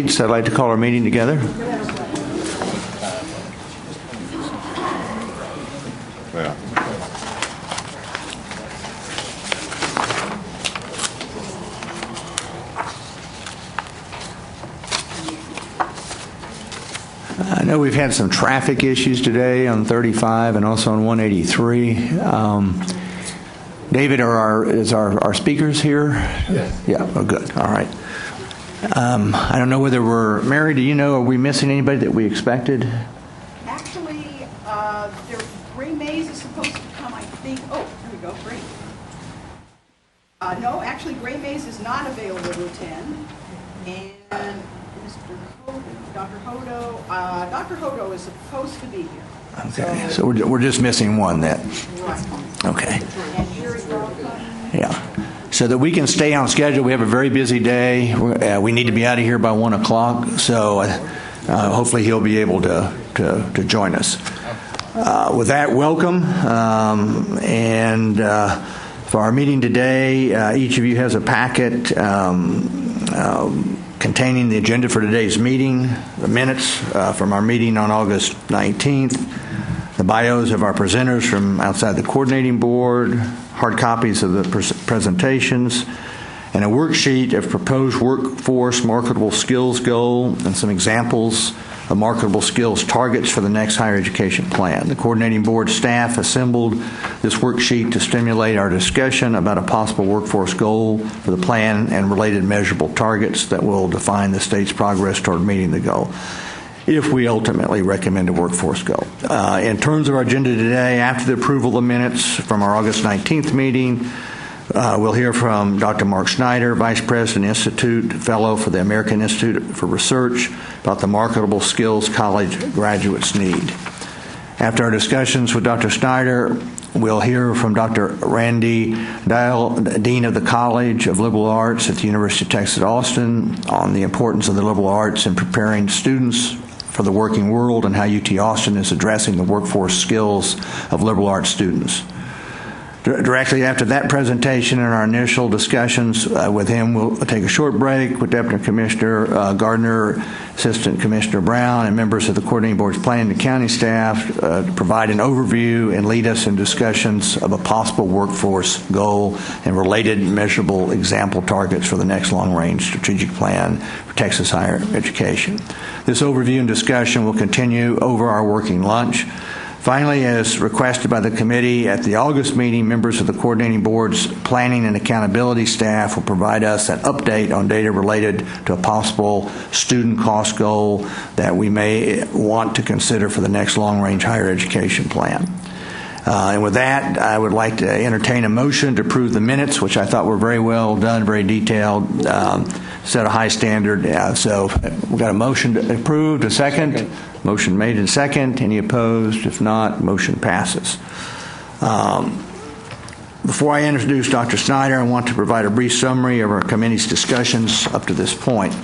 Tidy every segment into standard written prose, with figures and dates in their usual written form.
seats. I'd like to call our meeting together. I know we've had some traffic issues today on 35 and also on 183. David, is our speakers here? Yes. Yeah, oh, good. All right. I don't know whether Mary, do you know, are we missing anybody that we expected? Actually, Gray Mays is supposed to come, I think. Oh, here we go, great. No, actually, Gray Mays is not available to attend. And Dr. Hodo is supposed to be here. Okay, so we're just missing one then. Right. Okay. And Sherry Brown. Yeah. So that we can stay on schedule, we have a very busy day. We need to be out of here by 1 o'clock, so hopefully he'll be able to join us. With that, welcome. And for our meeting today, each of you has a packet containing the agenda for today's meeting, the minutes from our meeting on August 19th, the bios of our presenters from outside the coordinating board, hard copies of the presentations, and a worksheet of proposed workforce marketable skills goal and some examples of marketable skills targets for the next higher education plan. The coordinating board staff assembled this worksheet to stimulate our discussion about a possible workforce goal for the plan and related measurable targets that will define the state's progress toward meeting the goal, if we ultimately recommend a workforce goal. In terms of our agenda today, after the approval of the minutes from our August 19th meeting, we'll hear from Dr. Mark Schneider, Vice President Institute Fellow for the American Institute for Research, about the marketable skills college graduates need. After our discussions with Dr. Schneider, we'll hear from Dr. Randy Dial, Dean of the College of Liberal Arts at the University of Texas at Austin, on the importance of the liberal arts in preparing students for the working world and how UT Austin is addressing the workforce skills of liberal arts students. Directly after that presentation and our initial discussions with him, we'll take a short break with Deputy Commissioner Gardner, Assistant Commissioner Brown, and members of the Coordinating Board's Planning and County staff to provide an overview and lead us in discussions of a possible workforce goal and related measurable example targets for the next long-range strategic plan for Texas higher education. This overview and discussion will continue over our working lunch. Finally, as requested by the committee at the August meeting, members of the Coordinating Board's Planning and Accountability staff will provide us an update on data related to a possible student cost goal that we may want to consider for the next long-range higher education plan. And with that, I would like to entertain a motion to approve the minutes, which I thought were very well done, very detailed, set a high standard. So we've got a motion to approve, a second. Motion made and second. Any opposed? If not, motion passes. Before I introduce Dr. Snyder, I want to provide a brief summary of our committee's discussions up to this point.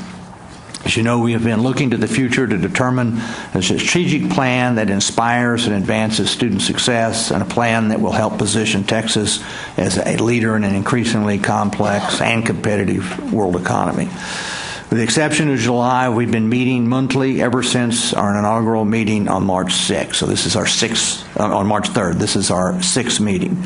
As you know, we have been looking to the future to determine a strategic plan that inspires and advances student success, and a plan that will help position Texas as a leader in an increasingly complex and competitive world economy. With the exception of July, we've been meeting monthly ever since our inaugural meeting on March 6th. So this is our on March 3rd. This is our sixth meeting.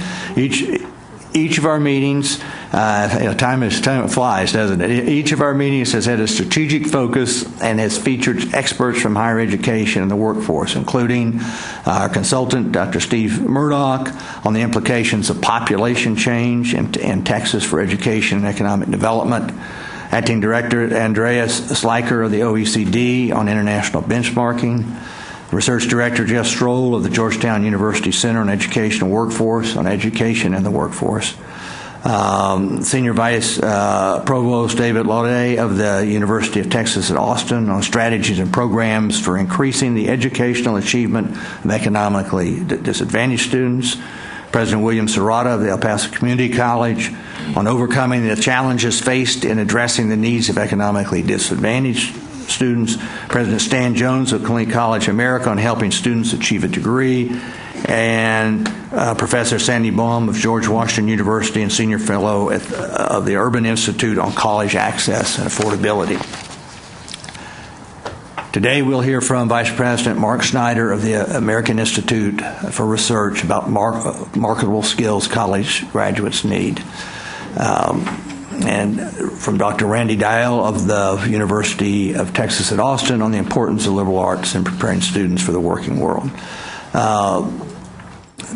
Each of our meetings, time flies, doesn't it? Each of our meetings has had a strategic focus and has featured experts from higher education and the workforce, including our consultant, Dr. Steve Murdoch, on the implications of population change in Texas for education and economic development, Acting Director Andreas Sliker of the OECD on international benchmarking, Research Director Jeff Stroll of the Georgetown University Center on Education and Workforce on education and the workforce, Senior Vice Provost David Laude of the University of Texas at Austin on strategies and programs for increasing the educational achievement of economically disadvantaged students, President William Serrata of the El Paso Community College on overcoming the challenges faced in addressing the needs of economically disadvantaged students, President Stan Jones of Community College America on helping students achieve a degree, and Professor Sandy Baum of George Washington University and Senior Fellow of the Urban Institute on college access and affordability. Today we'll hear from Vice President Mark Snyder of the American Institute for Research about marketable skills college graduates need. And from Dr. Randy Dial of the University of Texas at Austin on the importance of liberal arts in preparing students for the working world.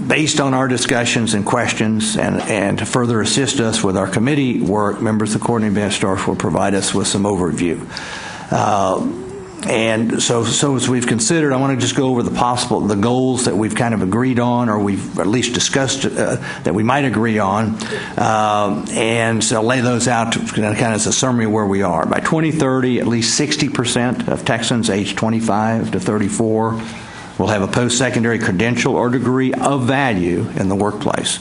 Based on our discussions and questions, and to further assist us with our committee work, members of the coordinating bench staff will provide us with some overview. And so as we've considered, I want to just go over the goals that we've kind of agreed on, or we've at least discussed that we might agree on, and so I'll lay those out kind of as a summary of where we are. By 2030, at least 60% of Texans aged 25 to 34 will have a post-secondary credential or degree of value in the workplace.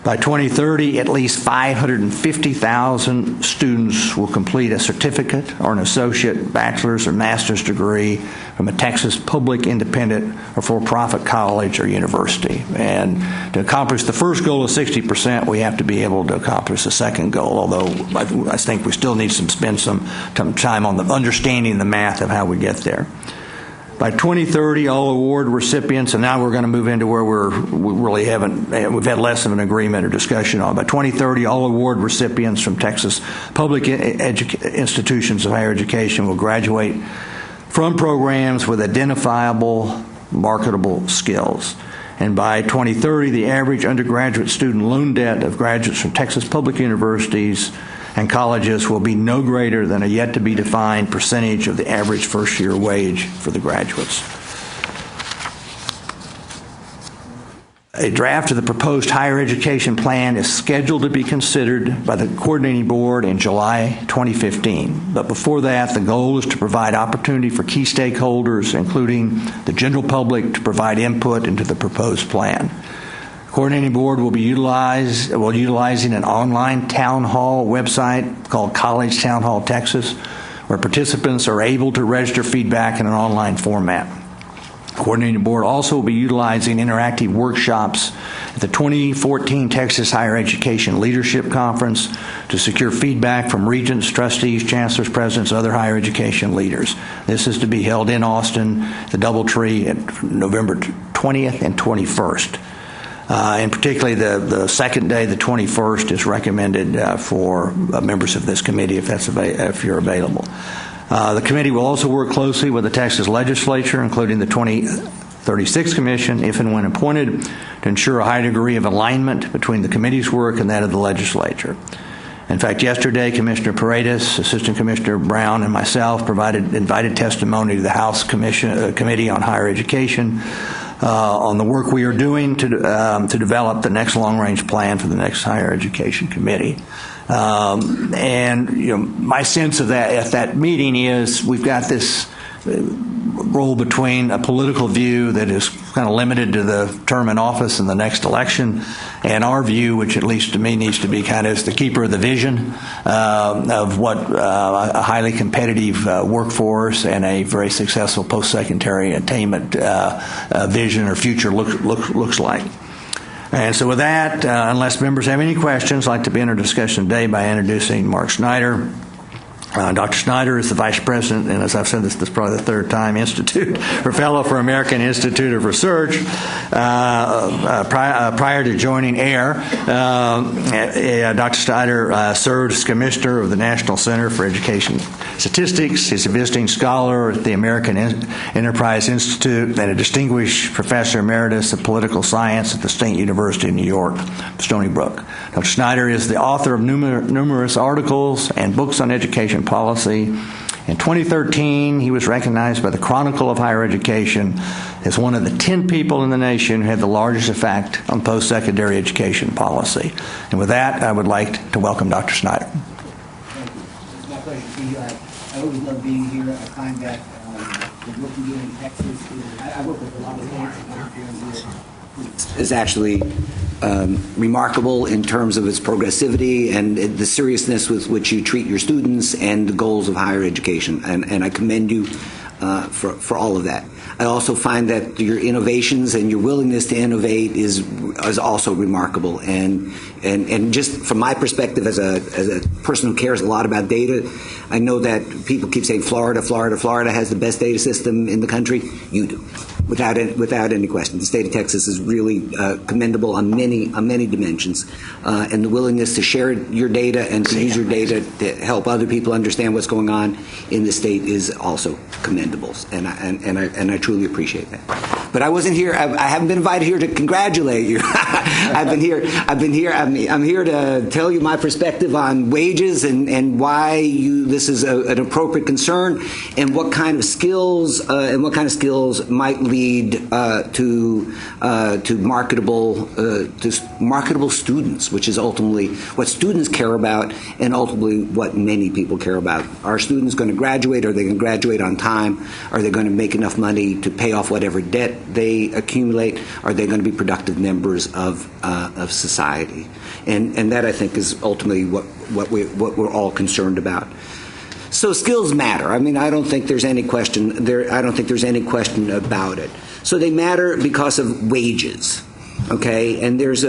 By 2030, at least 550,000 students will complete a certificate or an associate, bachelor's, or master's degree from a Texas public, independent, or for-profit college or university. And to accomplish the first goal of 60%, we have to be able to accomplish the second goal, although I think we still need to spend some time on understanding the math of how we get there. By 2030, all award recipients, and now we're going to move into where we've had less of an agreement or discussion on. By 2030, all award recipients from Texas public institutions of higher education will graduate from programs with identifiable, marketable skills. And by 2030, the average undergraduate student loan debt of graduates from Texas public universities and colleges will be no greater than a yet-to-be-defined percentage of the average first-year wage for the graduates. A draft of the proposed higher education plan is scheduled to be considered by the coordinating board in July 2015. But before that, the goal is to provide opportunity for key stakeholders, including the general public, to provide input into the proposed plan. Coordinating board will be utilizing an online town hall website called College Town Hall Texas, where participants are able to register feedback in an online format. Coordinating board also will be utilizing interactive workshops at the 2014 Texas Higher Education Leadership Conference to secure feedback from regents, trustees, chancellors, presidents, other higher education leaders. This is to be held in Austin, the Doubletree, at November 20th and 21st. And particularly the second day, the 21st, is recommended for members of this committee if you're available. The committee will also work closely with the Texas legislature, including the 2036 Commission, if and when appointed, to ensure a high degree of alignment between the committee's work and that of the legislature. In fact, yesterday, Commissioner Paredes, Assistant Commissioner Brown, and myself provided invited testimony to the House Committee on Higher Education on the work we are doing to develop the next long-range plan for the next Higher Education Committee. And my sense of that at that meeting is we've got this role between a political view that is kind of limited to the term in office and the next election, and our view, which at least to me needs to be kind of as the keeper of the vision of what a highly competitive workforce and a very successful post-secondary attainment vision or future looks like. And so with that, unless members have any questions, I'd like to begin our discussion today by introducing Mark Snyder. Dr. Snyder is the Vice President, and as I've said, this is probably the third time, Fellow for American Institute of Research. Prior to joining AIR, Dr. Snyder served as Commissioner of the National Center for Education Statistics. He's a visiting scholar at the American Enterprise Institute and a distinguished Professor Emeritus of Political Science at the State University of New York, Stony Brook. Dr. Snyder is the author of numerous articles and books on education policy. In 2013, he was recognized by the Chronicle of Higher Education as one of the 10 people in the nation who had the largest effect on post-secondary education policy. And with that, I would like to welcome Dr. Snyder. Thank you. It's my pleasure to see you. I always love being here. I find that the work you do in Texas, I work with a lot of states is actually remarkable in terms of its progressivity and the seriousness with which you treat your students and the goals of higher education. And I commend you for all of that. I also find that your innovations and your willingness to innovate is also remarkable. And just from my perspective as a person who cares a lot about data, I know that people keep saying Florida has the best data system in the country. You do, without any question. The state of Texas is really commendable on many dimensions, and the willingness to share your data and to use your data to help other people understand what's going on in the state is also commendable, and I truly appreciate that. But I wasn't here. I haven't been invited here to congratulate you. I'm here to tell you my perspective on wages and why this is an appropriate concern, and what kind of skills might lead to marketable students, which is ultimately what students care about, and ultimately what many people care about. Are students going to graduate? Are they going to graduate on time? Are they going to make enough money to pay off whatever debt they accumulate? Are they going to be productive members of society? And that, I think, is ultimately what we're all concerned about. So skills matter. I mean, I don't think there's any question there. I don't think there's any question about it. So they matter because of wages, okay? And there's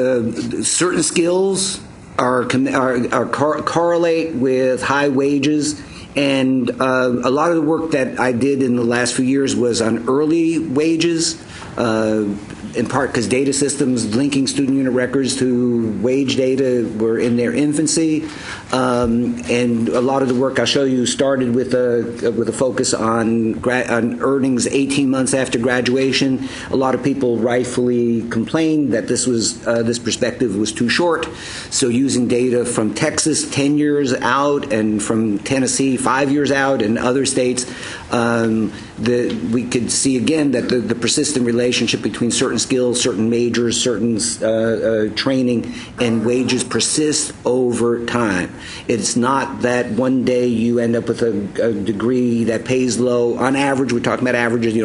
certain skills correlate with high wages. And a lot of the work that I did in the last few years was on early wages, in part because data systems linking student unit records to wage data were in their infancy. And a lot of the work I'll show you started with a focus on earnings 18 months after graduation. A lot of people rightfully complained that this perspective was too short. So using data from Texas 10 years out and from Tennessee 5 years out and other states, we could see again that the persistent relationship between certain skills, certain majors, certain training, and wages persists over time. It's not that one day you end up with a degree that pays low. On average, we're talking about averages.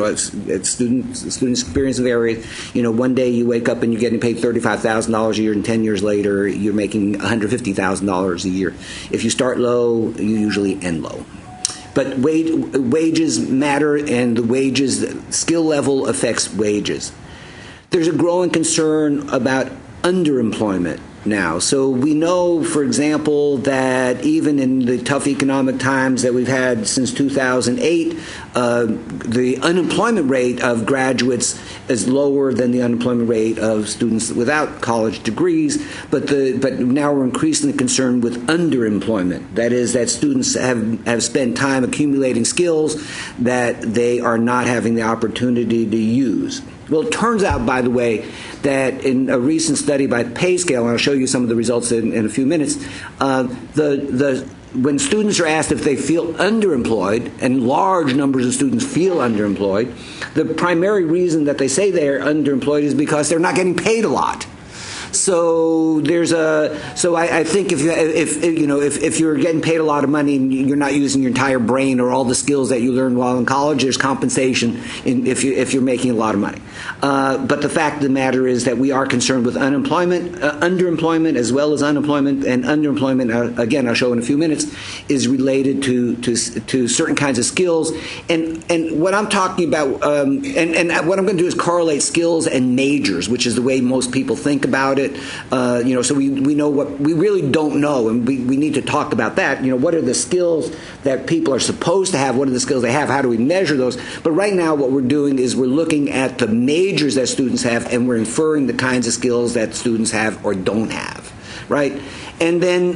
It's students' experience varies. One day you wake up and you're getting paid $35,000 a year, and 10 years later you're making $150,000 a year. If you start low, you usually end low. But wages matter, and the skill level affects wages. There's a growing concern about underemployment now. So we know, for example, that even in the tough economic times that we've had since 2008, the unemployment rate of graduates is lower than the unemployment rate of students without college degrees. But now we're increasingly concerned with underemployment. That is, that students have spent time accumulating skills that they are not having the opportunity to use. Well, it turns out, by the way, that in a recent study by PayScale, and I'll show you some of the results in a few minutes, when students are asked if they feel underemployed, and large numbers of students feel underemployed, the primary reason that they say they're underemployed is because they're not getting paid a lot. So I think if you're getting paid a lot of money and you're not using your entire brain or all the skills that you learned while in college, there's compensation if you're making a lot of money. But the fact of the matter is that we are concerned with underemployment as well as unemployment, and underemployment, again, I'll show in a few minutes, is related to certain kinds of skills. And what I'm talking about, and what I'm going to do is correlate skills and majors, which is the way most people think about it. So we know what we really don't know, and we need to talk about that. What are the skills that people are supposed to have? What are the skills they have? How do we measure those? But right now what we're doing is we're looking at the majors that students have, and we're inferring the kinds of skills that students have or don't have, right? And then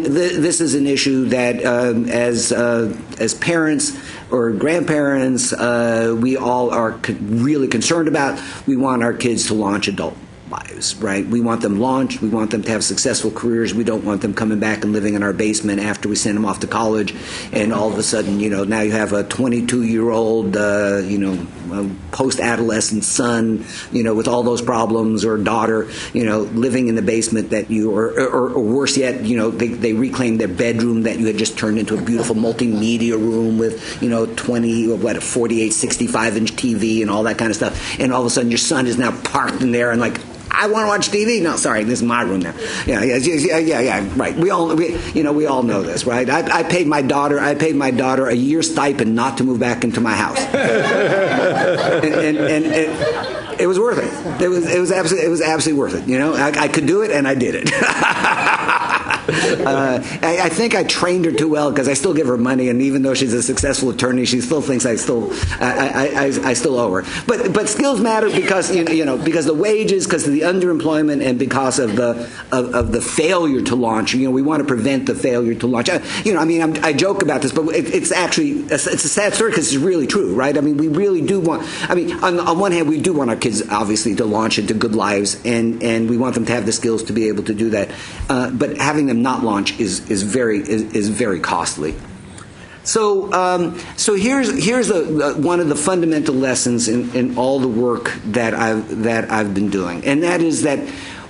this is an issue that as parents or grandparents, we all are really concerned about. We want our kids to launch adult lives, right? We want them launched. We want them to have successful careers. We don't want them coming back and living in our basement after we send them off to college, and all of a sudden, now you have a 22-year-old, post-adolescent son, with all those problems, or daughter, living in the basement that or worse yet, they reclaim their bedroom that you had just turned into a beautiful multimedia room with, 48, 65-inch TV and all that kind of stuff, and all of a sudden your son is now parked in there and like, I want to watch TV. No, sorry, this is my room now. Yeah, right. We all know this, right? I paid my daughter a year's stipend not to move back into my house, and it was worth it. It was absolutely worth it. I could do it, and I did it. I think I trained her too well because I still give her money, and even though she's a successful attorney, she still thinks I still owe her. But skills matter because because the wages, because of the underemployment, and because of the failure to launch. We want to prevent the failure to launch. I joke about this, but it's actually it's a sad story because it's really true, right? I mean, we really do want. I mean, on one hand, we do want our kids obviously to launch into good lives, and we want them to have the skills to be able to do that. But having them not launch is very costly. So here's one of the fundamental lessons in all the work that I've been doing, and that is that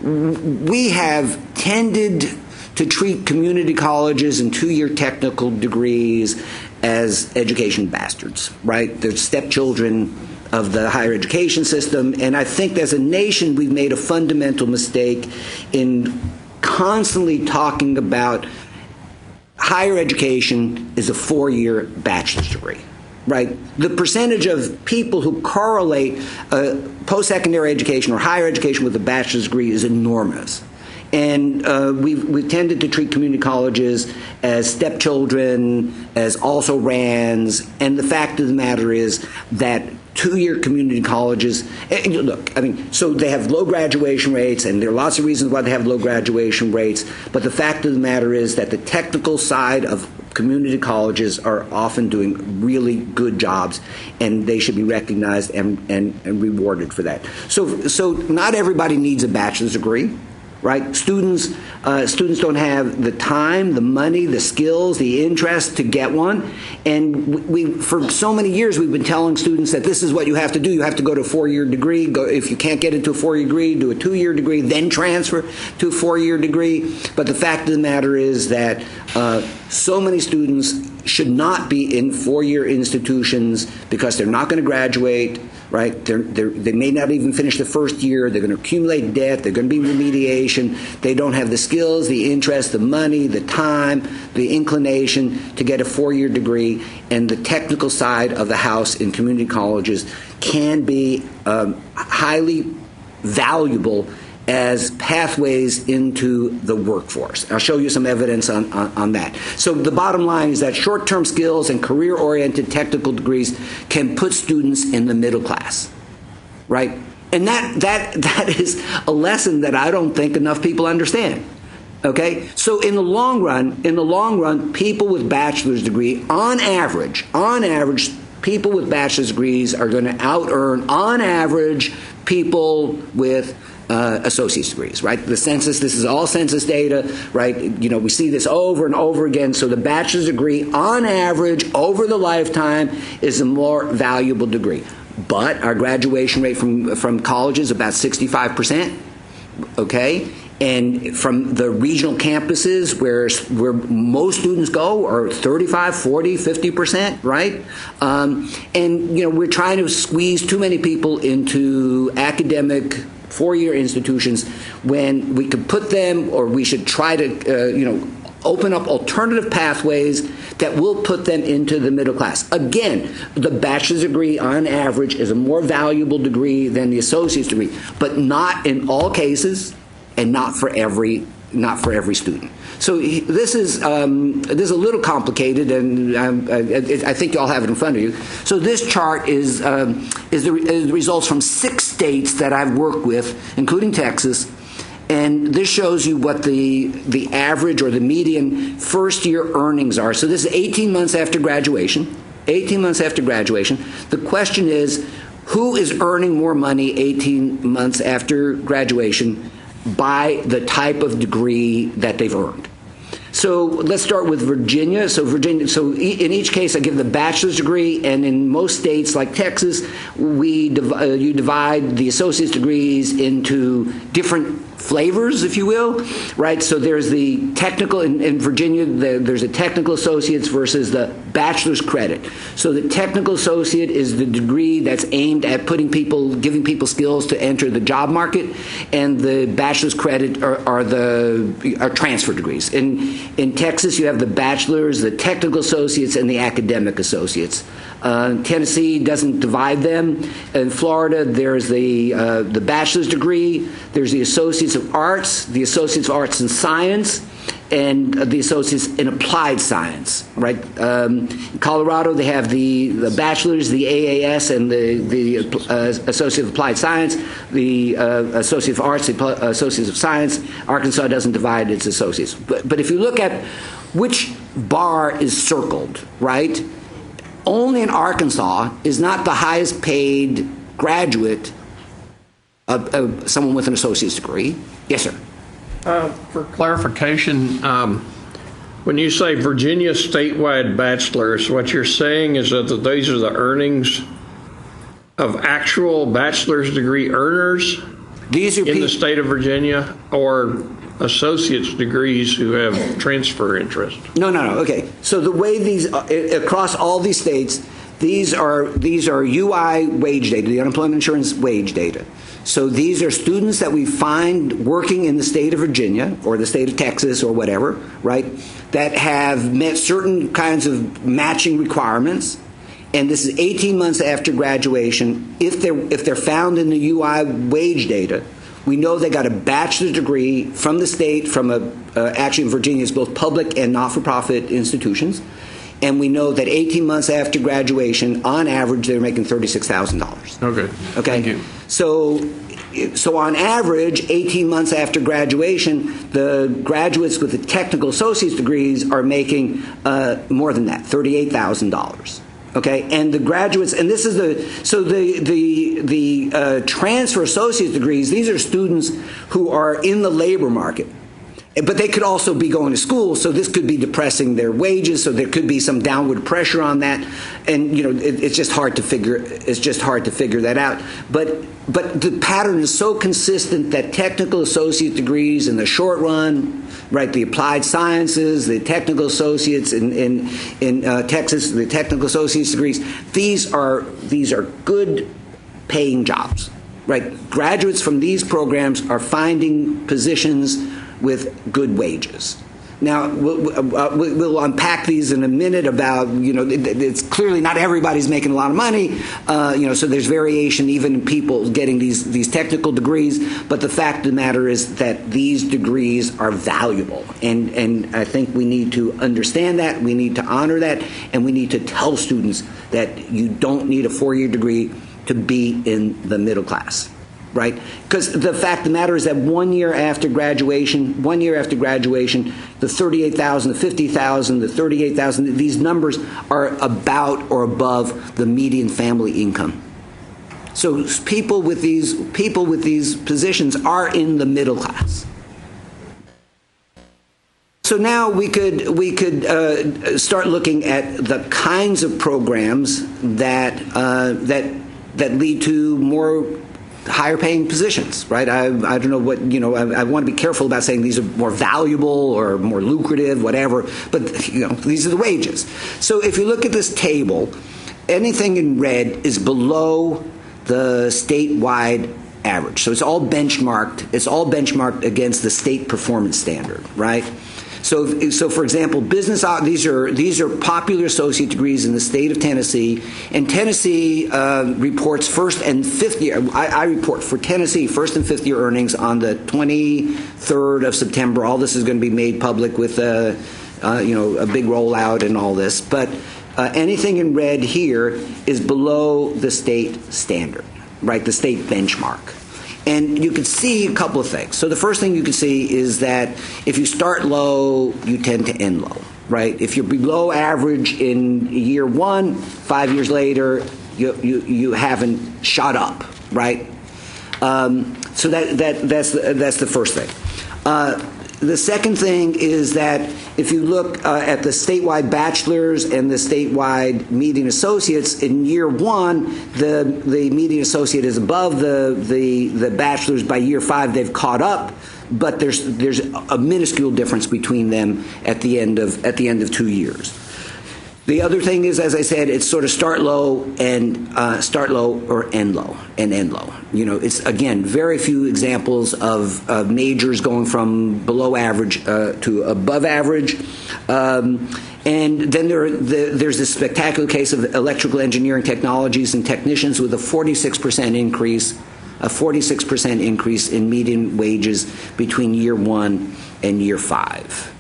we have tended to treat community colleges and two-year technical degrees as education bastards, right? They're stepchildren of the higher education system, and I think as a nation we've made a fundamental mistake in constantly talking about higher education is a 4-year bachelor's degree, right? The percentage of people who correlate post-secondary education or higher education with a bachelor's degree is enormous. And we've tended to treat community colleges as stepchildren, as also-rans, and the fact of the matter is that two-year community colleges, look, I mean, so they have low graduation rates, and there are lots of reasons why they have low graduation rates, but the fact of the matter is that the technical side of community colleges are often doing really good jobs, and they should be recognized and rewarded for that. So not everybody needs a bachelor's degree. Right? Students don't have the time, the money, the skills, the interest to get one. And we for so many years, we've been telling students that this is what you have to do. You have to go to a 4-year degree. If you can't get into a 4-year degree, do a 2-year degree, then transfer to a 4-year degree. But the fact of the matter is that so many students should not be in 4-year institutions because they're not going to graduate. Right? They may not even finish the first year. They're going to accumulate debt. They're going to be remediation. They don't have the skills, the interest, the money, the time, the inclination to get a 4-year degree. And the technical side of the house in community colleges can be highly valuable as pathways into the workforce. I'll show you some evidence on that. So the bottom line is that short-term skills and career-oriented technical degrees can put students in the middle class, right? And that is a lesson that I don't think enough people understand. Okay? So in the long run, people with bachelor's degree, on average, people with bachelor's degrees are going to out-earn, on average, people with associate's degrees, right? The census, this is all census data, right? We see this over and over again. So the bachelor's degree, on average, over the lifetime, is a more valuable degree. But our graduation rate from college is about 65%, okay? And from the regional campuses where most students go are 35, 40, 50%, right? And we're trying to squeeze too many people into academic 4-year institutions when we could put them, or we should try to, open up alternative pathways that will put them into the middle class. Again, the bachelor's degree on average is a more valuable degree than the associate's degree, but not in all cases and not for every student. So this is a little complicated, and I think you all have it in front of you. So this chart is the results from 6 states that I've worked with, including Texas, and this shows you what the average or the median first-year earnings are. So this is 18 months after graduation. 18 months after graduation. The question is, who is earning more money 18 months after graduation by the type of degree that they've earned? So let's start with Virginia. So in each case, I give the bachelor's degree, and in most states like Texas, you divide the associate's degrees into different flavors, if you will, right? So there's the technical, in Virginia, there's a technical associates versus the bachelor's credit. So the technical associate is the degree that's aimed at giving people skills to enter the job market, and the bachelor's credit are transfer degrees. In Texas, you have the bachelor's, the technical associates, and the academic associates. Tennessee doesn't divide them. In Florida, there's the bachelor's degree, there's the associates of arts, the associates of arts and science, and the associates in applied science, right? In Colorado, they have the bachelor's, the AAS, and the associate of applied science, the associate of arts, the associates of science. Arkansas doesn't divide its associates. But if you look at which bar is circled, right? Only in Arkansas is not the highest paid graduate someone with an associate's degree. Yes, sir. For clarification, when you say Virginia statewide bachelors, what you're saying is that these are the earnings of actual bachelor's degree earners in the state of Virginia, or associate's degrees who have transfer interest? No. Okay. So the way these across all these states, these are UI wage data, the unemployment insurance wage data. So these are students that we find working in the state of Virginia or the state of Texas or whatever, right, that have met certain kinds of matching requirements. And this is 18 months after graduation. If they're found in the UI wage data, we know they got a bachelor's degree from the state, actually in Virginia it's both public and not-for-profit institutions. And we know that 18 months after graduation, on average, they're making $36,000. Okay. Thank you. So on average, 18 months after graduation, the graduates with the technical associate's degrees are making more than that, $38,000. Okay, and the graduates, and this is the transfer associate degrees. These are students who are in the labor market, but they could also be going to school. So this could be depressing their wages. So there could be some downward pressure on that, and it's just hard to figure. It's just hard to figure that out. But the pattern is so consistent that technical associate degrees in the short run, right, the applied sciences, the technical associates in Texas, the technical associates degrees, these are good paying jobs, right? Graduates from these programs are finding positions with good wages. Now, we'll unpack these in a minute about, it's clearly not everybody's making a lot of money, so there's variation even in people getting these technical degrees, but the fact of the matter is that these degrees are valuable, and I think we need to understand that, we need to honor that, and we need to tell students that you don't need a 4-year degree to be in the middle class. Right? Because the fact of the matter is that 1 year after graduation, the 38,000, the 50,000, the 38,000, these numbers are about or above the median family income. So people with these positions are in the middle class. So now we could start looking at the kinds of programs that lead to more higher paying positions, right? I don't know what, I want to be careful about saying these are more valuable or more lucrative, whatever, but these are the wages. So if you look at this table, anything in red is below the statewide average. So it's all benchmarked against the state performance standard, right? So for example, these are popular associate degrees in the state of Tennessee, and Tennessee reports first and fifth year. I report for Tennessee first and fifth year earnings on the 23rd of September. All this is going to be made public with a big rollout and all this. But anything in red here is below the state standard, right? The state benchmark. And you can see a couple of things. So the first thing you can see is that if you start low, you tend to end low, right? If you're below average in year 1, 5 years later, you haven't shot up, right? So that's the first thing. The second thing is that if you look at the statewide bachelors and the statewide median associates, in year one, the median associate is above the bachelors. By year 5, they've caught up, but there's a minuscule difference between them at the end of 2 years. The other thing is, as I said, it's sort of start low or end low. It's, again, very few examples of majors going from below average to above average. And then there's this spectacular case of electrical engineering technologies and technicians with a 46% increase in median wages between year 1 and year 5.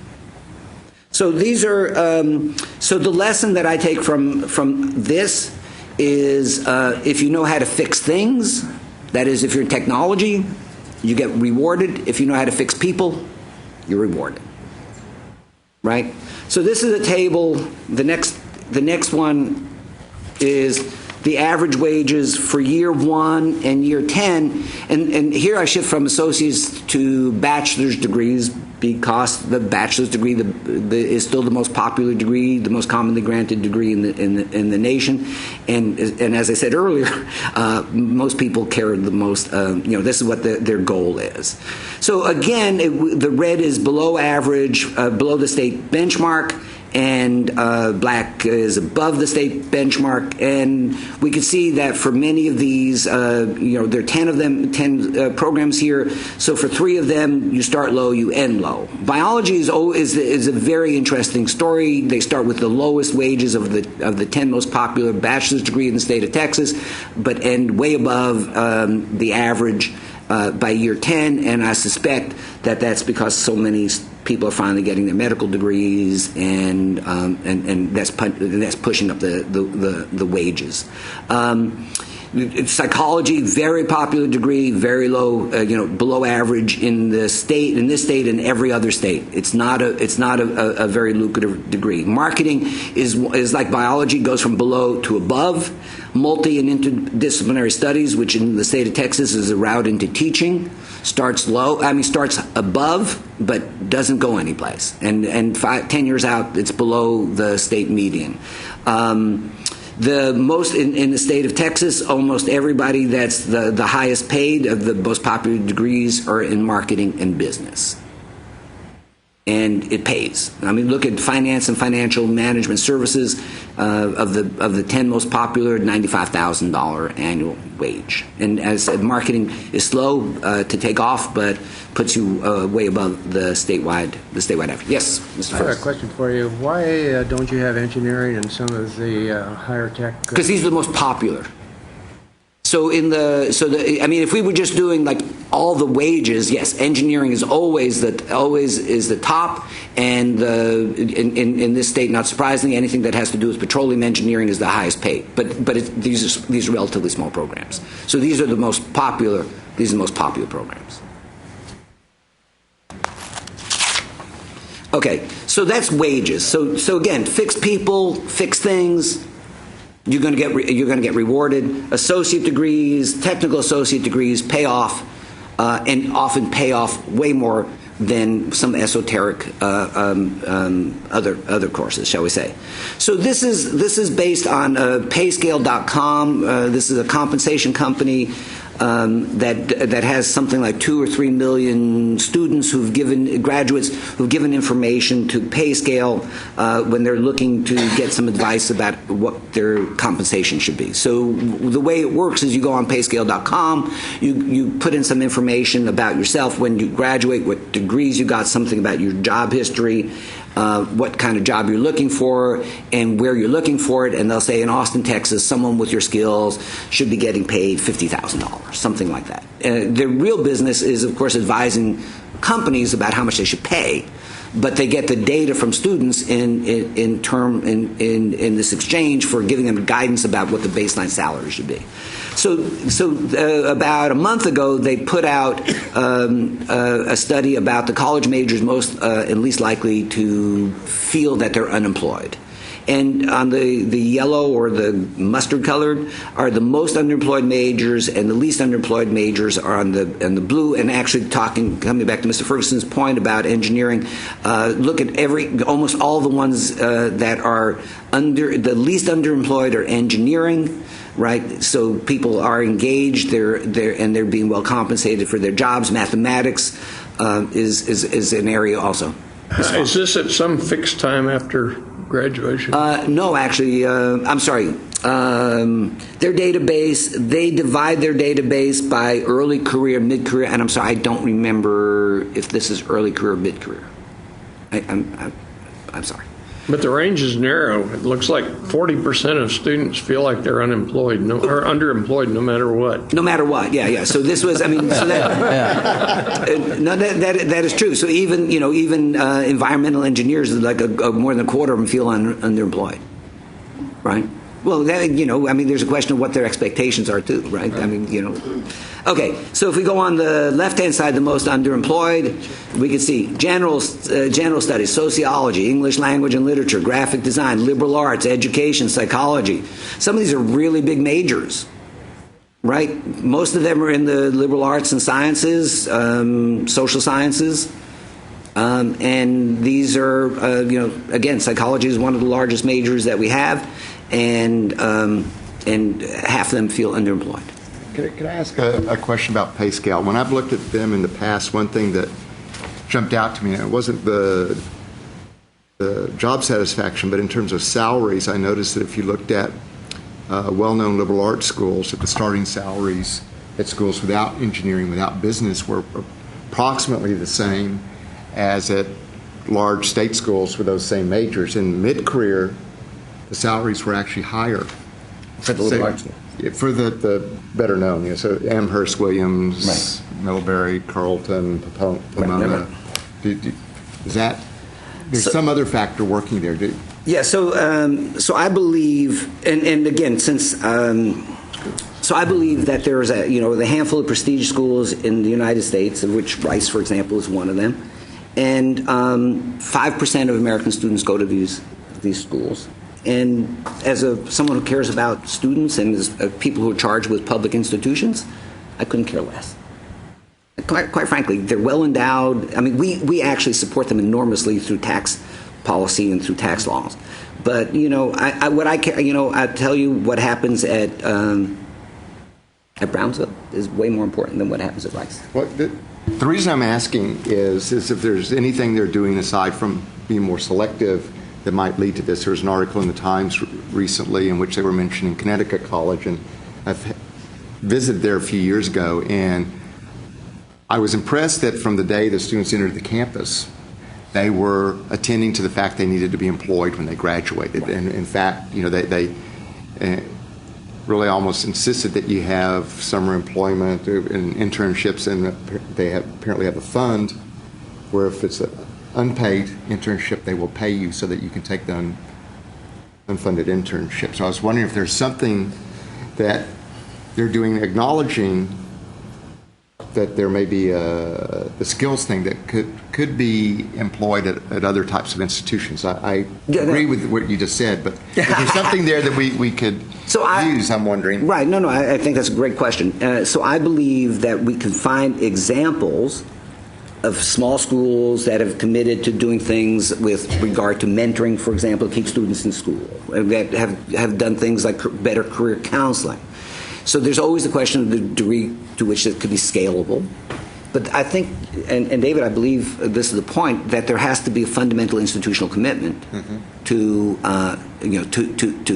So these are so the lesson that I take from this is if you know how to fix things, that is, if you're in technology, you get rewarded. If you know how to fix people, you're rewarded. Right? So this is a table. The next one is the average wages for year 1 and year 10. And here I shift from associates to bachelor's degrees because the bachelor's degree is still the most popular degree, the most commonly granted degree in the nation. And as I said earlier, most people care the most. This is what their goal is. So again, the red is below average, below the state benchmark, and black is above the state benchmark. And we can see that for many of these, there are 10 of them, 10 programs here. So for 3 of them, you start low, you end low. Biology is a very interesting story. They start with the lowest wages of the 10 most popular bachelor's degree in the state of Texas, but end way above the average by year 10. And I suspect that that's because so many people are finally getting their medical degrees, and that's pushing up the wages. Psychology, very popular degree, very low, below average in this state and every other state. It's not a very lucrative degree. Marketing is like biology, goes from below to above. Multi and interdisciplinary studies, which in the state of Texas is a route into teaching, starts above, but doesn't go anyplace. And 10 years out, it's below the state median. The most in the state of Texas, almost everybody that's the highest paid of the most popular degrees are in marketing and business. And it pays. I mean, look at finance and financial management services. Of the 10 most popular, $95,000 annual wage. And as I said, marketing is slow to take off, but puts you way above the statewide average. Yes, Mr. I have First. a question for you. Why don't you have engineering and some of the higher tech? Because these are the most popular. If we were just doing like all the wages, yes, engineering is always the top, and in this state, not surprisingly, anything that has to do with petroleum engineering is the highest paid. But these are relatively small programs. So these are the most popular. These are the most popular programs. Okay, so that's wages. So again, fix people, fix things. You're going to get rewarded. Associate degrees, technical associate degrees pay off, and often pay off way more than some esoteric other courses, shall we say? So this is based on payscale.com. This is a compensation company that has something like 2 or 3 million students graduates who've given information to PayScale when they're looking to get some advice about what their compensation should be. So the way it works is you go on payscale.com, you put in some information about yourself when you graduate, what degrees you got, something about your job history, what kind of job you're looking for, and where you're looking for it, and they'll say in Austin, Texas, someone with your skills should be getting paid $50,000, something like that. Their real business is, of course, advising companies about how much they should pay, but they get the data from students in this exchange for giving them guidance about what the baseline salary should be. So about a month ago, they put out a study about the college majors most and least likely to feel that they're unemployed. And on the yellow or the mustard colored are the most underemployed majors, and the least underemployed majors are on the blue. And actually, coming back to Mr. Ferguson's point about engineering, look at almost all the ones that are the least underemployed are engineering. Right, so people are engaged. They're being well compensated for their jobs. Mathematics is an area also. Is this at some fixed time after graduation? No, actually, I'm sorry. Their database, they divide their database by early career, mid career, and I'm sorry, I don't remember if this is early career or mid career. I'm sorry. But the range is narrow. It looks like 40% of students feel like they're unemployed or underemployed no matter what. No matter what, yeah. So this was, that is true. So even environmental engineers, like more than a quarter of them feel underemployed, right? Well, there's a question of what their expectations are too, right? Okay, so if we go on the left-hand side, the most underemployed, we can see general studies, sociology, English language and literature, graphic design, liberal arts, education, psychology. Some of these are really big majors, right? Most of them are in the liberal arts and sciences, social sciences. And these are, again, psychology is one of the largest majors that we have, and half of them feel underemployed. Can I ask a question about pay scale? When I've looked at them in the past, one thing that jumped out to me, and it wasn't the job satisfaction, but in terms of salaries, I noticed that if you looked at well-known liberal arts schools, that the starting salaries at schools without engineering, without business, were approximately the same as at large state schools with those same majors. In mid-career, the salaries were actually higher. For the liberal arts school? For the better known, so Amherst, Williams, right. Middlebury, Carleton, Pomona. Is that there's some other factor working there? Yeah. So I believe, and again, since so I believe that there's a handful of prestige schools in the United States, of which Rice, for example, is one of them, and 5% of American students go to these schools. And as someone who cares about students and as people who are charged with public institutions, I couldn't care less. Quite frankly, they're well endowed. I mean, we actually support them enormously through tax policy and through tax laws. But I tell you what happens at Brownsville is way more important than what happens at Rice. Well, the reason I'm asking is if there's anything they're doing aside from being more selective that might lead to this. There was an article in the Times recently in which they were mentioning Connecticut College, and I've visited there a few years ago, and I was impressed that from the day the students entered the campus, they were attending to the fact they needed to be employed when they graduated. And in fact, they really almost insisted that you have summer employment and internships, and they apparently have a fund where if it's an unpaid internship, they will pay you so that you can take the unfunded internship. So I was wondering if there's something that they're doing, acknowledging that there may be the skills thing that could be employed at other types of institutions. I agree with what you just said, but if there's something there that we could use, I'm wondering. Right. No, I think that's a great question. So I believe that we can find examples of small schools that have committed to doing things with regard to mentoring, for example, to keep students in school, that have done things like better career counseling. So there's always the question of the degree to which it could be scalable. But I think, and David, I believe this is the point, that there has to be a fundamental institutional commitment to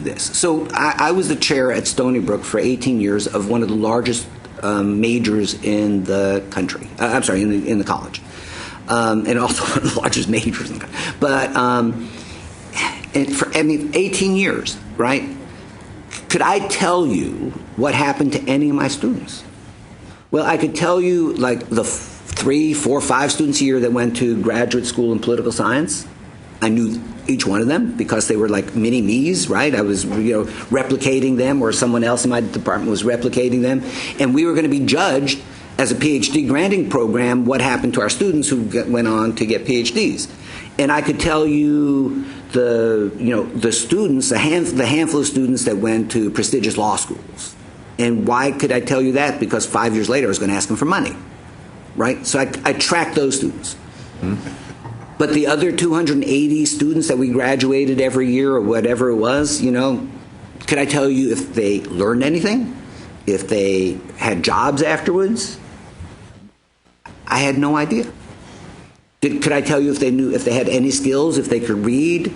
this. So I was the chair at Stony Brook for 18 years of one of the largest majors in the country. In the college, and also one of the largest majors in the country. But for 18 years, right? Could I tell you what happened to any of my students? Well, I could tell you like the 3, 4, 5 students a year that went to graduate school in political science. I knew each one of them because they were like mini me's, right? I was replicating them, or someone else in my department was replicating them, and we were going to be judged as a PhD granting program what happened to our students who went on to get PhDs. And I could tell you the students, the handful of students that went to prestigious law schools. And why could I tell you that? Because 5 years later I was going to ask them for money, right? So I tracked those students. But the other 280 students that we graduated every year or whatever it was, could I tell you if they learned anything? If they had jobs afterwards? I had no idea. Could I tell you if they had any skills, if they could read,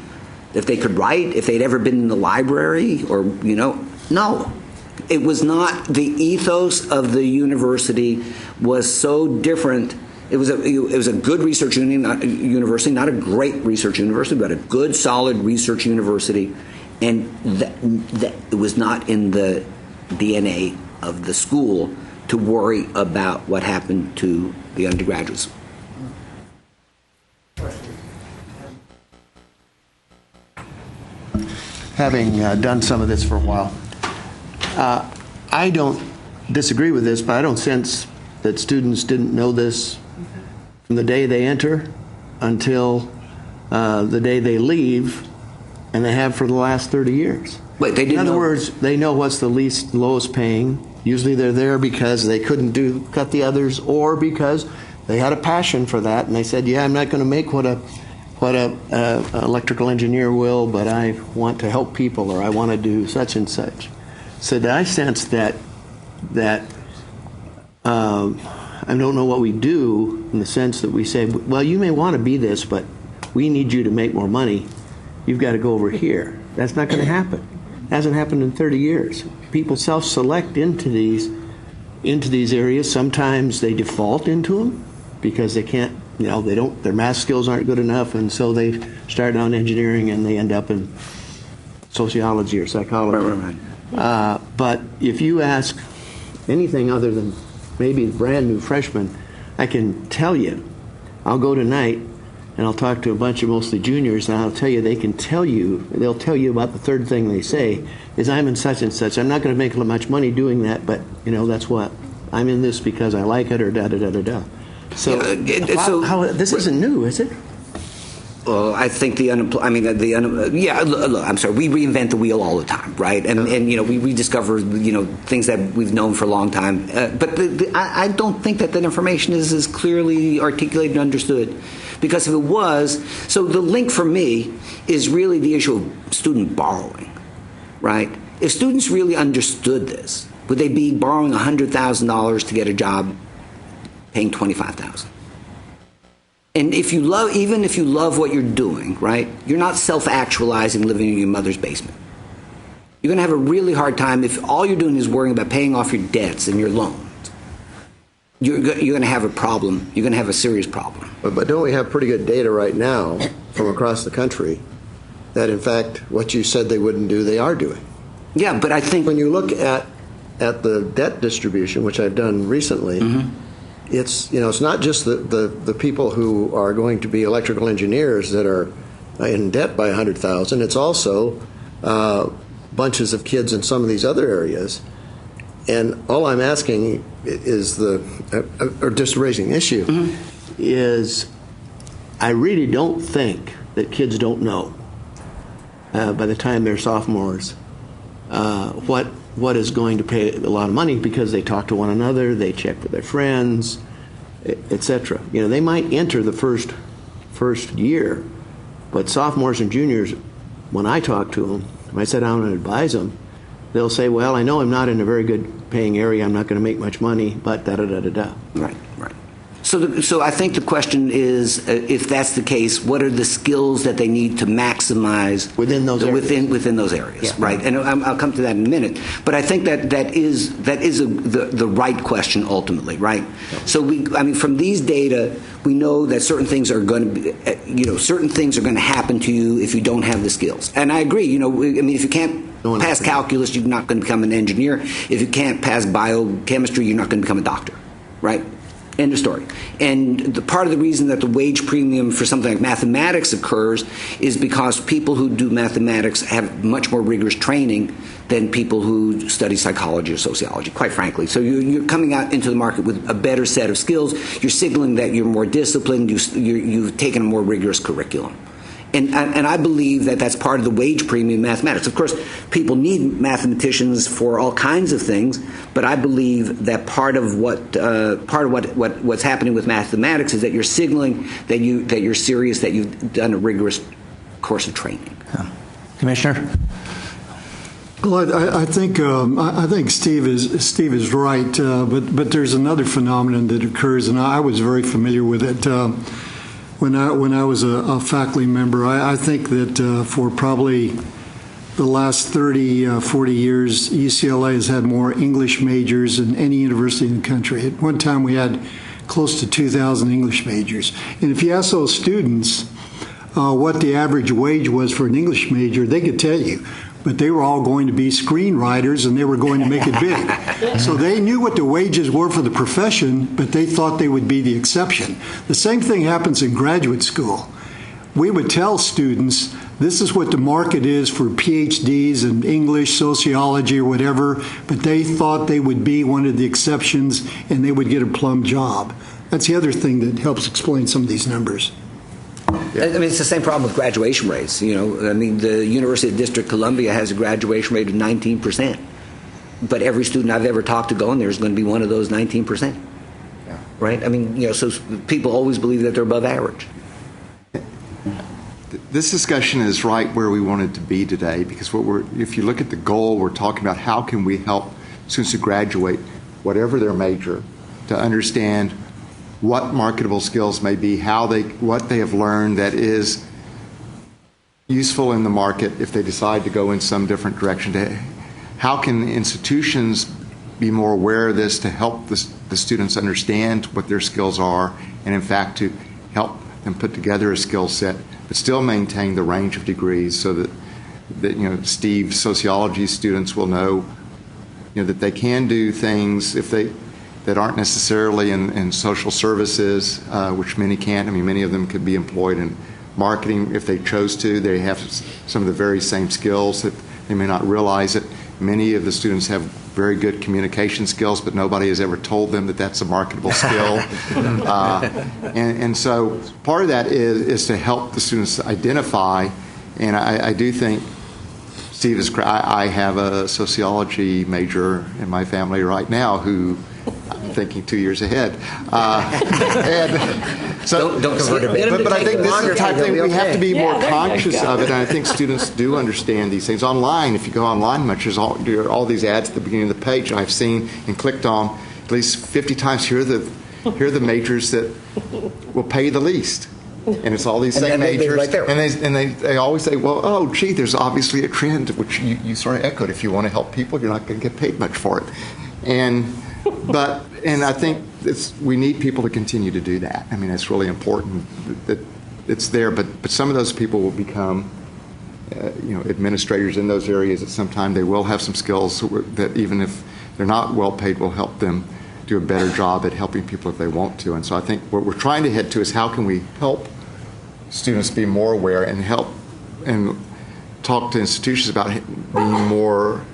if they could write, if they'd ever been in the library, or no. It was not. The ethos of the university was so different. It was a good research university, not a great research university, but a good, solid research university, and that it was not in the DNA of the school to worry about what happened to the undergraduates. Having done some of this for a while, I don't disagree with this, but I don't sense that students didn't know this from the day they enter until the day they leave, and they have for the last 30 years. Wait, they didn't In other know? words, they know what's the lowest paying. Usually they're there because they couldn't cut the others, or because they had a passion for that, and they said, yeah, I'm not going to make what a electrical engineer will, but I want to help people, or I want to do such and such. So that I sense that I don't know what we do, in the sense that we say, well, you may want to be this, but we need you to make more money. You've got to go over here. That's not going to happen. It hasn't happened in 30 years. People self-select into these areas. Sometimes they default into them because they can't, their math skills aren't good enough, and so they start on engineering and they end up in sociology or psychology. Right. But if you ask anything other than maybe the brand new freshman, I can tell you, I'll go tonight and I'll talk to a bunch of mostly juniors, and I'll tell you, they'll tell you about the third thing they say is, I'm in such and such. I'm not going to make much money doing that, but that's what I'm in this because I like it, or da da da da da. So, this isn't new, is it? Well, I think look, I'm sorry, we reinvent the wheel all the time, right? And we rediscover, things that we've known for a long time. But I don't think that information is as clearly articulated and understood. Because if it was, so the link for me is really the issue of student borrowing, right? If students really understood this, would they be borrowing $100,000 to get a job paying $25,000? And even if you love what you're doing, right, you're not self-actualizing living in your mother's basement. You're going to have a really hard time if all you're doing is worrying about paying off your debts and your loans. You're going to have a problem. You're going to have a serious problem. But don't we have pretty good data right now from across the country that, in fact, what you said they wouldn't do, they are doing? Yeah, but I think when you look at the debt distribution, which I've done recently, it's not just the people who are going to be electrical engineers that are in debt by $100,000. It's also bunches of kids in some of these other areas. And all I'm asking is or just raising the issue, is I really don't think that kids don't know by the time they're sophomores what is going to pay a lot of money, because they talk to one another, they check with their friends, etc. They might enter the first year, but sophomores and juniors, when I talk to them, when I sit down and advise them, they'll say, well, I know I'm not in a very good paying area, I'm not going to make much money, but da-da-da-da-da. Right. So I think the question is, if that's the case, what are the skills that they need to maximize within those areas? Within those areas, yeah. Right? And I'll come to that in a minute. But I think that is the right question ultimately, right? Yeah. So from these data, we know that certain things are going to be, certain things are going to happen to you if you don't have the skills. And I agree. If you can't pass calculus, you're not going to become an engineer. If you can't pass biochemistry, you're not going to become a doctor, right? End of story. And part of the reason that the wage premium for something like mathematics occurs is because people who do mathematics have much more rigorous training than people who study psychology or sociology, quite frankly. So you're coming out into the market with a better set of skills. You're signaling that you're more disciplined. You've taken a more rigorous curriculum. And I believe that that's part of the wage premium in mathematics. Of course, people need mathematicians for all kinds of things, but I believe that part of what's happening with mathematics is that you're signaling that you're serious, that you've done a rigorous course of training. Commissioner? Well, I think Steve is right, but there's another phenomenon that occurs, and I was very familiar with it when I was a faculty member. I think that for probably the last 30, 40 years, UCLA has had more English majors than any university in the country. At one time, we had close to 2,000 English majors, and if you ask those students what the average wage was for an English major, they could tell you. But they were all going to be screenwriters, and they were going to make it big. So they knew what the wages were for the profession, but they thought they would be the exception. The same thing happens in graduate school. We would tell students, this is what the market is for PhDs in English, sociology, or whatever, but they thought they would be one of the exceptions, and they would get a plum job. That's the other thing that helps explain some of these numbers. I mean, it's the same problem with graduation rates. You know, I mean, the University of District of Columbia has a graduation rate of 19%. But every student I've ever talked to going there is going to be one of those 19%. Yeah. Right? I mean, so people always believe that they're above average. This discussion is right where we wanted to be today, because if you look at the goal, we're talking about how can we help students who graduate, whatever their major, to understand what marketable skills may be, what they have learned that is useful in the market if they decide to go in some different direction. How can institutions be more aware of this to help the students understand what their skills are, and in fact to help them put together a skill set, but still maintain the range of degrees, so that Steve's sociology students will know that they can do things that aren't necessarily in social services, which many can't. I mean, many of them could be employed in marketing if they chose to. They have some of the very same skills that they may not realize it. Many of the students have very good communication skills, but nobody has ever told them that that's a marketable skill. And so part of that is to help the students identify, and I do think Steve is correct. I have a sociology major in my family right now who I'm thinking 2 years ahead. And so, don't convert him. But I think this is the type of thing we have to be more conscious of it, and I think students do understand these things. Online, if you go online much, there's all these ads at the beginning of the page, and I've seen and clicked on at least 50 times, here are the majors that will pay the least. And it's all these same majors, right there. and they always say, well, oh, gee, there's obviously a trend, which you sort of echoed. If you want to help people, you're not going to get paid much for it. And I think we need people to continue to do that. I mean, it's really important that it's there. But some of those people will become, administrators in those areas at some time. They will have some skills that even if they're not well paid, will help them do a better job at helping people if they want to. And so I think what we're trying to head to is how can we help students be more aware and help and talk to institutions about being more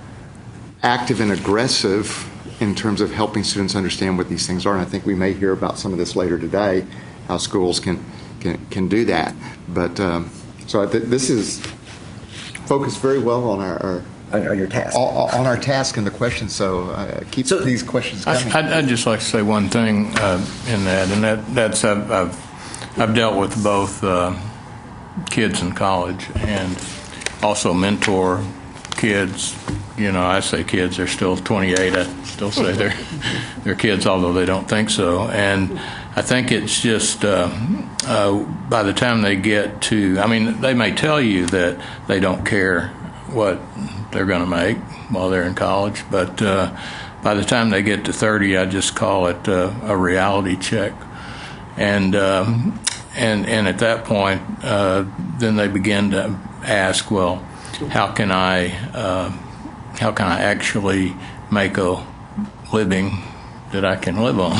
active and aggressive in terms of helping students understand what these things are. And I think we may hear about some of this later today, how schools can do that. But so this is focused very well on on your task. On our task and the questions. So keep these questions coming. I'd just like to say one thing in that, and that's I've dealt with both kids in college and also mentor kids. I say kids, they're still 28. I still say they're kids, although they don't think so. And I think it's just by the time they get to, they may tell you that they don't care what they're going to make while they're in college, but by the time they get to 30, I just call it a reality check. And at that point, then they begin to ask, well, how can I actually make a living that I can live on?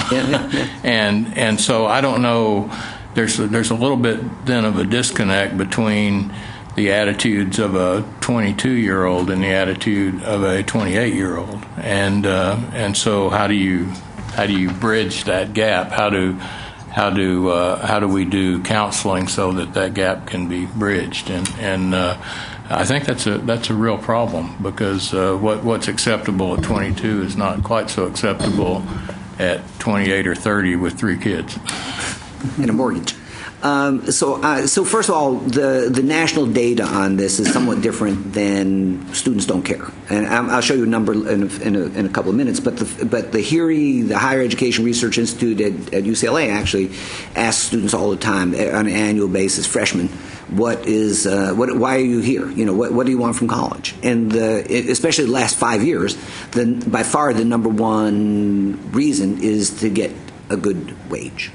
And so I don't know. There's a little bit then of a disconnect between the attitudes of a 22-year-old and the attitude of a 28-year-old, and so how do you bridge that gap? How how do we do counseling so that gap can be bridged? And I think that's a real problem, because what's acceptable at 22 is not quite so acceptable at 28 or 30 with 3 kids and a mortgage. So first of all, the national data on this is somewhat different than students don't care, and I'll show you a number in a couple of minutes. But the HERE, the Higher Education Research Institute at UCLA, actually asks students all the time on an annual basis, freshmen, why are you here? What do you want from college? And especially the last 5 years, by far the number one reason is to get a good wage.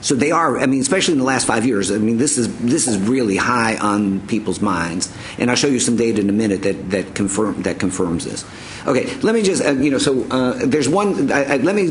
So they are, especially in the last 5 years, this is really high on people's minds. And I'll show you some data in a minute that confirms this. Okay, let me just, there's one, let me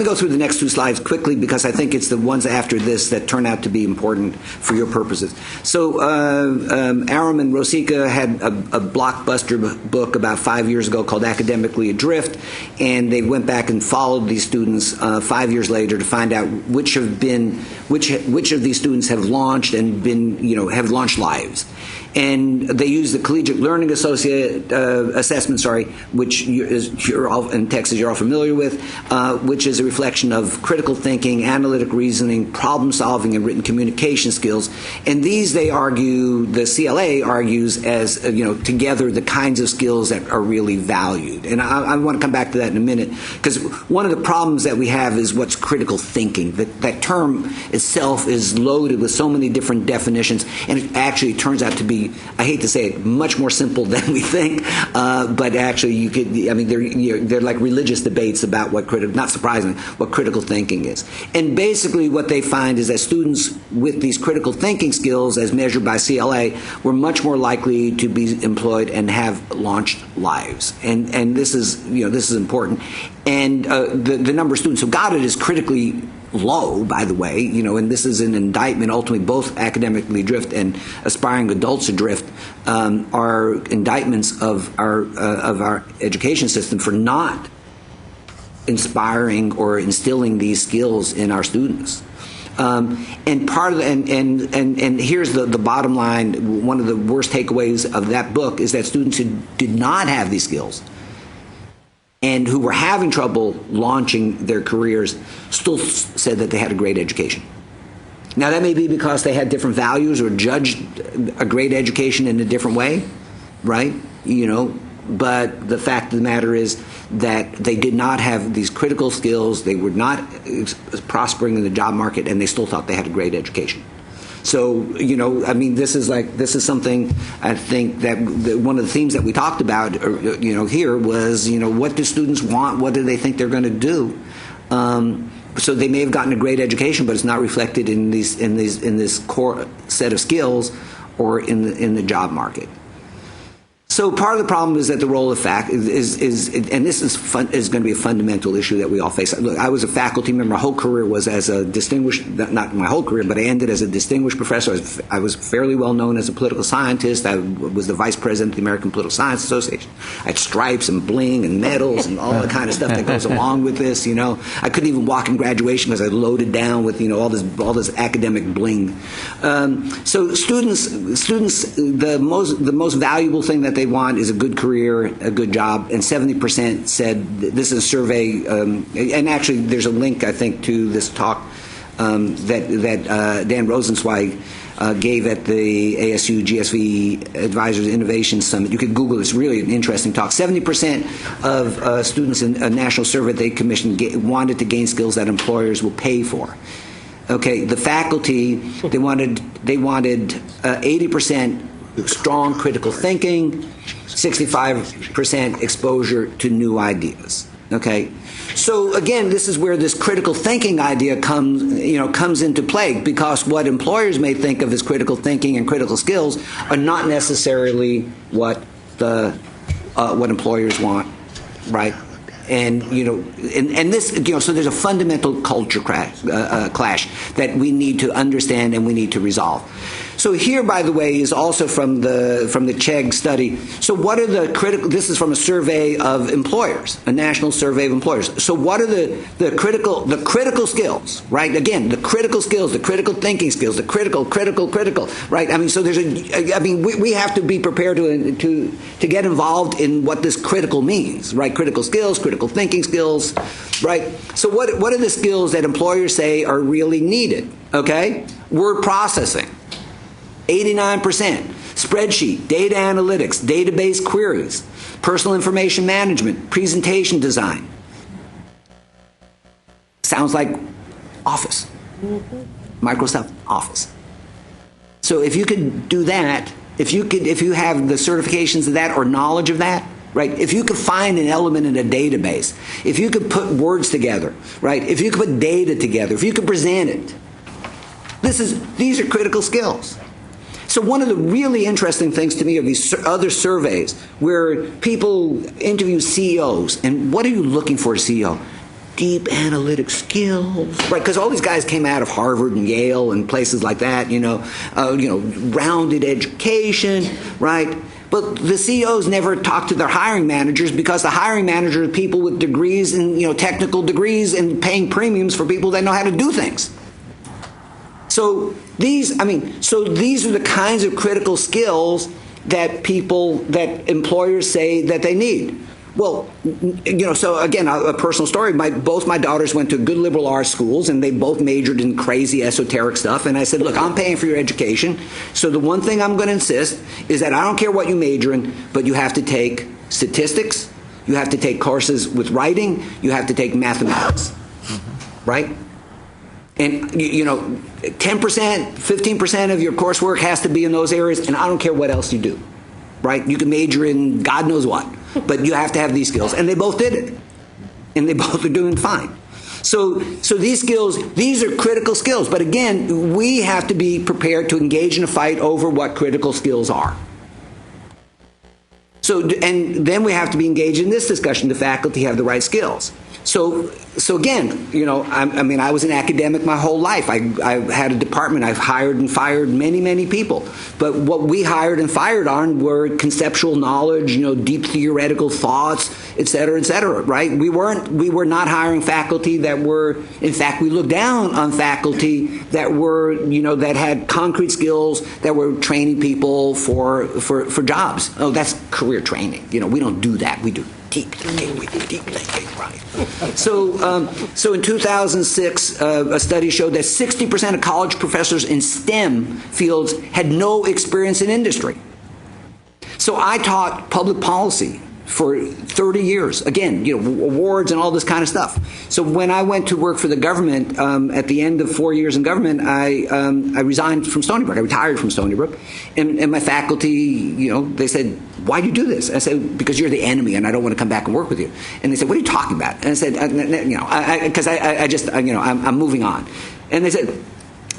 go through the next 2 slides quickly, because I think it's the ones after this that turn out to be important for your purposes. So Aram and Rosica had a blockbuster book about 5 years ago called Academically Adrift, and they went back and followed these students 5 years later to find out which of these students have launched and have launched lives. And they use the Collegiate Learning Assessment, which you're all, in Texas you're all familiar with, which is a reflection of critical thinking, analytic reasoning, problem solving, and written communication skills. And these, they argue, the CLA argues as together the kinds of skills that are really valued. And I want to come back to that in a minute, because one of the problems that we have is what's critical thinking. That term itself is loaded with so many different definitions, and it actually turns out to be, I hate to say it, much more simple than we think, but actually you could, they're like religious debates about not surprisingly, what critical thinking is. And basically what they find is that students with these critical thinking skills, as measured by CLA, were much more likely to be employed and have launched lives. And this is important. And the number of students who got it is critically low, by the way, and this is an indictment. Ultimately, both Academically Adrift and Aspiring Adults Adrift are indictments of our education system for not inspiring or instilling these skills in our students. And part of and here's the bottom line. One of the worst takeaways of that book is that students who did not have these skills and who were having trouble launching their careers still said that they had a great education. Now, that may be because they had different values or judged a great education in a different way, right? But the fact of the matter is that they did not have these critical skills, they were not prospering in the job market, and they still thought they had a great education. So, this is something I think that one of the themes that we talked about, here was, what do students want? What do they think they're going to do? So they may have gotten a great education, but it's not reflected in this core set of skills or in the job market. So part of the problem is that the role of is and this is going to be a fundamental issue that we all face. Look, I was a faculty member. My whole career was as a distinguished, not my whole career, but I ended as a distinguished professor. I was fairly well known as a political scientist. I was the vice president of the American Political Science Association. I had stripes and bling and medals and all the kind of stuff that goes along with this. I couldn't even walk in graduation because I loaded down with all this academic bling. So students, the most valuable thing that they want is a good career, a good job, and 70% said, this is a survey, and actually there's a link, I think, to this talk that Dan Rosenzweig gave at the ASU GSV Advisors Innovation Summit. You could Google it. It's really an interesting talk. 70% of students in a national survey they commissioned wanted to gain skills that employers will pay for. Okay, the faculty, they wanted 80% strong critical thinking, 65% exposure to new ideas. Okay, so again, this is where this critical thinking idea comes into play, because what employers may think of as critical thinking and critical skills are not necessarily what employers want, right? And this, so there's a fundamental culture clash that we need to understand and we need to resolve. So here, by the way, is also from the Chegg study. So what are the critical? This is from a survey of employers, a national survey of employers. So what are the critical skills? Right. Again, the critical skills, the critical thinking skills, the critical. Right. I mean, so we have to be prepared to get involved in what this critical means. Right. Critical skills, critical thinking skills. Right. So what are the skills that employers say are really needed? Okay. Word processing. 89%. Spreadsheet, data analytics, database queries, personal information management, presentation design. Sounds like Office. Microsoft Office. So if you could do that, if you have the certifications of that or knowledge of that, right? If you could find an element in a database, if you could put words together, right? If you could put data together, if you could present it, these are critical skills. So one of the really interesting things to me are these other surveys where people interview CEOs, and what are you looking for a CEO? Deep analytic skills, right? Because all these guys came out of Harvard and Yale and places like that, rounded education, right? But the CEOs never talk to their hiring managers because the hiring managers are people with degrees and technical degrees and paying premiums for people that know how to do things. So these are the kinds of critical skills that employers say that they need. Well, so again, a personal story. Both my daughters went to good liberal arts schools, and they both majored in crazy esoteric stuff. And I said, look, I'm paying for your education. So the one thing I'm going to insist is that I don't care what you major in, but you have to take statistics, you have to take courses with writing, you have to take mathematics, right? And 10%, 15% of your coursework has to be in those areas, and I don't care what else you do, right? You can major in God knows what, but you have to have these skills. And they both did it, and they both are doing fine. So these skills, these are critical skills. But again, we have to be prepared to engage in a fight over what critical skills are. And then we have to be engaged in this discussion. The faculty have the right skills. So again, I was an academic my whole life. I had a department. I've hired and fired many, many people. But what we hired and fired on were conceptual knowledge, deep theoretical thoughts, et cetera, right? We were not hiring faculty that were, in fact, we looked down on faculty that were, that had concrete skills, that were training people for jobs. Oh, that's career training. We don't do that. We do deep thinking, right? So in 2006, a study showed that 60% of college professors in STEM fields had no experience in industry. So I taught public policy for 30 years. Again, awards and all this kind of stuff. So when I went to work for the government, at the end of 4 years in government, I resigned from Stony Brook. I retired from Stony Brook. And my faculty, they said, why do you do this? I said, because you're the enemy and I don't want to come back and work with you. And they said, what are you talking about? And I said, because I'm moving on. And they said,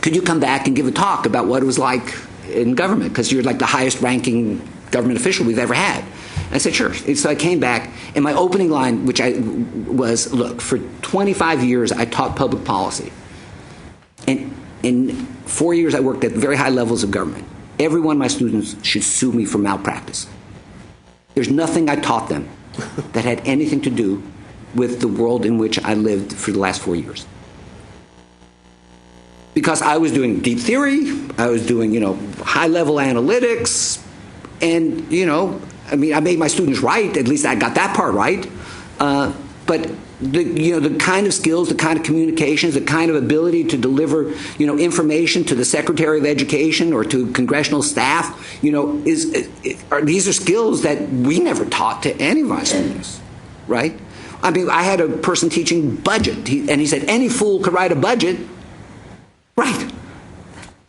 could you come back and give a talk about what it was like in government? Because you're like the highest ranking government official we've ever had. I said, sure. And so I came back, and my opening line, was, look, for 25 years I taught public policy. And in 4 years I worked at very high levels of government. Every one of my students should sue me for malpractice. There's nothing I taught them that had anything to do with the world in which I lived for the last 4 years. Because I was doing deep theory, I was doing, high-level analytics, and, I made my students right. At least I got that part right. But the kind of skills, the kind of communications, the kind of ability to deliver, information to the Secretary of Education or to congressional staff, these are skills that we never taught to any of my students, right? I had a person teaching budget, and he said any fool could write a budget, right?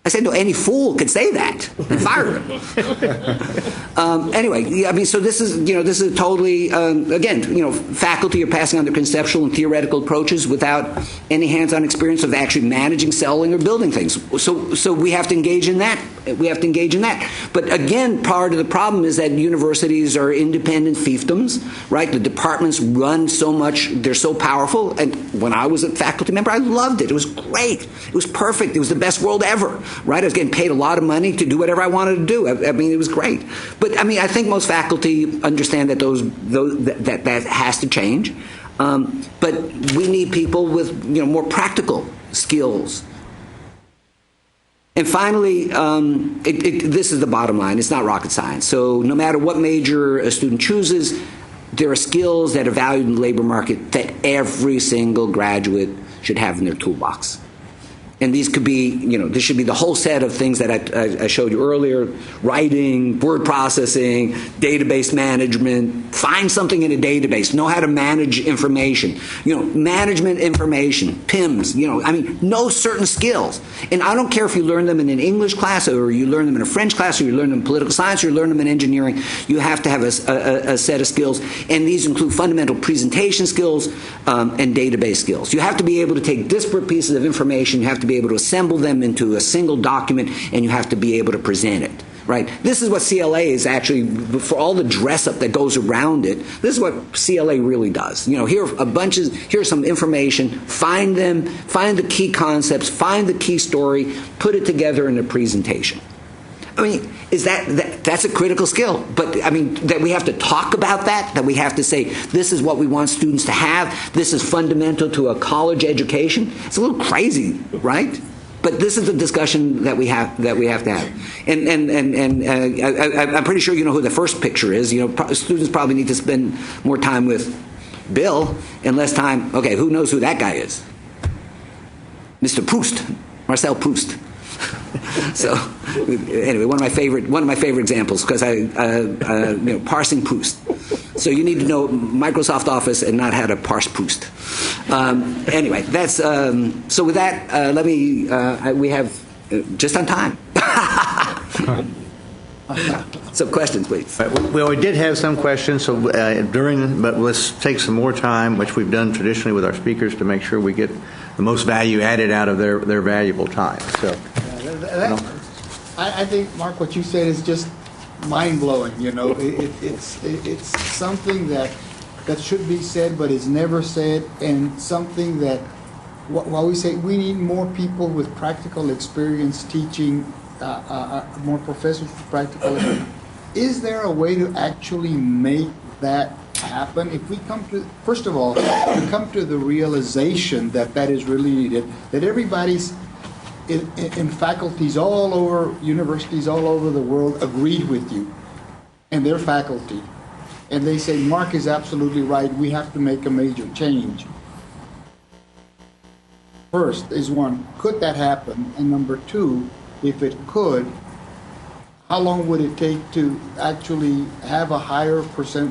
I said, no, any fool could say that, and fired him. Anyway, so this is totally, again, faculty are passing on their conceptual and theoretical approaches without any hands-on experience of actually managing, selling, or building things. So we have to engage in that We have to engage in that. But again, part of the problem is that universities are independent fiefdoms, right? The departments run so much, they're so powerful. And when I was a faculty member, I loved it. It was great. It was perfect. It was the best world ever, right? I was getting paid a lot of money to do whatever I wanted to do. I mean, it was great. But I mean, I think most faculty understand that that has to change. But we need people with more practical skills. And finally, this is the bottom line. It's not rocket science. So no matter what major a student chooses, there are skills that are valued in the labor market that every single graduate should have in their toolbox. And these could be, this should be the whole set of things that I showed you earlier: writing, word processing, database management. Find something in a database. Know how to manage information. Management information, PIMS. Know certain skills. And I don't care if you learn them in an English class, or you learn them in a French class, or you learn them in political science, or you learn them in engineering. You have to have a set of skills. And these include fundamental presentation skills and database skills. You have to be able to take disparate pieces of information. You have to be able to assemble them into a single document, and you have to be able to present it, right? This is what CLA is actually, for all the dress up that goes around it, this is what CLA really does. Here's some information, find the key concepts, find the key story, put it together in a presentation. I mean, that's a critical skill. But I mean, that we have to talk about that we have to say, this is what we want students to have, this is fundamental to a college education. It's a little crazy, right? But this is the discussion that we have to have. And I'm pretty sure you know who the first picture is. Students probably need to spend more time with Bill and less time. Okay, who knows who that guy is? Mr. Proust, Marcel Proust. So anyway, one of my favorite examples, because parsing Proust. So you need to know Microsoft Office and not how to parse Proust. Anyway, that's so. With that, let me. We have just on time. Some questions, please. Well, we did have some questions, so but let's take some more time, which we've done traditionally with our speakers, to make sure we get the most value added out of their valuable time. So. I think, Mark, what you said is just mind-blowing. It's something that should be said but is never said, and something that, while we say we need more people with practical experience teaching, more professors with practical experience, is there a way to actually make that happen? If we come to, first of all, we come to the realization that is really needed, that everybody's in faculties all over, universities all over the world agreed with you and their faculty. And they say, Mark is absolutely right, we have to make a major change. First is one, could that happen? And number two, if it could, how long would it take to actually have a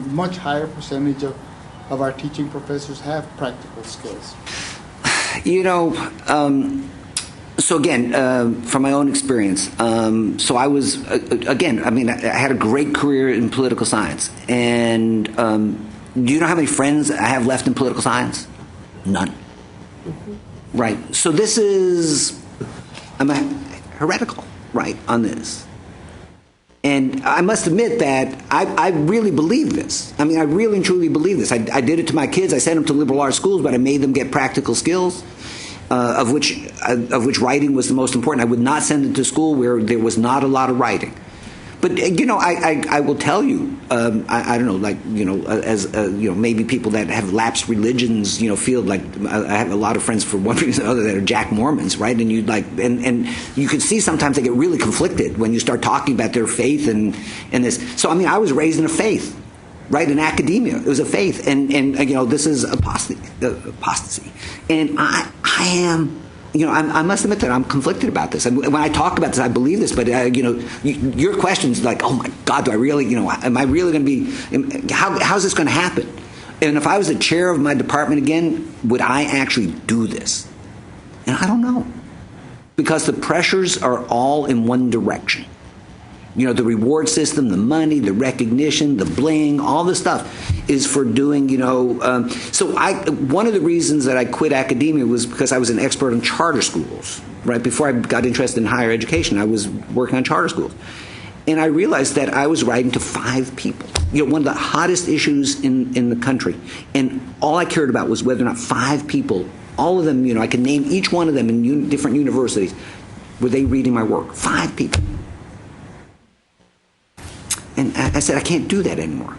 much higher percentage of our teaching professors have practical skills? So again, from my own experience, so I was, I had a great career in political science. And do you know how many friends I have left in political science? None. Mm-hmm. Right. So this is, I'm heretical, right, on this. And I must admit that I really believe this. I mean, I really and truly believe this. I did it to my kids. I sent them to liberal arts schools, but I made them get practical skills. Of which writing was the most important. I would not send them to school where there was not a lot of writing. But I will tell you, I don't know, as maybe people that have lapsed religions, feel like I have a lot of friends for one reason or another that are Jack Mormons, right? And and you can see sometimes they get really conflicted when you start talking about their faith and this. So I was raised in a faith. Right, in academia, it was a faith, and this is apostasy, and I am, I must admit that I'm conflicted about this. And when I talk about this, I believe this, but your question's like, oh my God, do I really, am I really going to be? How's this going to happen? And if I was the chair of my department again, would I actually do this? And I don't know, because the pressures are all in one direction. You know, the reward system, the money, the recognition, the bling, all this stuff is for doing, one of the reasons that I quit academia was because I was an expert on charter schools. Right before I got interested in higher education, I was working on charter schools. And I realized that I was writing to 5 people. You know, one of the hottest issues in the country. And all I cared about was whether or not 5 people, all of them, I could name each one of them in different universities, were they reading my work? 5 people. And I said, I can't do that anymore.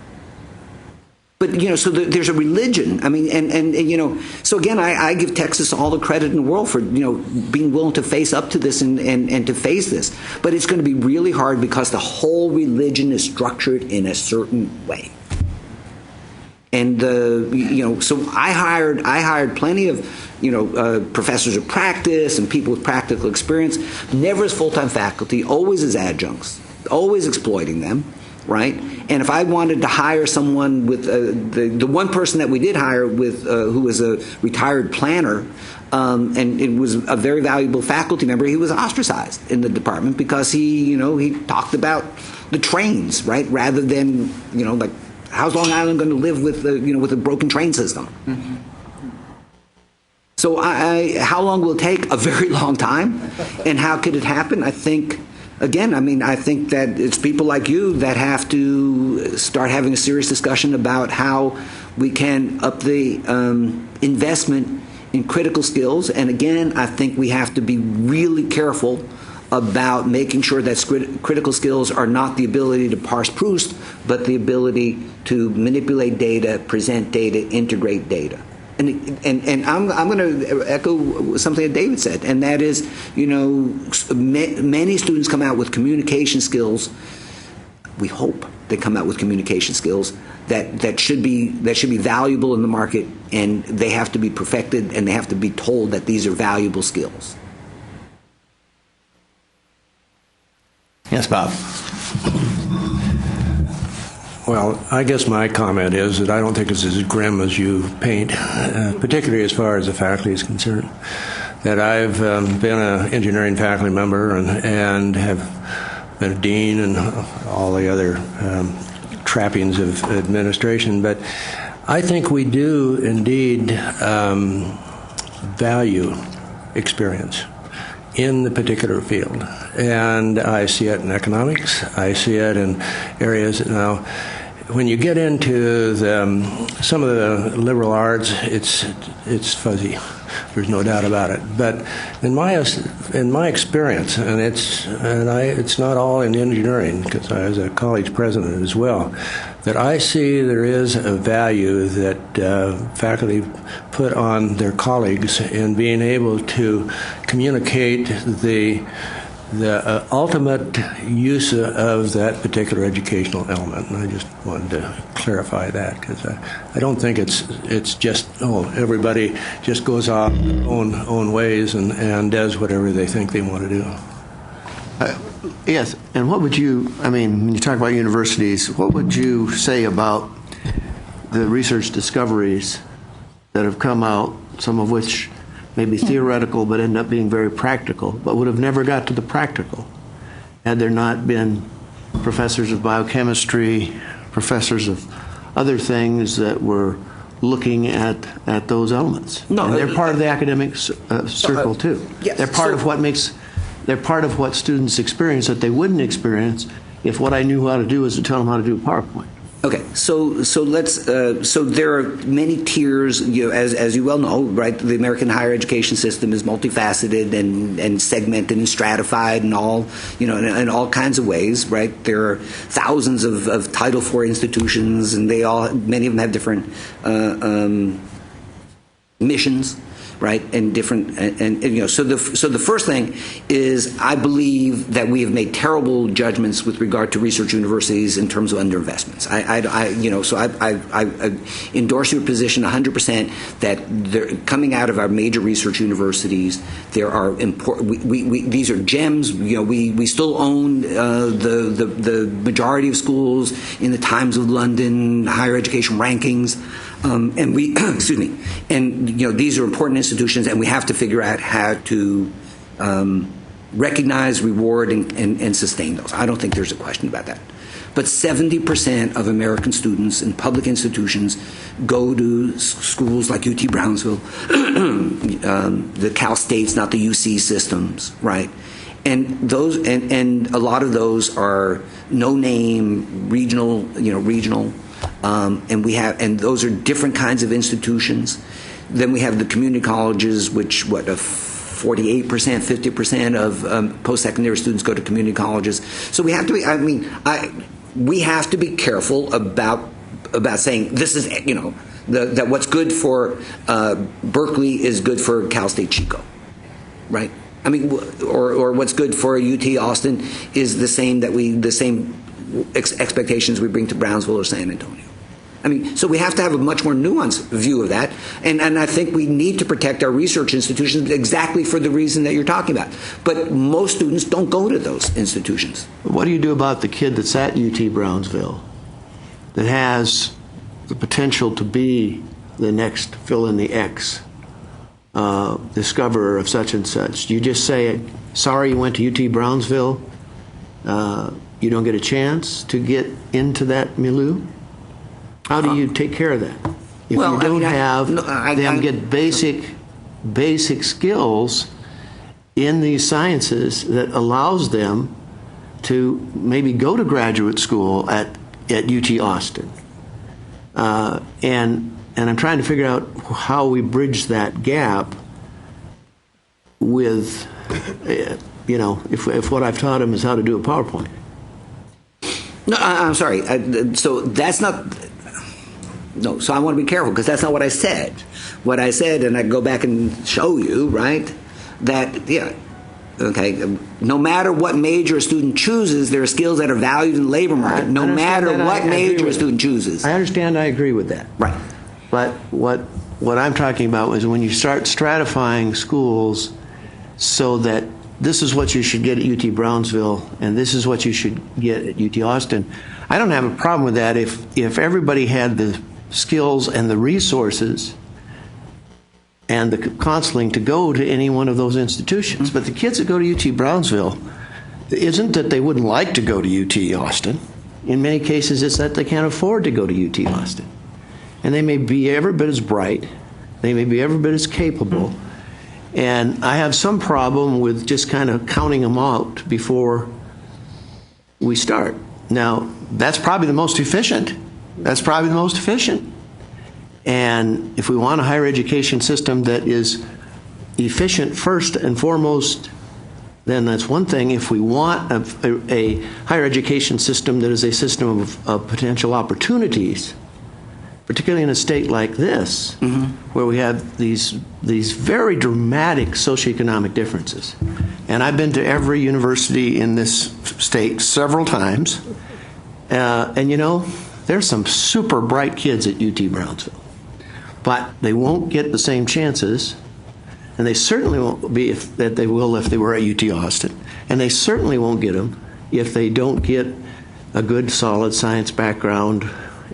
But, so there's a religion. I mean, and so again, I give Texas all the credit in the world for, being willing to face up to this and to face this. But it's going to be really hard because the whole religion is structured in a certain way. And, so I hired plenty of, professors of practice and people with practical experience, never as full-time faculty, always as adjuncts, always exploiting them. Right, and if I wanted to hire someone with the one person that we did hire with who was a retired planner, and it was a very valuable faculty member, he was ostracized in the department because he talked about the trains, right, rather than like how's Long Island going to live with with a broken train system. Mm-hmm. So how long will it take? A very long time. And how could it happen? I think. Again, I think that it's people like you that have to start having a serious discussion about how we can up the investment in critical skills. And again, I think we have to be really careful about making sure that critical skills are not the ability to parse Proust, but the ability to manipulate data, present data, integrate data. And I'm going to echo something that David said, and that is, many students come out with communication skills. We hope they come out with communication skills that should be valuable in the market, and they have to be perfected, and they have to be told that these are valuable skills. Yes, Bob. Well, I guess my comment is that I don't think it's as grim as you paint, particularly as far as the faculty is concerned. That I've been an engineering faculty member and have been a dean and all the other trappings of administration, but I think we do indeed value experience in the particular field. And I see it in economics. I see it in areas. Now, when you get into some of the liberal arts, it's fuzzy. There's no doubt about it. But in my experience, and it's not all in engineering, because I was a college president as well, that I see there is a value that faculty put on their colleagues in being able to communicate the ultimate use of that particular educational element. And I just wanted to clarify that, because I don't think it's just, everybody just goes off their own ways and does whatever they think they want to do. Yes, and what would you, when you talk about universities, what would you say about the research discoveries that have come out, some of which may be theoretical but end up being very practical, but would have never got to the practical had there not been professors of biochemistry, professors of other things that were looking at those elements? No, and they're part of the academic circle too. Yes, they're part of what makes. They're part of what students experience that they wouldn't experience if what I knew how to do was to tell them how to do a PowerPoint. Okay, so let's. So there are many tiers. As you well know, right? The American higher education system is multifaceted and segmented and stratified and all, in all kinds of ways, right? There are thousands of Title IV institutions, and many of them have different missions. Right, and different, and so the first thing is I believe that we have made terrible judgments with regard to research universities in terms of underinvestments. I endorse your position 100% that coming out of our major research universities, there are important. These are gems. We still own the majority of schools in the Times of London higher education rankings. And we, excuse me, and these are important institutions, and we have to figure out how to recognize, reward, and sustain those. I don't think there's a question about that. But 70% of American students in public institutions go to schools like UT Brownsville, the Cal States, not the UC systems, right? And those, and a lot of those are no-name, regional, and those are different kinds of institutions. Then we have the community colleges, which 48%, 50% of post-secondary students go to community colleges. So we have to be. We have to be careful about saying this is that what's good for Berkeley is good for Cal State Chico, right? I mean, or what's good for UT Austin is the same expectations we bring to Brownsville or San Antonio. I mean, so we have to have a much more nuanced view of that, and I think we need to protect our research institutions exactly for the reason that you're talking about. But most students don't go to those institutions. What do you do about the kid that's at UT Brownsville that has the potential to be the next fill in the X discoverer of such and such? Do you just say, sorry you went to UT Brownsville, you don't get a chance to get into that milieu? How do you take care of that? If you don't have them get basic skills in these sciences that allows them to maybe go to graduate school at UT Austin. And I'm trying to figure out how we bridge that gap with, if what I've taught them is how to do a PowerPoint. No, I'm sorry. So that's not... No, so I want to be careful because that's not what I said. What I said, and I go back and show you, right, that, no matter what major a student chooses, there are skills that are valued in the labor market, no matter what major a student chooses. I understand, I agree with that. Right. But what I'm talking about is when you start stratifying schools so that this is what you should get at UT Brownsville and this is what you should get at UT Austin, I don't have a problem with that if everybody had the skills and the resources and the counseling to go to any one of those institutions. But the kids that go to UT Brownsville, isn't that they wouldn't like to go to UT Austin. In many cases, it's that they can't afford to go to UT Austin. And they may be every bit as bright, they may be every bit as capable, and I have some problem with just kind of counting them out before we start. Now, that's probably the most efficient. And if we want a higher education system that is efficient first and foremost, then that's one thing. If we want a higher education system that is a system of potential opportunities, particularly in a state like this, where we have these very dramatic socioeconomic differences. And I've been to every university in this state several times, and there's some super bright kids at UT Brownsville, but they won't get the same chances, and they certainly won't be if they were at UT Austin, and they certainly won't get them if they don't get a good, solid science background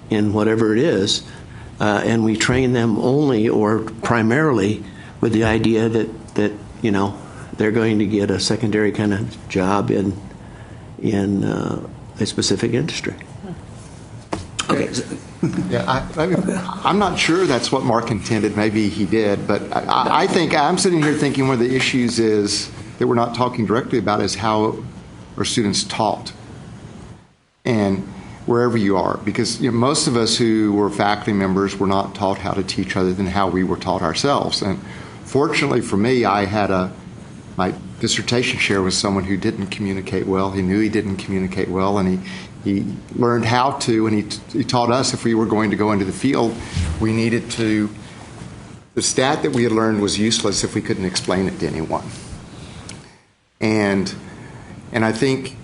in whatever it is, and we train them only or primarily with the idea that they're going to get a secondary kind of job in a specific industry. Okay. Yeah, I'm not sure that's what Mark intended. Maybe he did, but I think I'm sitting here thinking one of the issues is that we're not talking directly about is how are students taught, and wherever you are, because most of us who were faculty members were not taught how to teach other than how we were taught ourselves. And fortunately for me, I had my dissertation chair was someone who didn't communicate well. He knew he didn't communicate well, and he learned how to, and he taught us if we were going to go into the field, we needed to, the stat that we had learned was useless if we couldn't explain it to anyone. And I think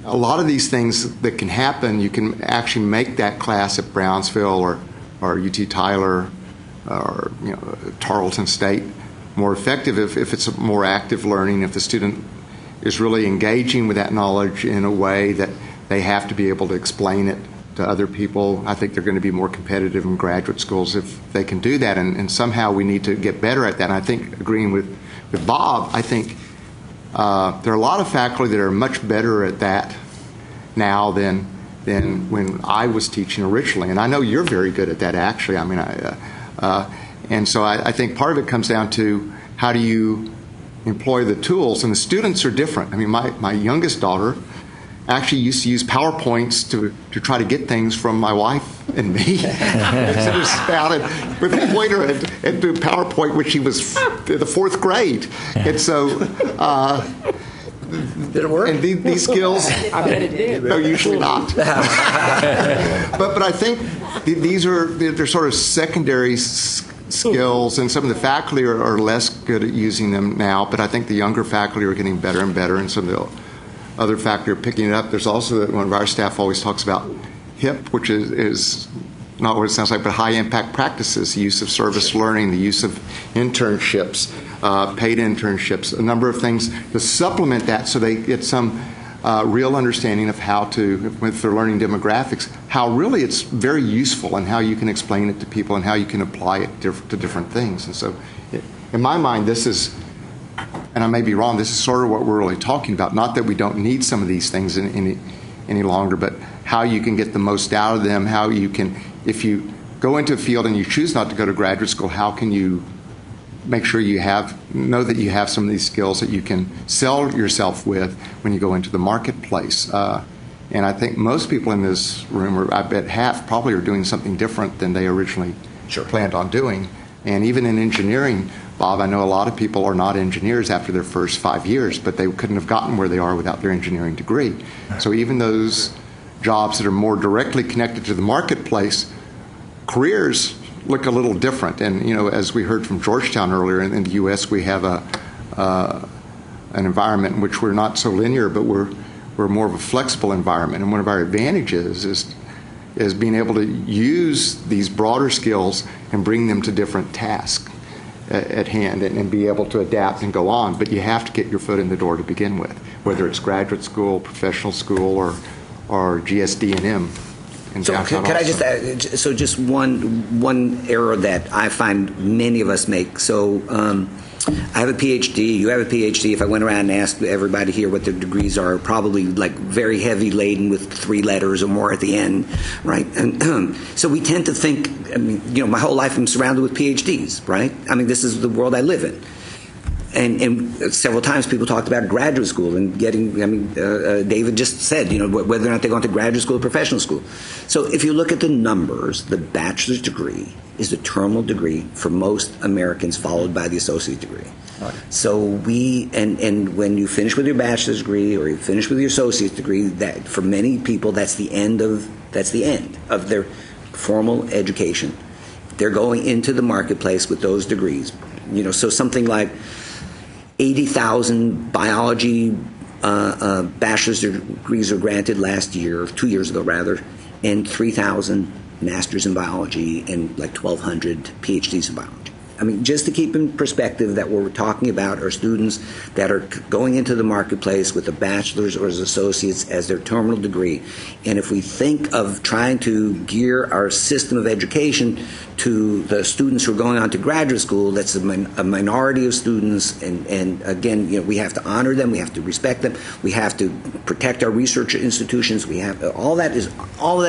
a lot of these things that can happen, you can actually make that class at Brownsville or UT Tyler or Tarleton State more effective if it's a more active learning, if the student is really engaging with that knowledge in a way that they have to be able to explain it to other people. I think they're going to be more competitive in graduate schools if they can do that, and somehow we need to get better at that. And I think, agreeing with Bob, I think there are a lot of faculty that are much better at that now than when I was teaching originally. And I know you're very good at that, actually. I mean, and so I think part of it comes down to how do you employ the tools, and the students are different. I mean, my youngest daughter actually used to use PowerPoints to try to get things from my wife and me. Instead of spouted with a pointer and do PowerPoint when she was in the 4th grade. And so Did it work? And these skills, I bet it did. no, usually not. but I think they're sort of secondary skills, and some of the faculty are less good at using them now, but I think the younger faculty are getting better and better, and some of the other faculty are picking it up. There's also one of our staff always talks about HIP, which is not what it sounds like, but high impact practices, the use of service learning, the use of internships, paid internships, a number of things to supplement that so they get some real understanding of how to, if they're learning demographics, how really it's very useful and how you can explain it to people and how you can apply it to different things. And so in my mind, this is, and I may be wrong, this is sort of what we're really talking about. Not that we don't need some of these things any longer, but how you can get the most out of them, how you can, if you go into a field and you choose not to go to graduate school, how can you make sure you know that you have some of these skills that you can sell yourself with when you go into the marketplace. And I think most people in this room, or I bet half, probably are doing something different than they originally planned on doing. And even in engineering, Bob, I know a lot of people are not engineers after their first 5 years, but they couldn't have gotten where they are without their engineering degree. So even those jobs that are more directly connected to the marketplace, careers look a little different. And, you know, as we heard from Georgetown earlier, in the U.S. we have an environment in which we're not so linear, but we're more of a flexible environment. And one of our advantages is being able to use these broader skills and bring them to different tasks at hand and be able to adapt and go on. But you have to get your foot in the door to begin with, whether it's graduate school, professional school, or GSD&M. So could I just add, so just one error that I find many of us make. So I have a PhD, you have a PhD. If I went around and asked everybody here what their degrees are, probably like very heavy laden with 3 letters or more at the end, right? And so we tend to think, I mean, you know, my whole life I'm surrounded with PhDs, right? I mean, this is the world I live in. And several times people talked about graduate school and getting, I mean, David just said, you know, whether or not they're going to graduate school or professional school. So if you look at the numbers, the bachelor's degree is the terminal degree for most Americans, followed by the associate degree. Right. So and when you finish with your bachelor's degree or you finish with your associate degree, that for many people, that's the end of their formal education. They're going into the marketplace with those degrees. You know, so something like 80,000 biology bachelor's degrees were granted last year, 2 years ago rather, and 3,000 masters in biology and like 1,200 PhDs in biology. I mean, just to keep in perspective that what we're talking about are students that are going into the marketplace with a bachelor's or as associates as their terminal degree. And if we think of trying to gear our system of education to the students who are going on to graduate school, that's a minority of students. And again, you know, we have to honor them, we have to respect them, we have to protect our research institutions. We have all of that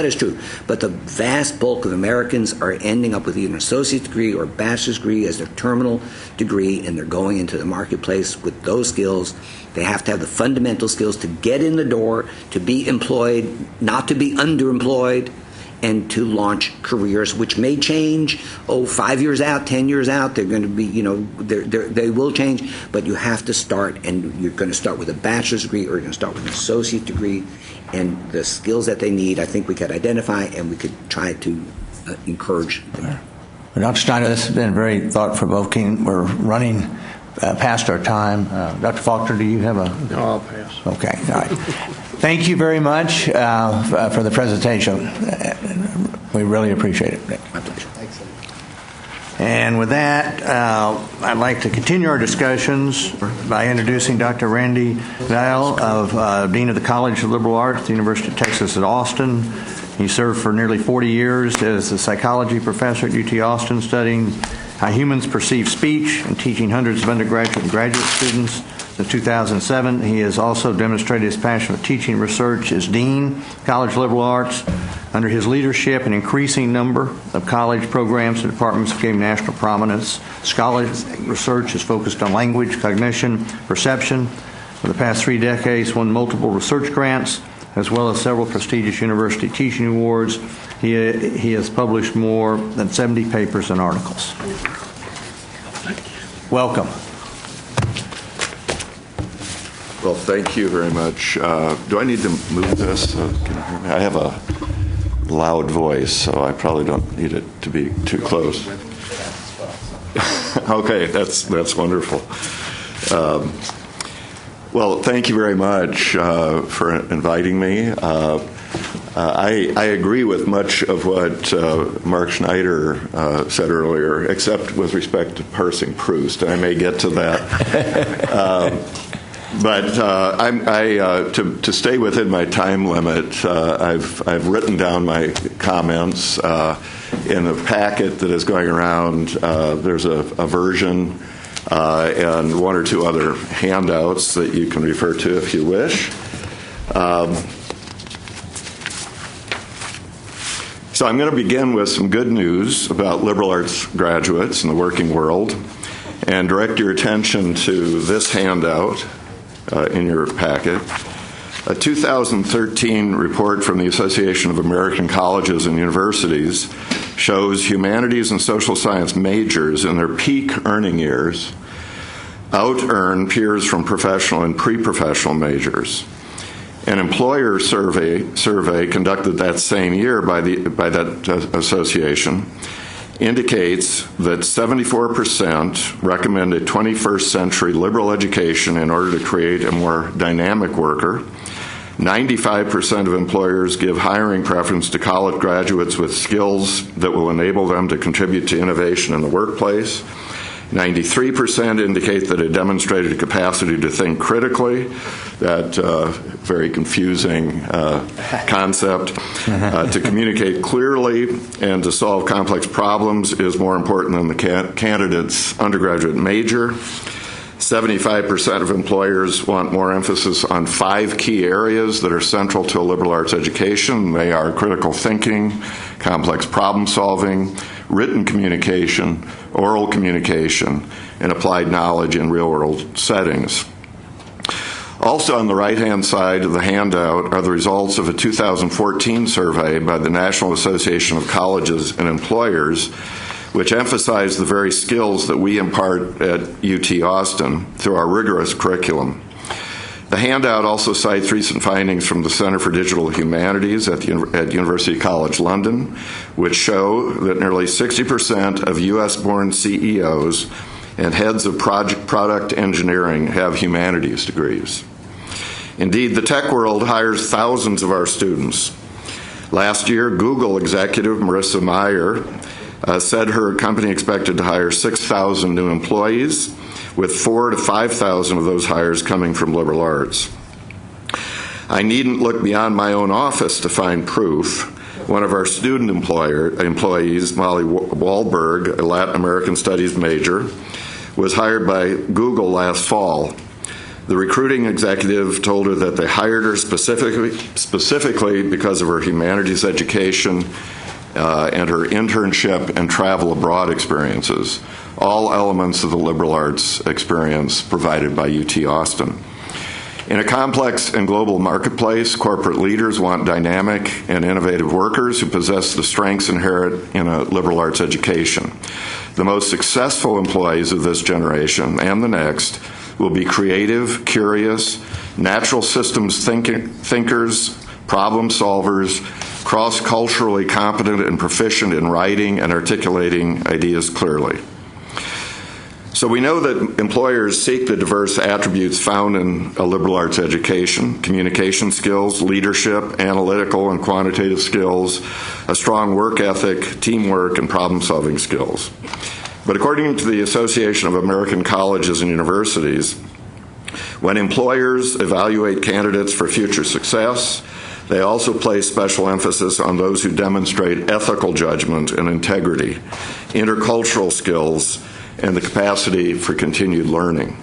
is true. But the vast bulk of Americans are ending up with either an associate degree or a bachelor's degree as their terminal degree, and they're going into the marketplace with those skills. They have to have the fundamental skills to get in the door, to be employed, not to be underemployed, and to launch careers which may change, 5 years out, 10 years out, they're going to be, you know, they will change, but you have to start, and you're going to start with a bachelor's degree or you're going to start with an associate degree, and the skills that they need, I think we could identify and we could try to encourage them. Well, Dr. Steiner, this has been very thought-provoking. We're running past our time. Dr. Faulkner, do you have a... No, I'll pass. Okay, all right. Thank you very much for the presentation. We really appreciate it. My pleasure. And with that, I'd like to continue our discussions by introducing Dr. Randy Dial, Dean of the College of Liberal Arts at the University of Texas at Austin. He served for nearly 40 years as a psychology professor at UT Austin, studying how humans perceive speech and teaching hundreds of undergraduate and graduate students Since 2007, he has also demonstrated his passion for teaching and research as Dean, College Liberal Arts. Under his leadership, an increasing number of college programs and departments became national prominence. Scholarly research is focused on language, cognition, perception. For the past 3 decades, won multiple research grants, as well as several prestigious university teaching awards. He has published more than 70 papers and articles. Welcome. Well, thank you very much. Do I need to move this? Can you hear me? I have a loud voice, so I probably don't need it to be too close. Okay, that's wonderful. Well, thank you very much for inviting me. I agree with much of what Mark Schneider said earlier, except with respect to parsing Proust, and I may get to that. But to stay within my time limit, I've written down my comments in a packet that is going around. There's a version and 1 or 2 other handouts that you can refer to if you wish. So I'm going to begin with some good news about liberal arts graduates in the working world and direct your attention to this handout in your packet. A 2013 report from the Association of American Colleges and Universities shows humanities and social science majors in their peak earning years out-earn peers from professional and pre-professional majors. An employer survey conducted that same year by that association indicates that 74% recommend a 21st century liberal education in order to create a more dynamic worker. 95% of employers give hiring preference to college graduates with skills that will enable them to contribute to innovation in the workplace. 93% indicate that it demonstrated a capacity to think critically. That very confusing concept. To communicate clearly and to solve complex problems is more important than the candidate's undergraduate major. 75% of employers want more emphasis on 5 key areas that are central to a liberal arts education. They are critical thinking, complex problem solving, written communication, oral communication, and applied knowledge in real-world settings. Also on the right-hand side of the handout are the results of a 2014 survey by the National Association of Colleges and Employers, which emphasized the very skills that we impart at UT Austin through our rigorous curriculum. The handout also cites recent findings from the Center for Digital Humanities at University College London, which show that nearly 60% of U.S.-born CEOs and heads of product engineering have humanities degrees. Indeed, the tech world hires thousands of our students. Last year, Google executive Marissa Mayer said her company expected to hire 6,000 new employees, with 4,000 to 5,000 of those hires coming from liberal arts. I needn't look beyond my own office to find proof. One of our student employees, Molly Wahlberg, a Latin American Studies major, was hired by Google last fall. The recruiting executive told her that they hired her specifically because of her humanities education and her internship and travel abroad experiences, all elements of the liberal arts experience provided by UT Austin. In a complex and global marketplace, corporate leaders want dynamic and innovative workers who possess the strengths inherent in a liberal arts education. The most successful employees of this generation and the next will be creative, curious, natural systems thinkers, problem solvers, cross-culturally competent and proficient in writing and articulating ideas clearly. So we know that employers seek the diverse attributes found in a liberal arts education: communication skills, leadership, analytical and quantitative skills, a strong work ethic, teamwork, and problem-solving skills. But according to the Association of American Colleges and Universities, when employers evaluate candidates for future success, they also place special emphasis on those who demonstrate ethical judgment and integrity, intercultural skills, and the capacity for continued learning.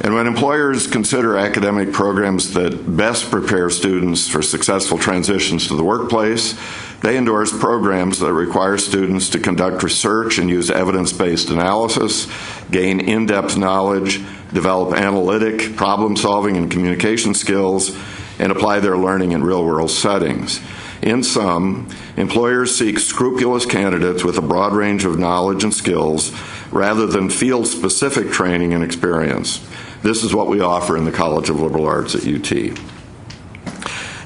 And when employers consider academic programs that best prepare students for successful transitions to the workplace, they endorse programs that require students to conduct research and use evidence-based analysis, gain in-depth knowledge, develop analytic, problem-solving, and communication skills, and apply their learning in real-world settings. In sum, employers seek scrupulous candidates with a broad range of knowledge and skills rather than field-specific training and experience. This is what we offer in the College of Liberal Arts at UT.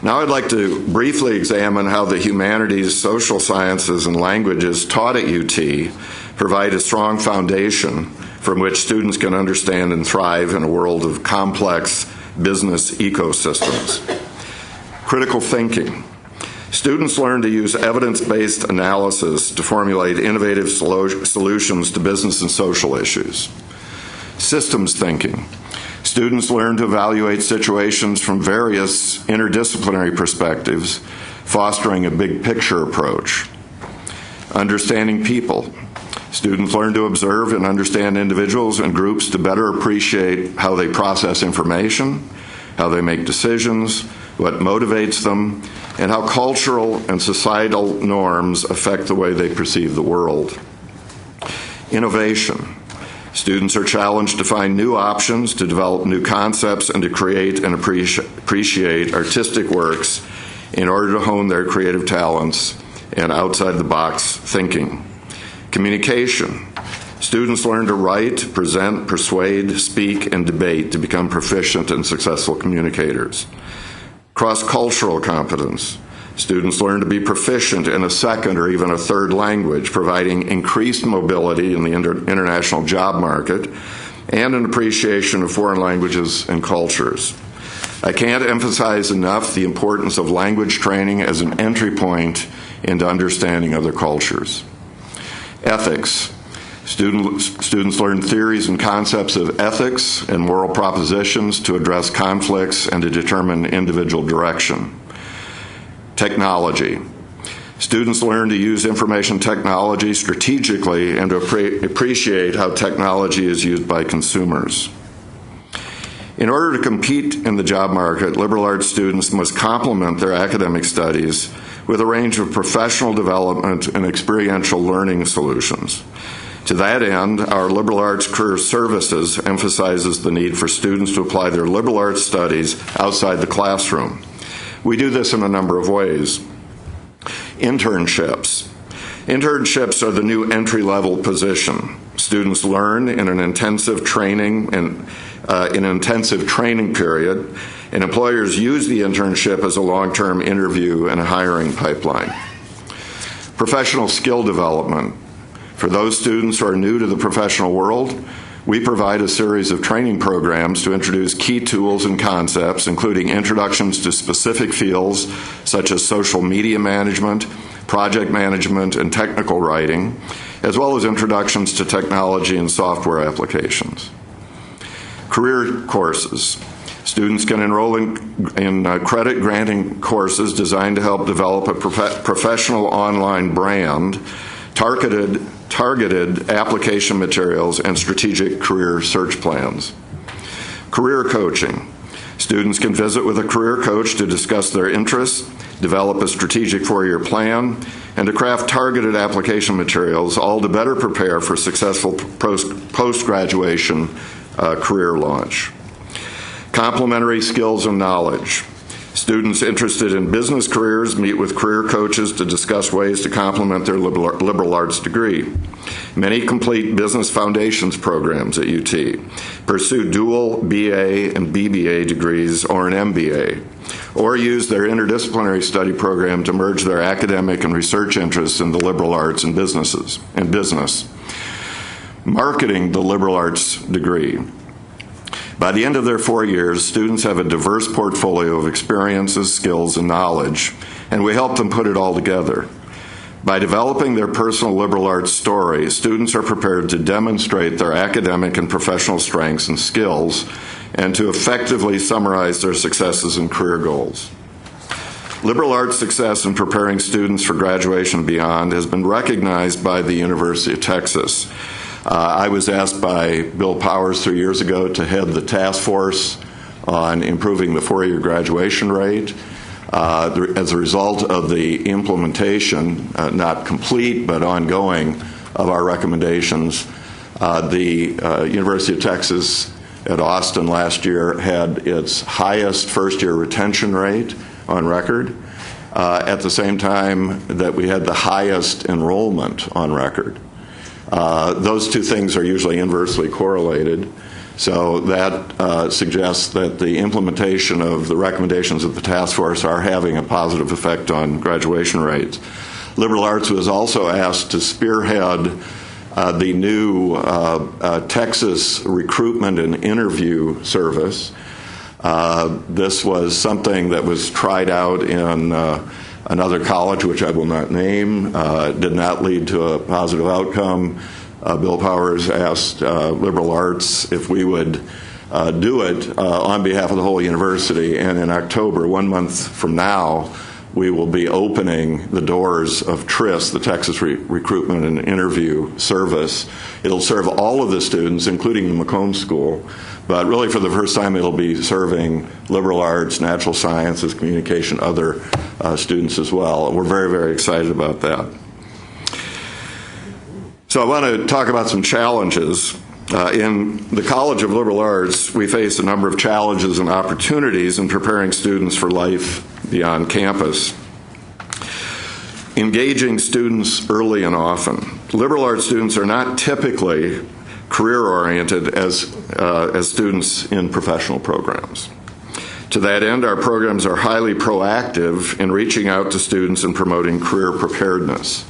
Now I'd like to briefly examine how the humanities, social sciences, and languages taught at UT provide a strong foundation from which students can understand and thrive in a world of complex business ecosystems. Critical thinking. Students learn to use evidence-based analysis to formulate innovative solutions to business and social issues. Systems thinking. Students learn to evaluate situations from various interdisciplinary perspectives, fostering a big picture approach. Understanding people. Students learn to observe and understand individuals and groups to better appreciate how they process information, how they make decisions, what motivates them, and how cultural and societal norms affect the way they perceive the world. Innovation. Students are challenged to find new options, to develop new concepts, and to create and appreciate artistic works in order to hone their creative talents and outside-the-box thinking. Communication. Students learn to write, present, persuade, speak, and debate to become proficient and successful communicators. Cross-cultural competence. Students learn to be proficient in a second or even a third language, providing increased mobility in the international job market and an appreciation of foreign languages and cultures. I can't emphasize enough the importance of language training as an entry point into understanding other cultures. Ethics. Students learn theories and concepts of ethics and moral propositions to address conflicts and to determine individual direction. Technology. Students learn to use information technology strategically and to appreciate how technology is used by consumers. In order to compete in the job market, liberal arts students must complement their academic studies with a range of professional development and experiential learning solutions. To that end, our liberal arts career services emphasizes the need for students to apply their liberal arts studies outside the classroom. We do this in a number of ways. Internships. Internships are the new entry-level position. Students learn in an intensive training period, and employers use the internship as a long-term interview and a hiring pipeline. Professional skill development. For those students who are new to the professional world, we provide a series of training programs to introduce key tools and concepts, including introductions to specific fields such as social media management, project management, and technical writing, as well as introductions to technology and software applications. Career courses. Students can enroll in credit-granting courses designed to help develop a professional online brand, targeted application materials, and strategic career search plans. Career coaching. Students can visit with a career coach to discuss their interests, develop a strategic four-year plan, and to craft targeted application materials, all to better prepare for successful post-graduation career launch. Complementary skills and knowledge. Students interested in business careers meet with career coaches to discuss ways to complement their liberal arts degree. Many complete business foundations programs at UT, pursue dual BA and BBA degrees or an MBA, or use their interdisciplinary study program to merge their academic and research interests in the liberal arts and business. Marketing the liberal arts degree. By the end of their 4 years, students have a diverse portfolio of experiences, skills, and knowledge, and we help them put it all together. By developing their personal liberal arts story, students are prepared to demonstrate their academic and professional strengths and skills, and to effectively summarize their successes and career goals. Liberal arts success in preparing students for graduation and beyond has been recognized by the University of Texas. I was asked by Bill Powers 3 years ago to head the task force on improving the four-year graduation rate. As a result of the implementation, not complete but ongoing, of our recommendations, the University of Texas at Austin last year had its highest first-year retention rate on record, at the same time that we had the highest enrollment on record. Those two things are usually inversely correlated. So that suggests that the implementation of the recommendations of the task force are having a positive effect on graduation rates. Liberal arts was also asked to spearhead the new Texas recruitment and interview service. This was something that was tried out in another college, which I will not name, did not lead to a positive outcome. Bill Powers asked liberal arts if we would do it on behalf of the whole university, and in October, 1 month from now, we will be opening the doors of TRIS, the Texas Recruitment and Interview Service. It'll serve all of the students, including the Macomb School, but really for the first time it'll be serving liberal arts, natural sciences, communication, other students as well. And we're very, very excited about that. So I want to talk about some challenges. In the College of Liberal Arts, we face a number of challenges and opportunities in preparing students for life beyond campus. Engaging students early and often. Liberal arts students are not typically career-oriented as students in professional programs. To that end, our programs are highly proactive in reaching out to students and promoting career preparedness.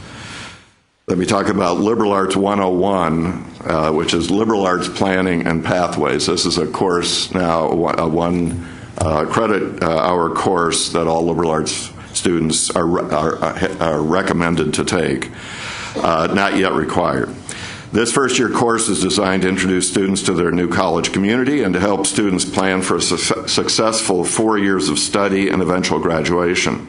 Let me talk about Liberal Arts 101, which is Liberal Arts Planning and Pathways. This is a course now, a one credit hour course that all liberal arts students are recommended to take, not yet required. This first-year course is designed to introduce students to their new college community and to help students plan for a successful 4 years of study and eventual graduation.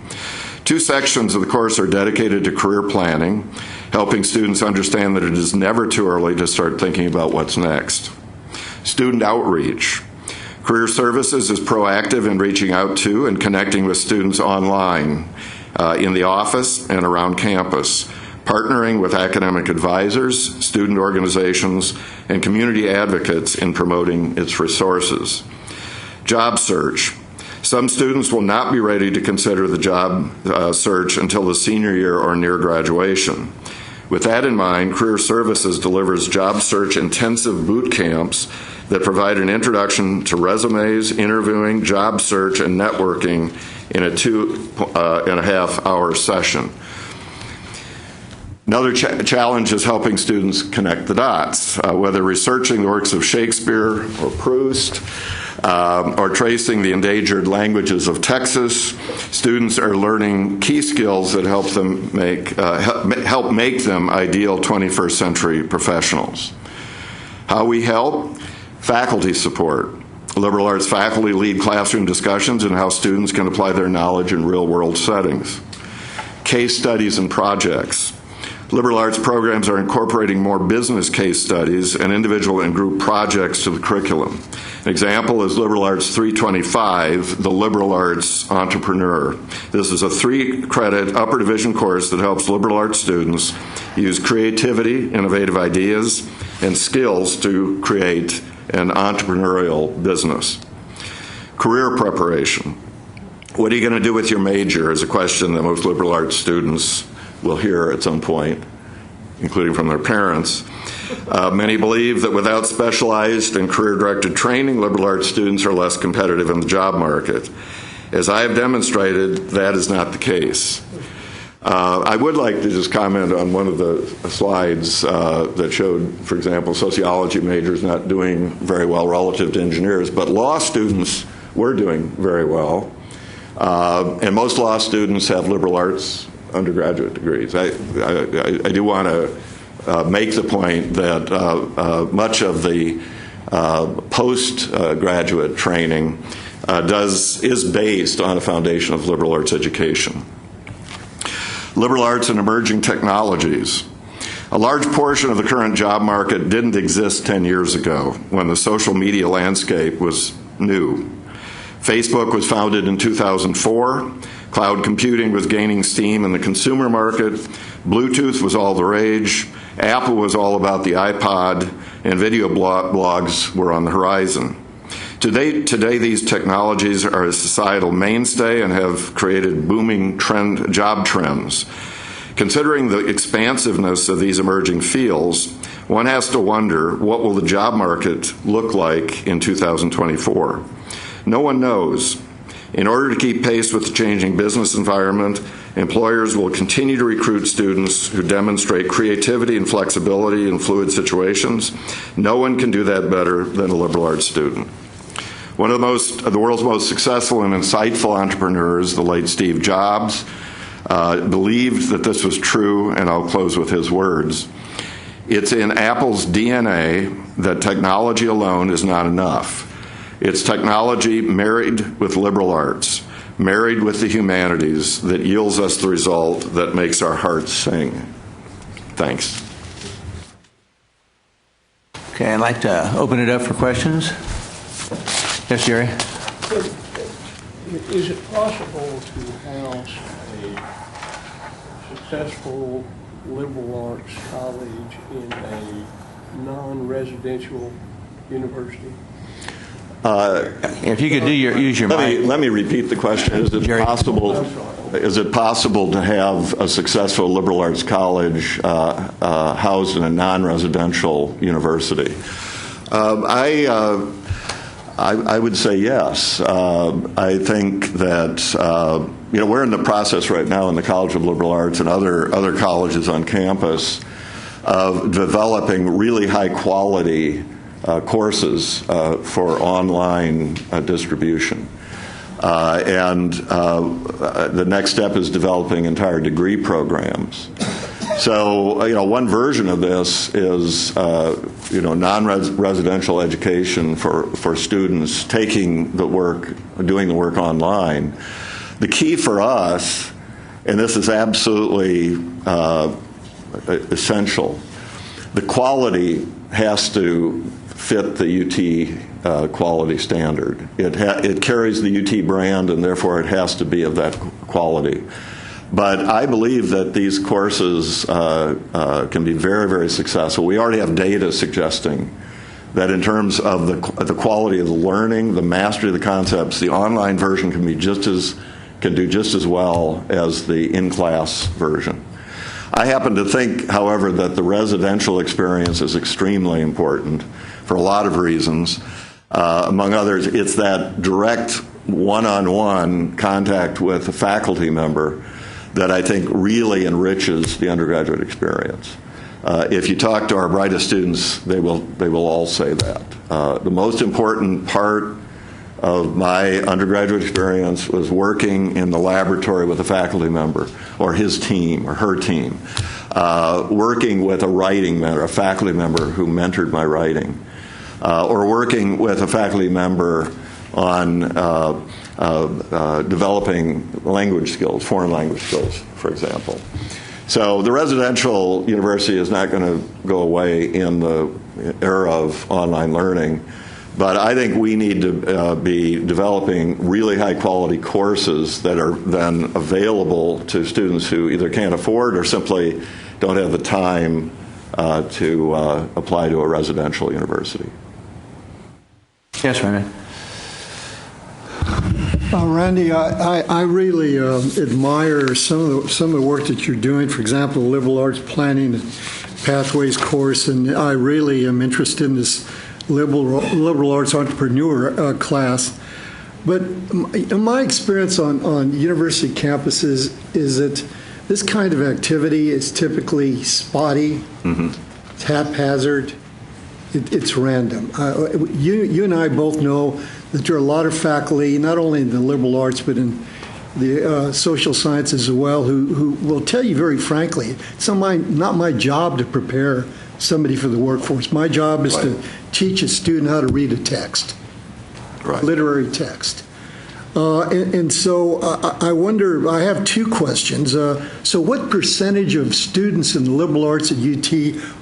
2 sections of the course are dedicated to career planning, helping students understand that it is never too early to start thinking about what's next. Student outreach. Career Services is proactive in reaching out to and connecting with students online, in the office and around campus, partnering with academic advisors, student organizations, and community advocates in promoting its resources. Job search. Some students will not be ready to consider the job search until the senior year or near graduation. With that in mind, Career Services delivers job search intensive boot camps that provide an introduction to resumes, interviewing, job search, and networking in a 2.5-hour session. Another challenge is helping students connect the dots, whether researching the works of Shakespeare or Proust, or tracing the endangered languages of Texas. Students are learning key skills that help make them ideal 21st century professionals. How we help? Faculty support. Liberal arts faculty lead classroom discussions on how students can apply their knowledge in real-world settings. Case studies and projects. Liberal arts programs are incorporating more business case studies and individual and group projects to the curriculum. An example is Liberal Arts 325, the Liberal Arts Entrepreneur. This is a 3-credit upper division course that helps liberal arts students use creativity, innovative ideas, and skills to create an entrepreneurial business. Career preparation. What are you going to do with your major is a question that most liberal arts students will hear at some point, including from their parents. Many believe that without specialized and career-directed training, liberal arts students are less competitive in the job market. As I have demonstrated, that is not the case. I would like to just comment on one of the slides that showed, for example, sociology majors not doing very well relative to engineers, but law students were doing very well. And most law students have liberal arts undergraduate degrees. I do want to make the point that much of the postgraduate training is based on a foundation of liberal arts education. Liberal arts and emerging technologies. A large portion of the current job market didn't exist 10 years ago when the social media landscape was new. Facebook was founded in 2004. Cloud computing was gaining steam in the consumer market. Bluetooth was all the rage. Apple was all about the iPod, and video blogs were on the horizon. Today, these technologies are a societal mainstay and have created booming job trends. Considering the expansiveness of these emerging fields, one has to wonder, what will the job market look like in 2024? No one knows. In order to keep pace with the changing business environment, employers will continue to recruit students who demonstrate creativity and flexibility in fluid situations. No one can do that better than a liberal arts student. One of the world's most successful and insightful entrepreneurs, the late Steve Jobs, believed that this was true, and I'll close with his words. It's in Apple's DNA that technology alone is not enough. It's technology married with liberal arts, married with the humanities, that yields us the result that makes our hearts sing. Thanks. Okay, I'd like to open it up for questions. Yes, Jerry? Is it possible to house a successful liberal arts college in a non-residential university? If you could use your mic. Let me repeat the question. Is it possible to have a successful liberal arts college housed in a non-residential university? I would say yes. I think that we're in the process right now in the College of Liberal Arts and other colleges on campus of developing really high quality courses for online distribution. And the next step is developing entire degree programs. So, one version of this is, non-residential education for students taking the work, doing the work online. The key for us, and this is absolutely essential, the quality has to fit the UT quality standard. It carries the UT brand, and therefore it has to be of that quality. But I believe that these courses can be very, very successful. We already have data suggesting that in terms of the quality of the learning, the mastery of the concepts, the online version can do just as well as the in-class version. I happen to think, however, that the residential experience is extremely important for a lot of reasons. Among others, it's that direct one-on-one contact with a faculty member that I think really enriches the undergraduate experience. If you talk to our brightest students, they will all say that. The most important part of my undergraduate experience was working in the laboratory with a faculty member or his team or her team, working with a writing mentor, a faculty member who mentored my writing, or working with a faculty member on developing language skills, foreign language skills, for example. So the residential university is not going to go away in the era of online learning, but I think we need to be developing really high-quality courses that are then available to students who either can't afford or simply don't have the time to apply to a residential university. Yes, Raymond. Randy, I really admire some of the work that you're doing. For example, the Liberal Arts Planning and Pathways course, and I really am interested in this liberal arts entrepreneur class. But my experience on university campuses is that this kind of activity is typically spotty, it's haphazard, it's random. You and I both know that there are a lot of faculty, not only in the liberal arts, but in the social sciences as well, who will tell you very frankly, it's not my job to prepare somebody for the workforce. My job is to teach a student how to read a text, literary text. And so I wonder, I have two questions. So what percentage of students in the liberal arts at UT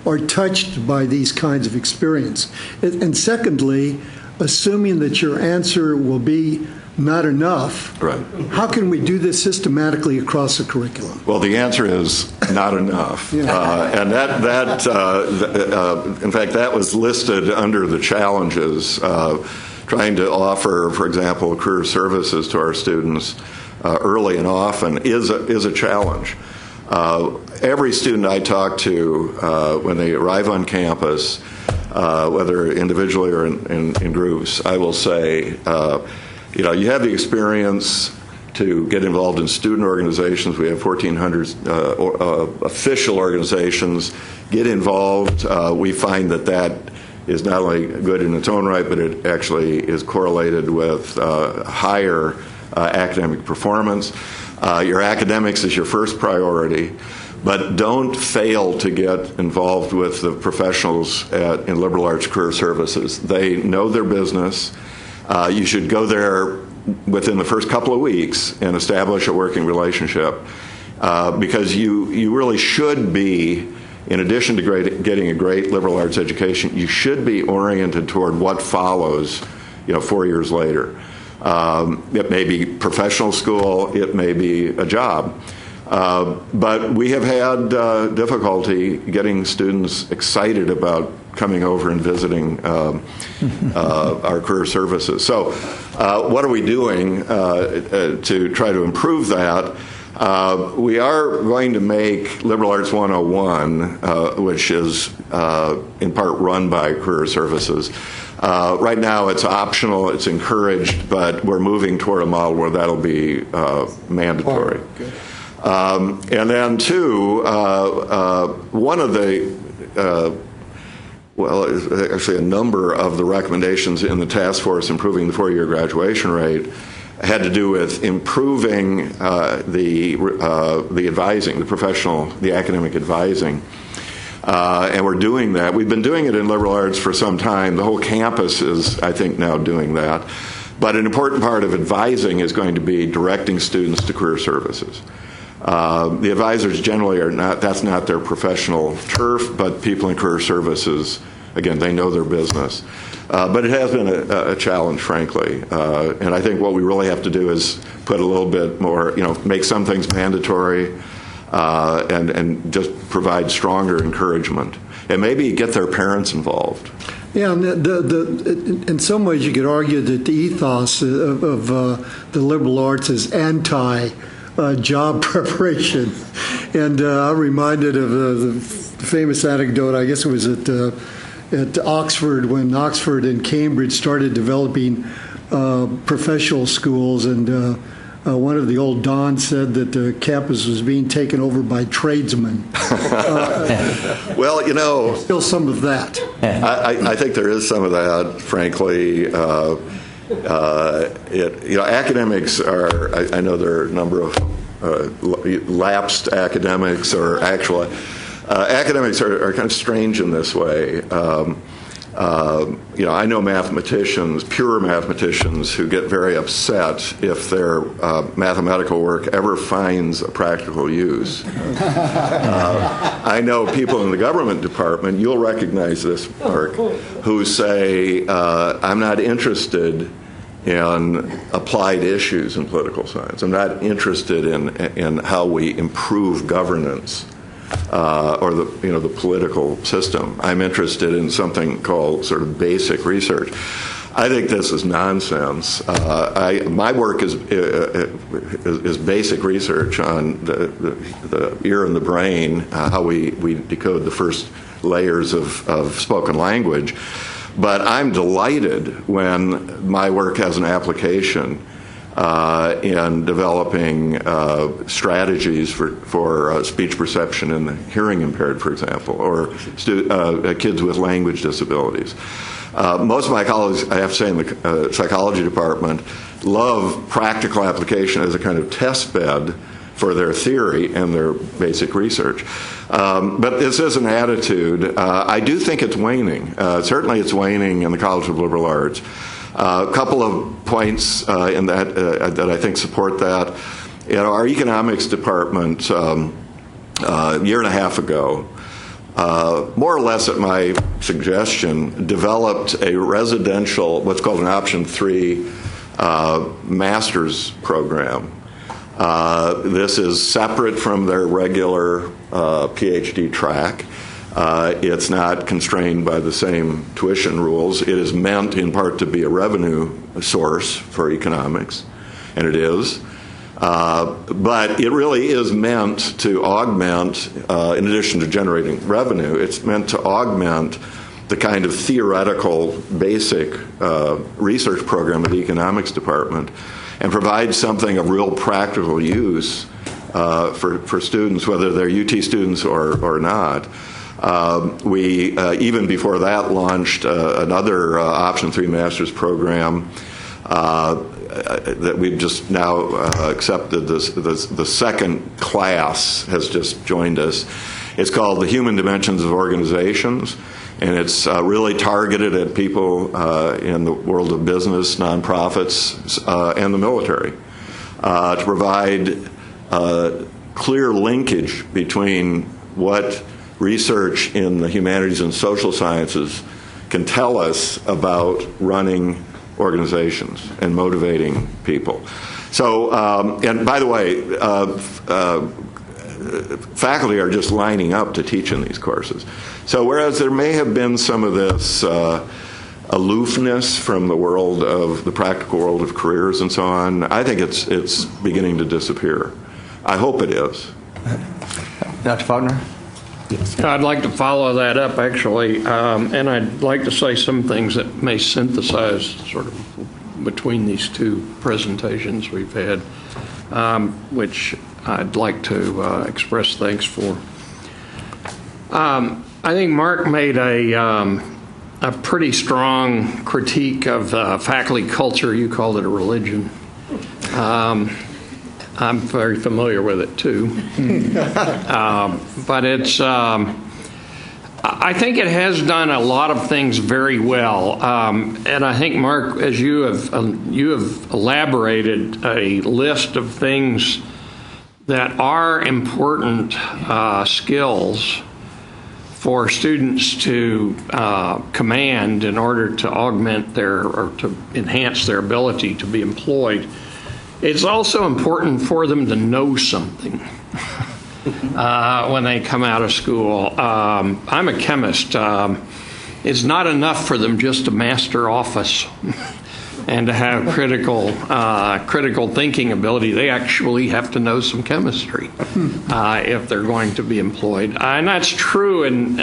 are touched by these kinds of experience? And secondly, assuming that your answer will be not enough, Right. how can we do this systematically across the curriculum? Well, the answer is not enough. And in fact, that was listed under the challenges. Trying to offer, for example, career services to our students early and often is a challenge. Every student I talk to when they arrive on campus, whether individually or in groups, I will say, you have the experience to get involved in student organizations. We have 1,400 official organizations. Get involved. We find that is not only good in its own right, but it actually is correlated with higher academic performance. Your academics is your first priority, but don't fail to get involved with the professionals in liberal arts career services. They know their business. You should go there within the first couple of weeks and establish a working relationship because you really should be, in addition to getting a great liberal arts education, you should be oriented toward what follows 4 years later. It may be professional school, it may be a job. But we have had difficulty getting students excited about coming over and visiting our career services. So what are we doing to try to improve that? We are going to make Liberal Arts 101, which is in part run by career services. Right now it's optional, it's encouraged, but we're moving toward a model where that'll be mandatory. And then two, one of the actually a number of the recommendations in the task force improving the 4-year graduation rate had to do with improving the advising, the academic advising. And we're doing that. We've been doing it in liberal arts for some time. The whole campus is, I think, now doing that. But an important part of advising is going to be directing students to career services. The advisors generally that's not their professional turf, but people in career services, again, they know their business. But it has been a challenge, frankly. And I think what we really have to do is put a little bit more, make some things mandatory and just provide stronger encouragement. And maybe get their parents involved. Yeah, and in some ways you could argue that the ethos of the liberal arts is anti-job preparation. And I'm reminded of the famous anecdote, I guess it was at Oxford, when Oxford and Cambridge started developing professional schools, and one of the old dons said that the campus was being taken over by tradesmen. Well, still some of that. I think there is some of that, frankly. Academics are, I know there are a number of lapsed academics or actual academics are kind of strange in this way. I know mathematicians, pure mathematicians, who get very upset if their mathematical work ever finds a practical use. I know people in the government department, you'll recognize this, Mark, who say, I'm not interested in applied issues in political science. I'm not interested in how we improve governance. Or the political system. I'm interested in something called sort of basic research. I think this is nonsense. My work is basic research on the ear and the brain, how we decode the first layers of spoken language. But I'm delighted when my work has an application in developing strategies for speech perception in the hearing impaired, for example, or kids with language disabilities. Most of my colleagues, I have to say, in the psychology department, love practical application as a kind of test bed for their theory and their basic research. But this is an attitude. I do think it's waning. Certainly it's waning in the College of Liberal Arts. A couple of points in that I think support that. Our economics department, a year and a half ago, more or less at my suggestion, developed a residential, what's called an Option 3 master's program. This is separate from their regular PhD track. It's not constrained by the same tuition rules. It is meant in part to be a revenue source for economics, and it is. But it really is meant to augment, in addition to generating revenue, it's meant to augment the kind of theoretical basic research program of the economics department and provide something of real practical use for students, whether they're UT students or not. We, even before that, launched another Option 3 master's program that we've just now accepted. The second class has just joined us. It's called The Human Dimensions of Organizations, and it's really targeted at people in the world of business, nonprofits, and the military to provide clear linkage between what research in the humanities and social sciences can tell us about running organizations and motivating people. So, and by the way, faculty are just lining up to teach in these courses. So whereas there may have been some of this aloofness from the world of the practical world of careers and so on, I think it's beginning to disappear. I hope it is. Dr. Faulkner? I'd like to follow that up, actually, and I'd like to say some things that may synthesize sort of between these two presentations we've had, which I'd like to express thanks for. I think Mark made a pretty strong critique of faculty culture. You called it a religion. I'm very familiar with it too, but it's. I think it has done a lot of things very well, and I think Mark, as you have elaborated a list of things that are important skills for students to command in order to augment or to enhance their ability to be employed. It's also important for them to know something when they come out of school. I'm a chemist. It's not enough for them just to master Office and to have critical thinking ability. They actually have to know some chemistry if they're going to be employed. And that's true in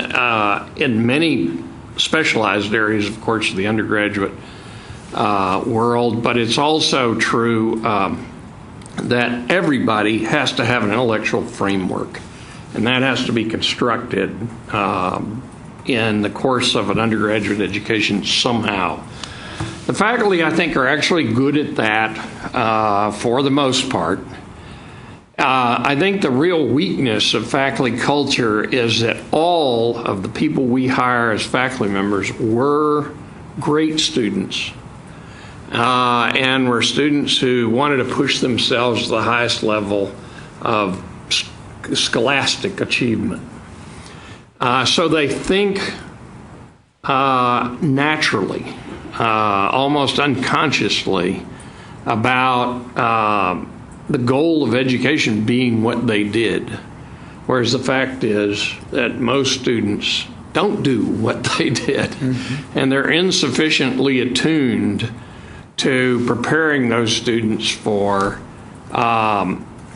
many specialized areas, of course, of the undergraduate world, but it's also true that everybody has to have an intellectual framework, and that has to be constructed in the course of an undergraduate education somehow. The faculty, I think, are actually good at that for the most part. I think the real weakness of faculty culture is that all of the people we hire as faculty members were great students. And were students who wanted to push themselves to the highest level of scholastic achievement. So they think naturally, almost unconsciously, about the goal of education being what they did. Whereas the fact is that most students don't do what they did, and they're insufficiently attuned to preparing those students for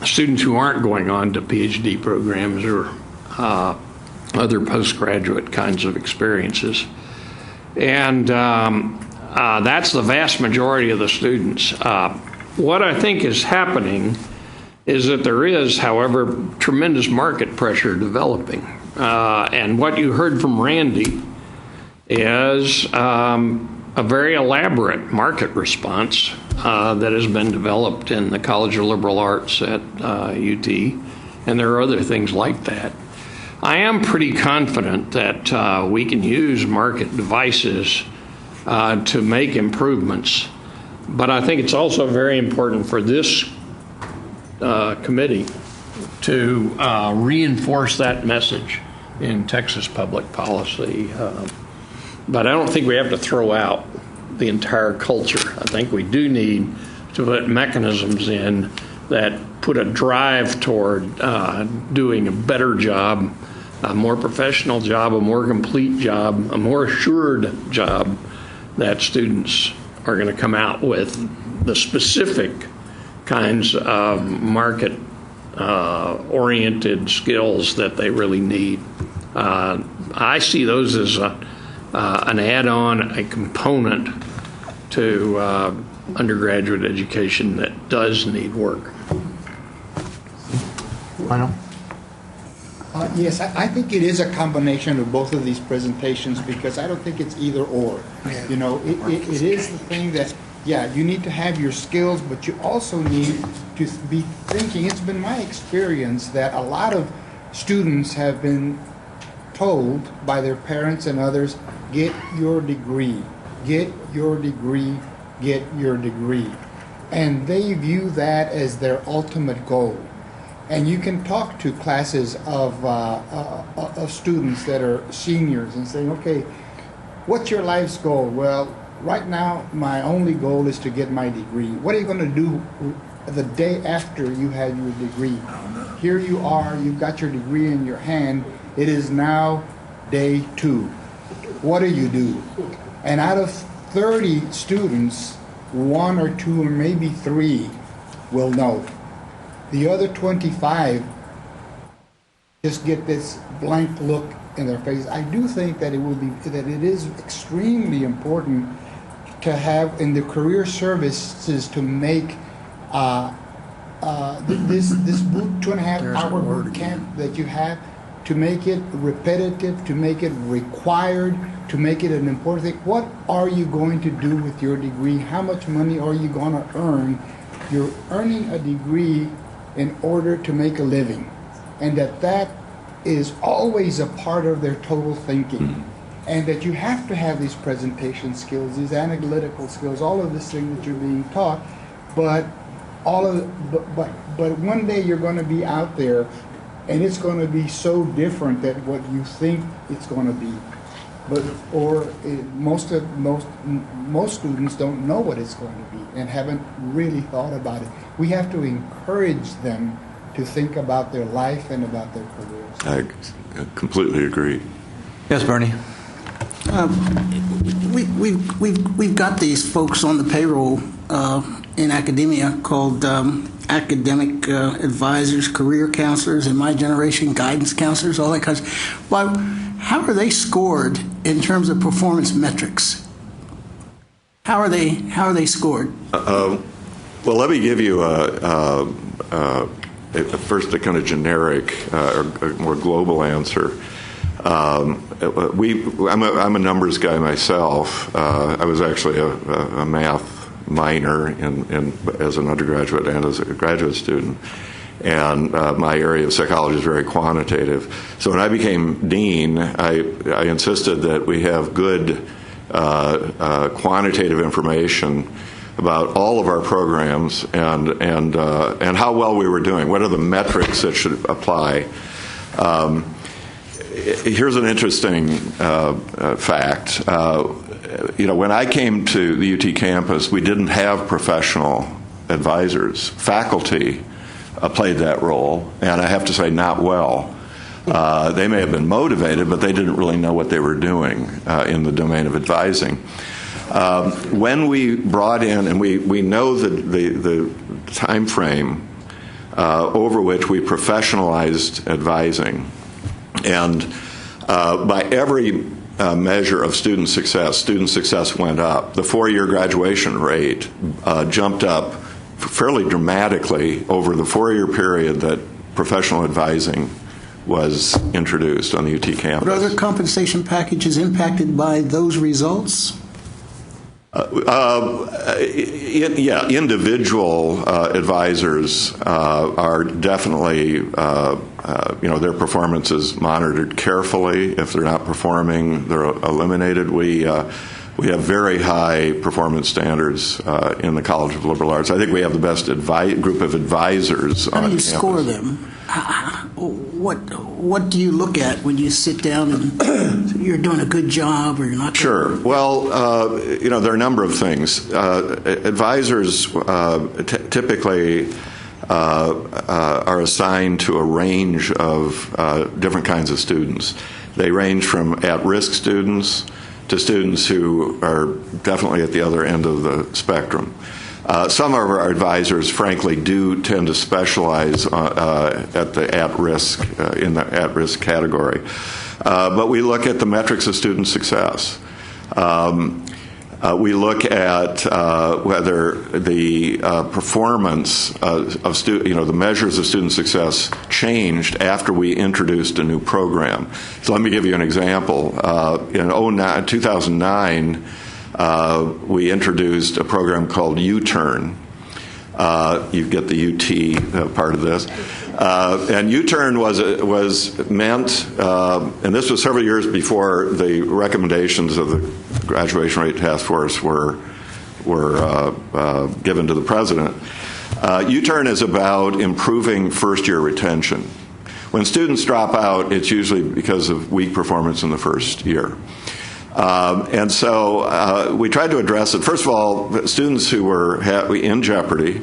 students who aren't going on to PhD programs or other postgraduate kinds of experiences. And that's the vast majority of the students. What I think is happening is that there is, however, tremendous market pressure developing. And what you heard from Randy is a very elaborate market response that has been developed in the College of Liberal Arts at UT, and there are other things like that. I am pretty confident that we can use market devices to make improvements. But I think it's also very important for this committee to reinforce that message in Texas public policy. But I don't think we have to throw out the entire culture. I think we do need to put mechanisms in that put a drive toward doing a better job, a more professional job, a more complete job, a more assured job, that students are going to come out with the specific kinds of market oriented skills that they really need. I see those as an add-on, a component to undergraduate education that does need work. Lionel? Yes, I think it is a combination of both of these presentations, because I don't think it's either or. You know, it is the thing that, yeah, you need to have your skills, but you also need to be thinking. It's been my experience that a lot of students have been told by their parents and others, get your degree, get your degree, get your degree. And they view that as their ultimate goal. And you can talk to classes of students that are seniors and say, okay, what's your life's goal? Well, right now, my only goal is to get my degree. What are you going to do the day after you have your degree? Here you are, you've got your degree in your hand. It is now day 2. What do you do? And out of 30 students, 1 or 2 or maybe 3 will know. The other 25 just get this blank look in their face. I do think that it is extremely important to have in the career services to make this 2.5-hour boot camp that you have, to make it repetitive, to make it required, to make it an important thing. What are you going to do with your degree? How much money are you going to earn? You're earning a degree in order to make a living, and that is always a part of their total thinking, and that you have to have these presentation skills, these analytical skills, all of this thing that you're being taught, but one day you're going to be out there, and it's going to be so different than what you think it's going to be. Most students don't know what it's going to be and haven't really thought about it. We have to encourage them to think about their life and about their careers. I completely agree. Yes, Bernie? We've got these folks on the payroll in academia called academic advisors, career counselors, in my generation, guidance counselors, all that kind of stuff. Well, how are they scored in terms of performance metrics? How are they scored? Well, let me give you first a kind of generic or more global answer. I'm a numbers guy myself. I was actually a math minor as an undergraduate and as a graduate student. And my area of psychology is very quantitative. So when I became dean, I insisted that we have good quantitative information about all of our programs and how well we were doing. What are the metrics that should apply? Here's an interesting fact. When I came to the UT campus, we didn't have professional advisors. Faculty played that role, and I have to say, not well. They may have been motivated, but they didn't really know what they were doing in the domain of advising. When we brought in, and we know the time frame over which we professionalized advising, and by every measure of student success went up. The 4-year graduation rate jumped up fairly dramatically over the 4-year period that professional advising was introduced on the UT campus. Were other compensation packages impacted by those results? Individual advisors are definitely, their performance is monitored carefully. If they're not performing, they're eliminated. We We have very high performance standards in the College of Liberal Arts. I think we have the best group of advisors How on do you campus. score them? What do you look at when you sit down and you're doing a good job or you're not? Sure. Well, there are a number of things. Advisors typically are assigned to a range of different kinds of students. They range from at-risk students to students who are definitely at the other end of the spectrum. Some of our advisors, frankly, do tend to specialize at the at-risk in the at-risk category, but we look at the metrics of student success. We look at whether the performance of the measures of student success changed after we introduced a new program. So let me give you an example. In 2009, we introduced a program called U-Turn. You get the UT part of this. And U-Turn was meant, and this was several years before the recommendations of the Graduation Rate Task Force were given to the president. U-Turn is about improving first-year retention. When students drop out, it's usually because of weak performance in the first year. And so we tried to address it. First of all, students who were in jeopardy,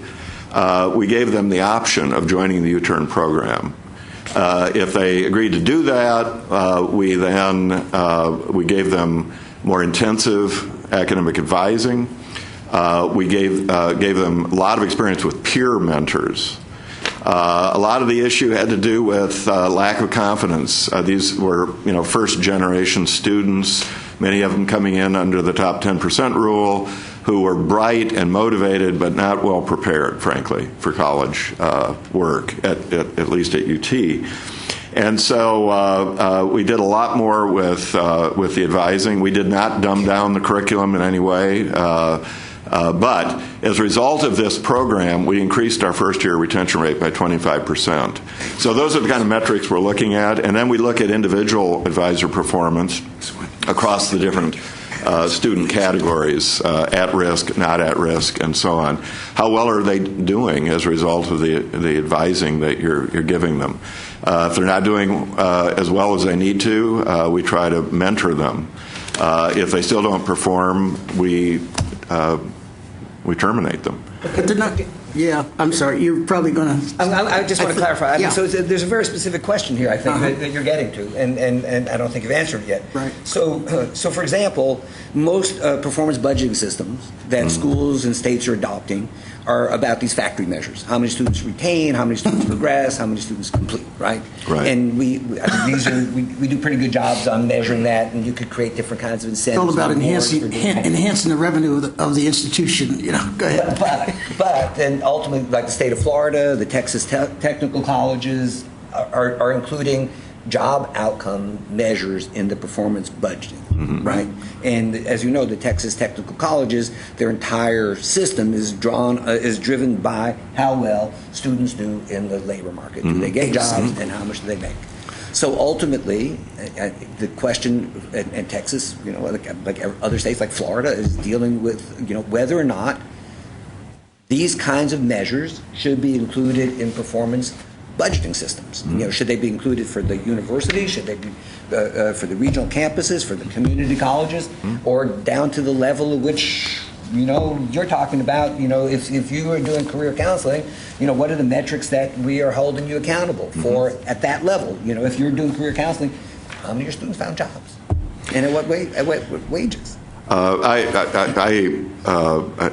we gave them the option of joining the U-Turn program. If they agreed to do that, we gave them more intensive academic advising. We gave them a lot of experience with peer mentors. A lot of the issue had to do with lack of confidence. These were, first-generation students, many of them coming in under the top 10% rule, who were bright and motivated but not well prepared, frankly, for college work, at least at UT. And so we did a lot more with the advising. We did not dumb down the curriculum in any way. But as a result of this program, we increased our first-year retention rate by 25%. So those are the kind of metrics we're looking at. And then we look at individual advisor performance across the different student categories, at risk, not at risk, and so on. How well are they doing as a result of the advising that you're giving them? If they're not doing as well as they need to, we try to mentor them. If they still don't perform, we terminate them. But they're not. Yeah, I'm sorry. You're probably going to. I just want to clarify. Yeah. So there's a very specific question here, I think, that you're getting to, and I don't think you've answered it yet. Right. So for example, most performance budgeting systems that schools and states are adopting are about these factory measures: how many students retain, how many students progress, how many students complete. Right. Right. And we do pretty good jobs on measuring that, and you could create different kinds of incentives. It's all about on boards for enhancing the revenue of the institution. Go ahead. But then ultimately, like the state of Florida, the Texas technical colleges are including job outcome measures in the performance budgeting, right? And as you know, the Texas technical colleges, their entire system is driven by how well students do in the labor market. Do they get jobs, and how much do they make? So ultimately, the question in Texas, like other states like Florida, is dealing with whether or not these kinds of measures should be included in performance budgeting systems. Should they be included for the university? Should they be for the regional campuses, for the community colleges, or down to the level of which you're talking about? If you are doing career counseling, what are the metrics that we are holding you accountable for at that level? If you're doing career counseling, how many of your students found jobs, and at what wages? I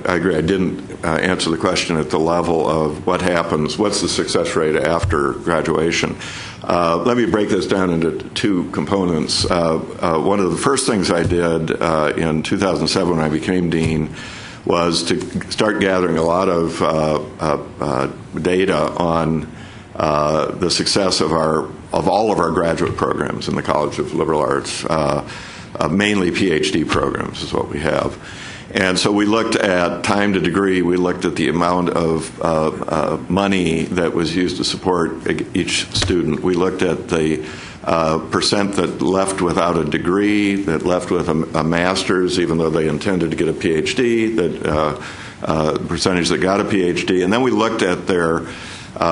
agree. I didn't answer the question at the level of what happens, what's the success rate after graduation. Let me break this down into two components. One of the first things I did in 2007 when I became dean was to start gathering a lot of data on the success of all of our graduate programs in the College of Liberal Arts. Mainly PhD programs is what we have. And so we looked at time to degree. We looked at the amount of money that was used to support each student. We looked at the percent that left without a degree, that left with a master's even though they intended to get a PhD, that percentage that got a PhD. And then we looked at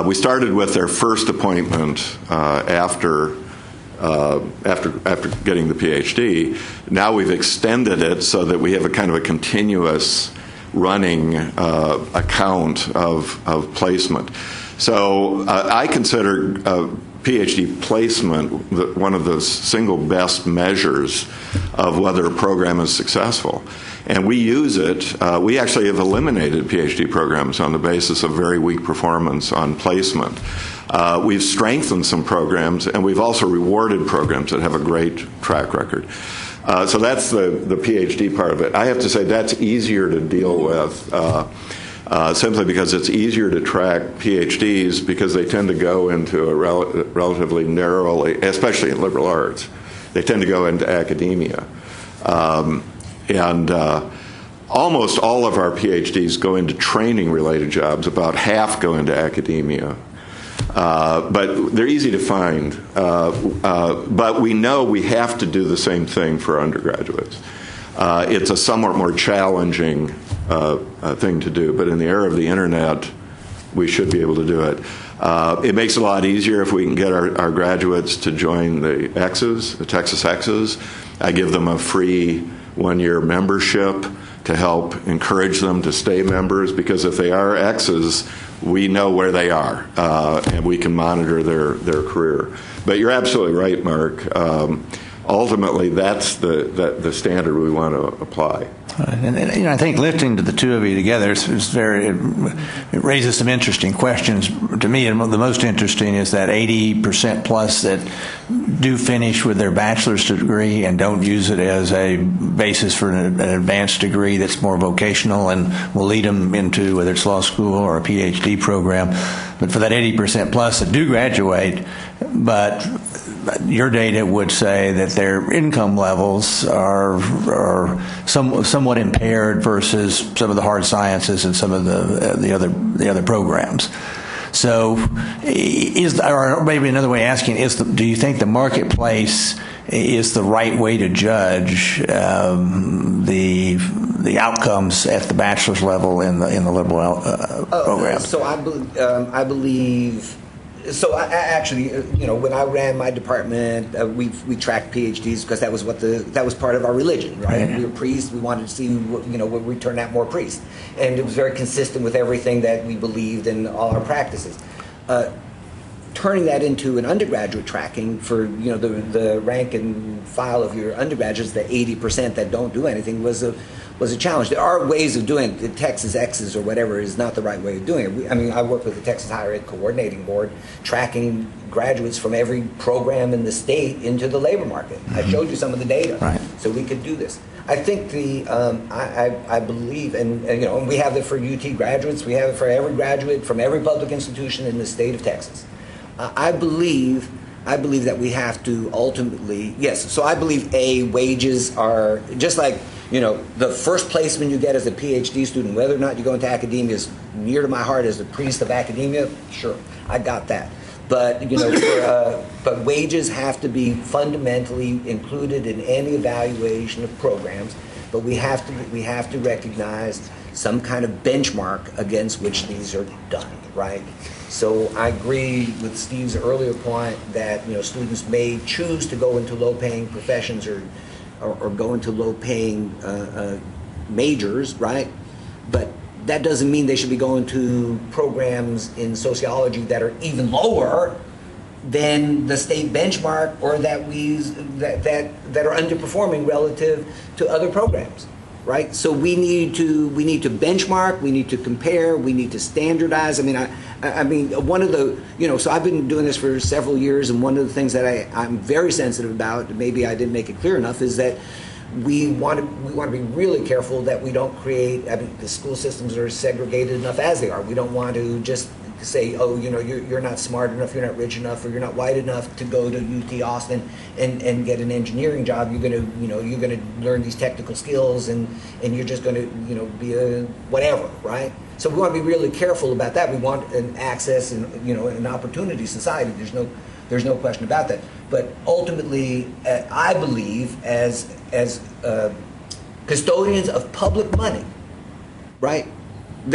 we started with their first appointment after getting the PhD. Now we've extended it so that we have a kind of a continuous running account of placement. So I consider PhD placement one of the single best measures of whether a program is successful. And we use it. We actually have eliminated PhD programs on the basis of very weak performance on placement. We've strengthened some programs, and we've also rewarded programs that have a great track record. So that's the PhD part of it. I have to say that's easier to deal with simply because it's easier to track PhDs because they tend to go into a relatively narrowly, especially in liberal arts, they tend to go into academia. And almost all of our PhDs go into training-related jobs. About half go into academia. But they're easy to find. But we know we have to do the same thing for undergraduates. It's a somewhat more challenging thing to do, but in the era of the internet, we should be able to do it. It makes it a lot easier if we can get our graduates to join the X's, the Texas X's. I give them a free one-year membership to help encourage them to stay members, because if they are X's, we know where they are, and we can monitor their career. But you're absolutely right, Mark. Ultimately, that's the standard we want to apply. And I think listening to the two of you together is it raises some interesting questions. To me, the most interesting is that 80% plus that do finish with their bachelor's degree and don't use it as a basis for an advanced degree that's more vocational and will lead them into whether it's law school or a PhD program. But for that 80% plus that do graduate, but your data would say that their income levels are somewhat impaired versus some of the hard sciences and some of the other programs. So, or maybe another way of asking do you think the marketplace is the right way to judge the outcomes at the bachelor's level in the liberal program? So I believe. So actually, when I ran my department, we tracked PhDs because that was part of our religion, right? We were priests. We wanted to see would we turn out more priests, and it was very consistent with everything that we believed in all our practices. Turning that into an undergraduate tracking for the rank and file of your undergraduates, the 80% that don't do anything was a challenge. There are ways of doing it. The Texas X's or whatever is not the right way of doing it. I work with the Texas Higher Ed Coordinating Board, tracking graduates from every program in the state into the labor market. I showed you some of the data, right. So we could do this. I think I believe, and we have it for UT graduates. We have it for every graduate from every public institution in the state of Texas. I believe that we have to ultimately, yes. So I believe wages are just like. The first placement you get as a PhD student, whether or not you go into academia, is near to my heart as a priest of academia. Sure, I got that. But but wages have to be fundamentally included in any evaluation of programs. But we have to recognize some kind of benchmark against which these are done, right? So I agree with Steve's earlier point that students may choose to go into low-paying professions or go into low-paying majors, right? But that doesn't mean they should be going to programs in sociology that are even lower than the state benchmark, or that are underperforming relative to other programs, right? So we need to benchmark, we need to compare, we need to standardize. I mean, one of the, so I've been doing this for several years, and one of the things that I'm very sensitive about, maybe I didn't make it clear enough, is that we want to be really careful that we don't create, the school systems are segregated enough as they are. We don't want to just say, you're not smart enough, you're not rich enough, or you're not white enough to go to UT Austin and get an engineering job. You're going to learn these technical skills, and you're just going to be a whatever, right? So we want to be really careful about that. We want an access and an opportunity society. There's There's no question about that. But ultimately, I believe as custodians of public money, right?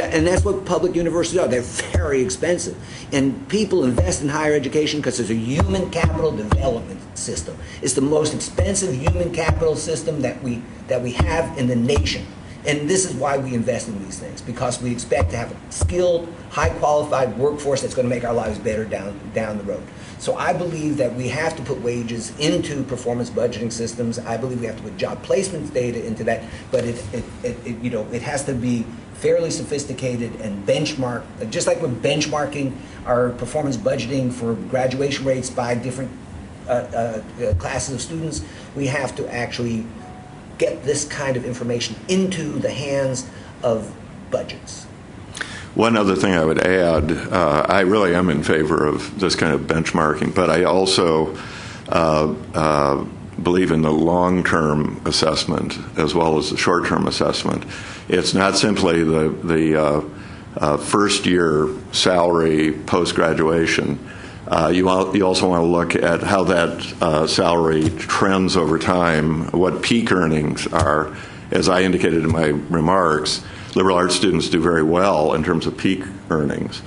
And that's what public universities are. They're very expensive. And people invest in higher education because it's a human capital development system. It's the most expensive human capital system that we have in the nation. And this is why we invest in these things, because we expect to have a skilled, high-qualified workforce that's going to make our lives better down the road. So I believe that we have to put wages into performance budgeting systems. I believe we have to put job placement data into that, but it has to be fairly sophisticated and benchmark, just like we're benchmarking our performance budgeting for graduation rates by different classes of students. We have to actually get this kind of information into the hands of budgets. One other thing I would add, I really am in favor of this kind of benchmarking, but I also believe in the long-term assessment as well as the short-term assessment. It's not simply the first-year salary post-graduation. You also want to look at how that salary trends over time, what peak earnings are. As I indicated in my remarks, liberal arts students do very well in terms of peak earnings.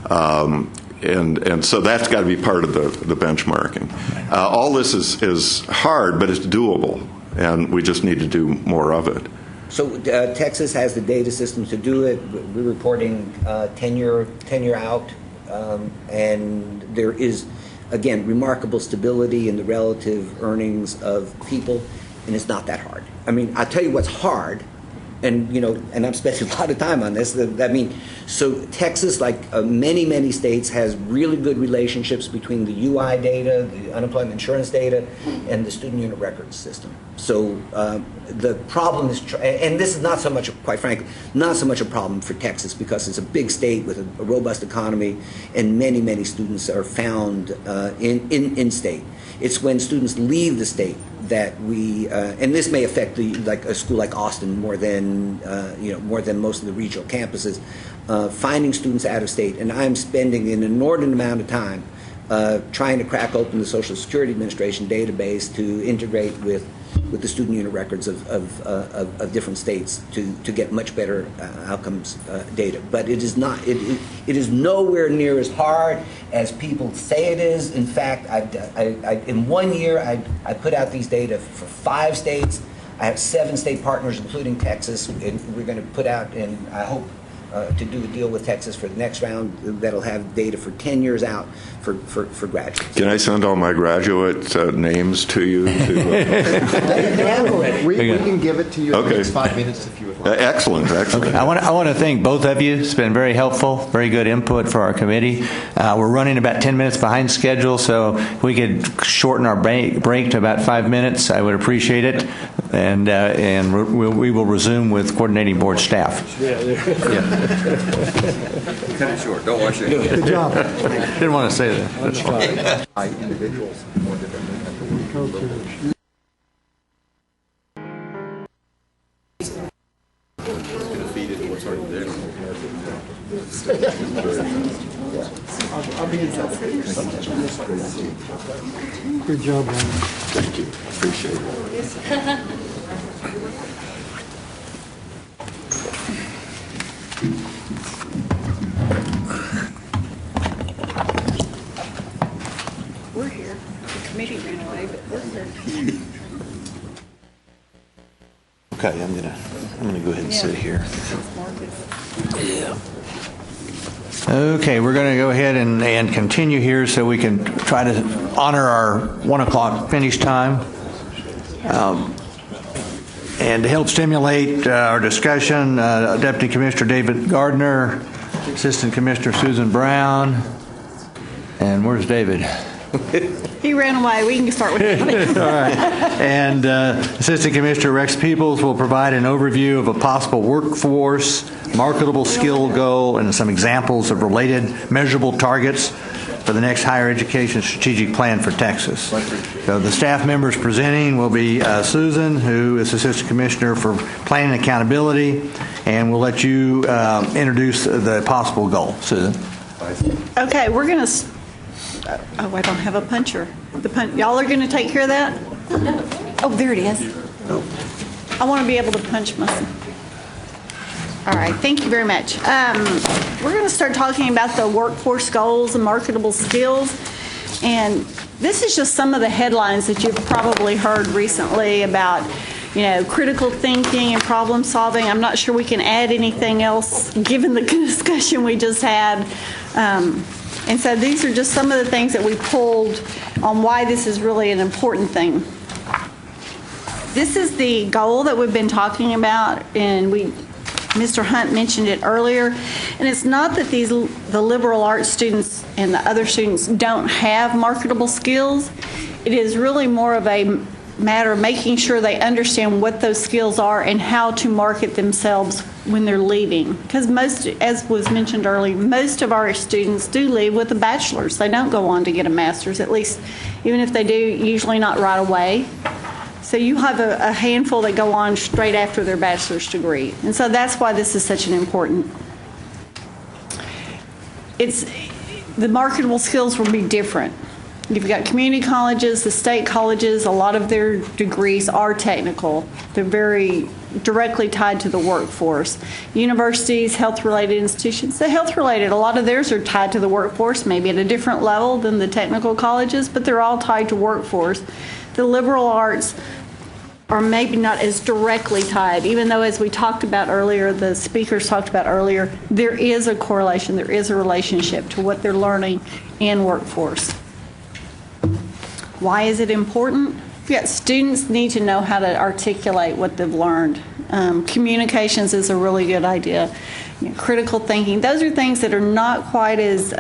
And so that's got to be part of the benchmarking. All this is hard, but it's doable, and we just need to do more of it. So Texas has the data systems to do it. We're reporting tenure out, and there is, again, remarkable stability in the relative earnings of people, and it's not that hard. I mean, I'll tell you what's hard, and I'm spending a lot of time on this. So Texas, like many states, has really good relationships between the UI data, the unemployment insurance data, and the student unit records system. So the problem is, and this is not so much, quite frankly, not so much a problem for Texas because it's a big state with a robust economy, and many students are found in state. It's when students leave the state that we, and this may affect a school like Austin more than most of the regional campuses, finding students out of state. And I'm spending an inordinate amount of time trying to crack open the Social Security Administration database to integrate with the student unit records of different states to get much better outcomes data. But it is not. It is nowhere near as hard as people say it is. In fact, in 1 year, I put out these data for 5 states. I have 7 state partners, including Texas, and we're going to put out, and I hope to do a deal with Texas for the next round that'll have data for 10 years out for graduates. Can I send all my graduate names to you? We can give it to you in the next 5 minutes if you would like. Excellent. Okay. I want to thank both of you. It's been very helpful, very good input for our committee. We're running about 10 minutes behind schedule, so if we could shorten our break to about 5 minutes, I would appreciate it. And we will resume with coordinating board staff. Cut it short. Don't watch it. Good job. Didn't want to say that. That's fine. Individuals more differently. I'll be in touch. Good job, man. Thank you. Appreciate it. We're here. The committee ran away, but we're here. Okay, I'm gonna go ahead and sit here. Yeah. Okay, we're going to go ahead and continue here so we can try to honor our 1 o'clock finish time. And to help stimulate our discussion, Deputy Commissioner David Gardner, Assistant Commissioner Susan Brown, and where's David? He ran away. We can start with him. All right. And Assistant Commissioner Rex Peoples will provide an overview of a possible workforce, marketable skill goal, and some examples of related measurable targets for the next higher education strategic plan for Texas. So the staff members presenting will be Susan, who is Assistant Commissioner for Planning and Accountability, and we'll let you introduce the possible goal. Susan. Okay, we're going to Oh, I don't have a puncher. Y'all are going to take care of that? Oh, there it is. I want to be able to punch myself. All right, thank you very much. We're going to start talking about the workforce goals and marketable skills. And this is just some of the headlines that you've probably heard recently about, critical thinking and problem solving. I'm not sure we can add anything else given the discussion we just had. And so these are just some of the things that we pulled on why this is really an important thing. This is the goal that we've been talking about, and Mr. Hunt mentioned it earlier. And it's not that the liberal arts students and the other students don't have marketable skills. It is really more of a matter of making sure they understand what those skills are and how to market themselves when they're leaving. Because most, as was mentioned earlier, most of our students do leave with a bachelor's. They don't go on to get a master's, at least even if they do, usually not right away. So you have a handful that go on straight after their bachelor's degree. And so that's why this is such an important. The marketable skills will be different. You've got community colleges, the state colleges, a lot of their degrees are technical. They're very directly tied to the workforce. Universities, health-related institutions, the health-related, a lot of theirs are tied to the workforce, maybe at a different level than the technical colleges, but they're all tied to workforce. The liberal arts are maybe not as directly tied, even though, as we talked about earlier, the speakers talked about earlier, there is a correlation, there is a relationship to what they're learning in workforce. Why is it important? Yeah, students need to know how to articulate what they've learned. Communications is a really good idea. Critical thinking, those are things that are not quite as,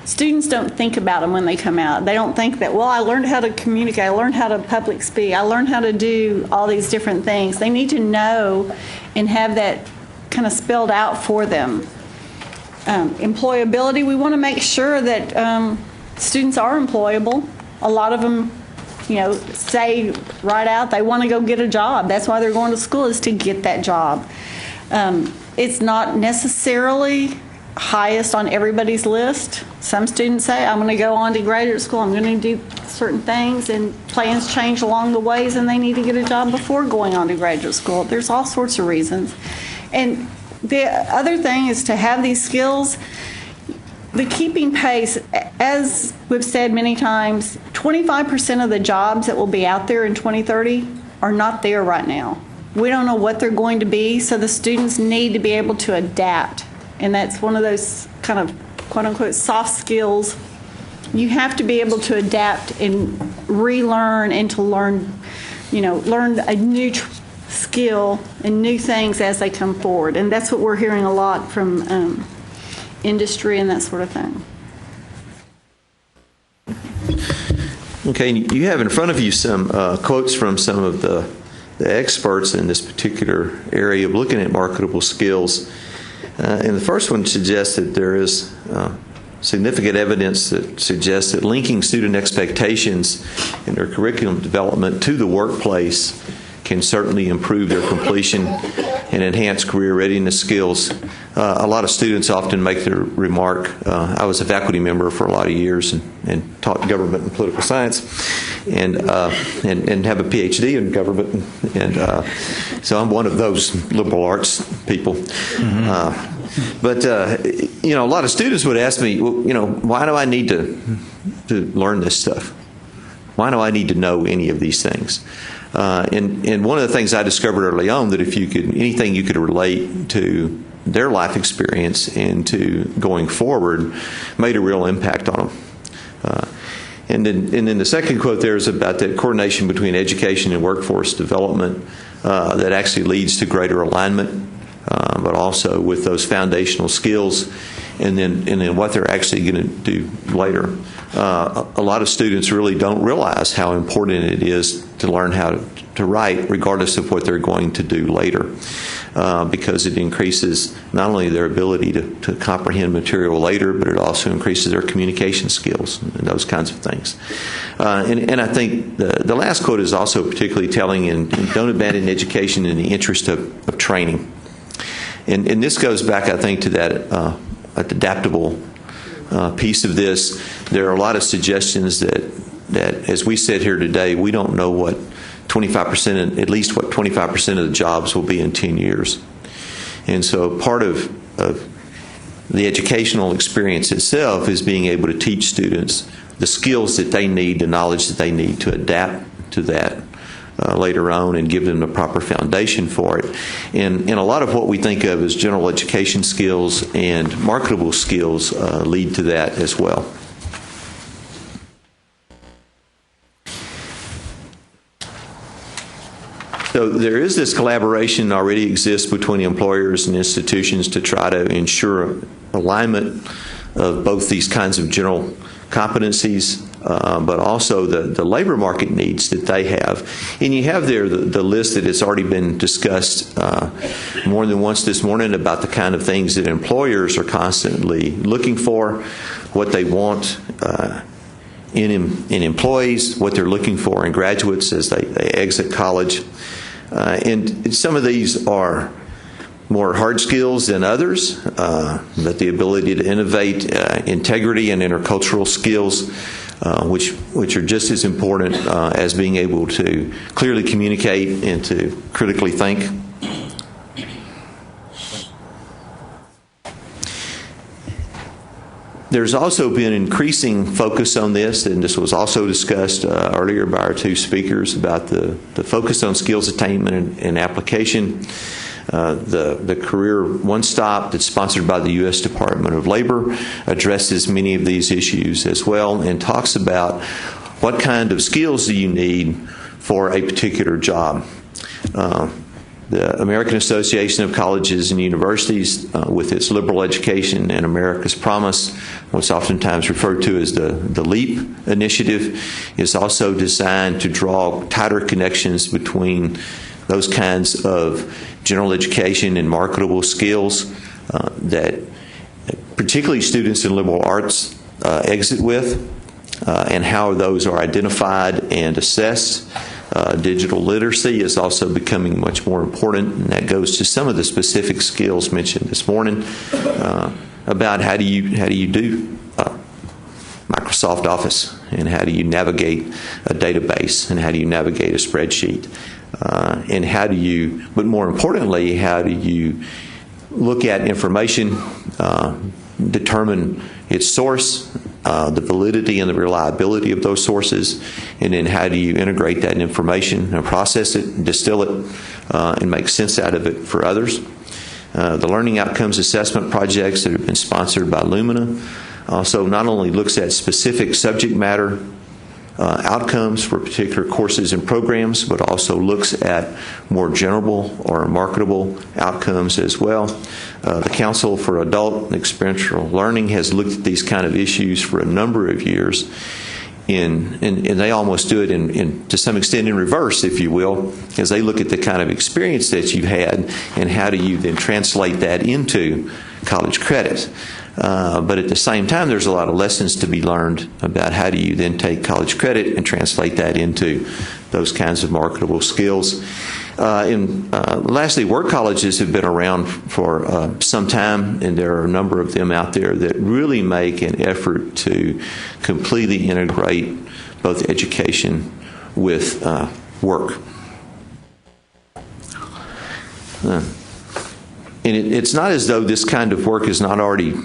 students don't think about them when they come out. They don't think that, well, I learned how to communicate, I learned how to public speak, I learned how to do all these different things. They need to know and have that kind of spelled out for them. Employability, we want to make sure that students are employable. A lot of them, say right out they want to go get a job. That's why they're going to school, is to get that job. It's not necessarily highest on everybody's list. Some students say, I'm going to go on to graduate school, I'm going to do certain things, and plans change along the ways, and they need to get a job before going on to graduate school. There's all sorts of reasons. And the other thing is to have these skills. The keeping pace, as we've said many times, 25% of the jobs that will be out there in 2030 are not there right now. We don't know what they're going to be, so the students need to be able to adapt. And that's one of those kind of quote-unquote soft skills. You have to be able to adapt and relearn and to learn a new skill and new things as they come forward. And that's what we're hearing a lot from industry and that sort of thing. Okay, you have in front of you some quotes from some of the experts in this particular area of looking at marketable skills. And the first one suggests that there is significant evidence that suggests that linking student expectations in their curriculum development to the workplace can certainly improve their completion and enhance career readiness skills. A lot of students often make the remark, I was a faculty member for a lot of years and taught government and political science and have a PhD in government. And so I'm one of those liberal arts people. Mm-hmm. But a lot of students would ask me, well, why do I need to learn this stuff? Why do I need to know any of these things? And one of the things I discovered early on, that if anything you could relate to their life experience and to going forward, made a real impact on them. And then the second quote there is about that coordination between education and workforce development that actually leads to greater alignment, but also with those foundational skills, and then what they're actually going to do later. A lot of students really don't realize how important it is to learn how to write, regardless of what they're going to do later, because it increases not only their ability to comprehend material later, but it also increases their communication skills and those kinds of things. And I think the last quote is also particularly telling, and don't abandon education in the interest of training. And this goes back, I think, to that adaptable piece of this. There are a lot of suggestions that as we sit here today, we don't know what 25%, at least what 25% of the jobs will be in 10 years. And so part of the educational experience itself is being able to teach students the skills that they need, the knowledge that they need to adapt to that later on and give them the proper foundation for it. And a lot of what we think of as general education skills and marketable skills lead to that as well. So there is this collaboration already exists between employers and institutions to try to ensure alignment of both these kinds of general competencies, but also the labor market needs that they have. And you have there the list that has already been discussed more than once this morning about the kind of things that employers are constantly looking for, what they want in employees, what they're looking for in graduates as they exit college. And some of these are more hard skills than others, but the ability to innovate, integrity and intercultural skills, which are just as important as being able to clearly communicate and to critically think. There's also been increasing focus on this, and this was also discussed earlier by our two speakers about the focus on skills attainment and application. The Career One Stop that's sponsored by the U.S. Department of Labor addresses many of these issues as well and talks about what kind of skills do you need for a particular job. The American Association of Colleges and Universities, with its Liberal Education and America's Promise, what's oftentimes referred to as the LEAP initiative, is also designed to draw tighter connections between those kinds of general education and marketable skills that particularly students in liberal arts exit with, and how those are identified and assessed. Digital literacy is also becoming much more important, and that goes to some of the specific skills mentioned this morning about how do you do Microsoft Office, and how do you navigate a database, and how do you navigate a spreadsheet, and how do you, but more importantly, how do you look at information, determine its source, the validity and the reliability of those sources, and then how do you integrate that information and process it, and distill it, and make sense out of it for others. The Learning Outcomes Assessment projects that have been sponsored by Lumina also not only looks at specific subject matter outcomes for particular courses and programs, but also looks at more general or marketable outcomes as well. The Council for Adult and Experiential Learning has looked at these kind of issues for a number of years, and they almost do it to some extent in reverse, if you will, as they look at the kind of experience that you've had and how do you then translate that into college credit. But at the same time, there's a lot of lessons to be learned about how do you then take college credit and translate that into those kinds of marketable skills. Lastly, work colleges have been around for some time, and there are a number of them out there that really make an effort to completely integrate both education with work. And it's not as though this kind of work is not already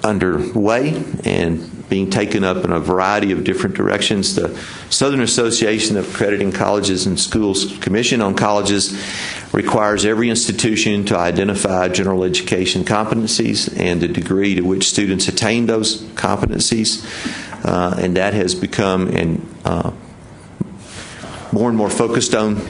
underway and being taken up in a variety of different directions. The Southern Association of Accrediting Colleges and Schools Commission on Colleges requires every institution to identify general education competencies and the degree to which students attain those competencies. And that has become more and more focused on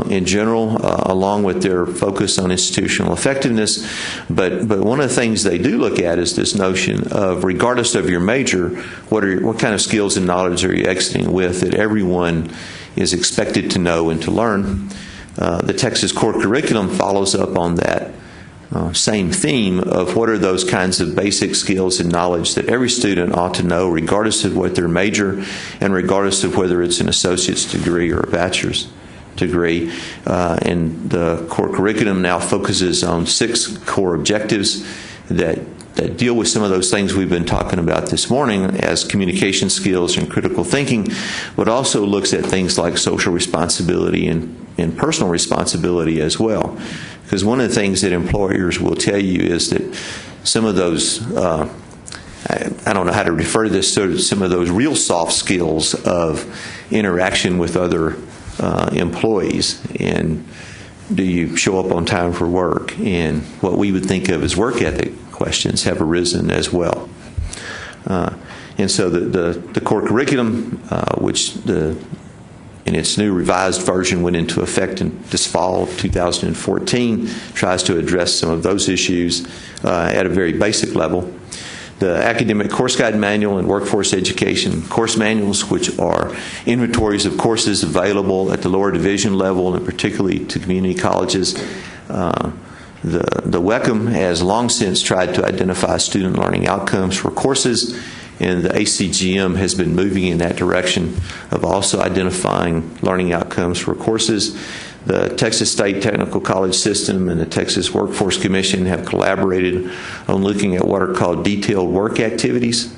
in general, along with their focus on institutional effectiveness. But one of the things they do look at is this notion of, regardless of your major, what kind of skills and knowledge are you exiting with that everyone is expected to know and to learn. The Texas core curriculum follows up on that same theme of what are those kinds of basic skills and knowledge that every student ought to know, regardless of what their major and regardless of whether it's an associate's degree or a bachelor's degree. And the core curriculum now focuses on 6 core objectives that that deal with some of those things we've been talking about this morning as communication skills and critical thinking, but also looks at things like social responsibility and personal responsibility as well. Because one of the things that employers will tell you is that some of those, I don't know how to refer to this, so some of those real soft skills of interaction with other employees, and do you show up on time for work, and what we would think of as work ethic questions have arisen as well. And so the core curriculum, which in its new revised version went into effect in this fall of 2014, tries to address some of those issues at a very basic level. The Academic Course Guide Manual and Workforce Education Course Manuals, which are inventories of courses available at the lower division level and particularly to community colleges. The WECM has long since tried to identify student learning outcomes for courses, and the ACGM has been moving in that direction of also identifying learning outcomes for courses. The Texas State Technical College System and the Texas Workforce Commission have collaborated on looking at what are called detailed work activities,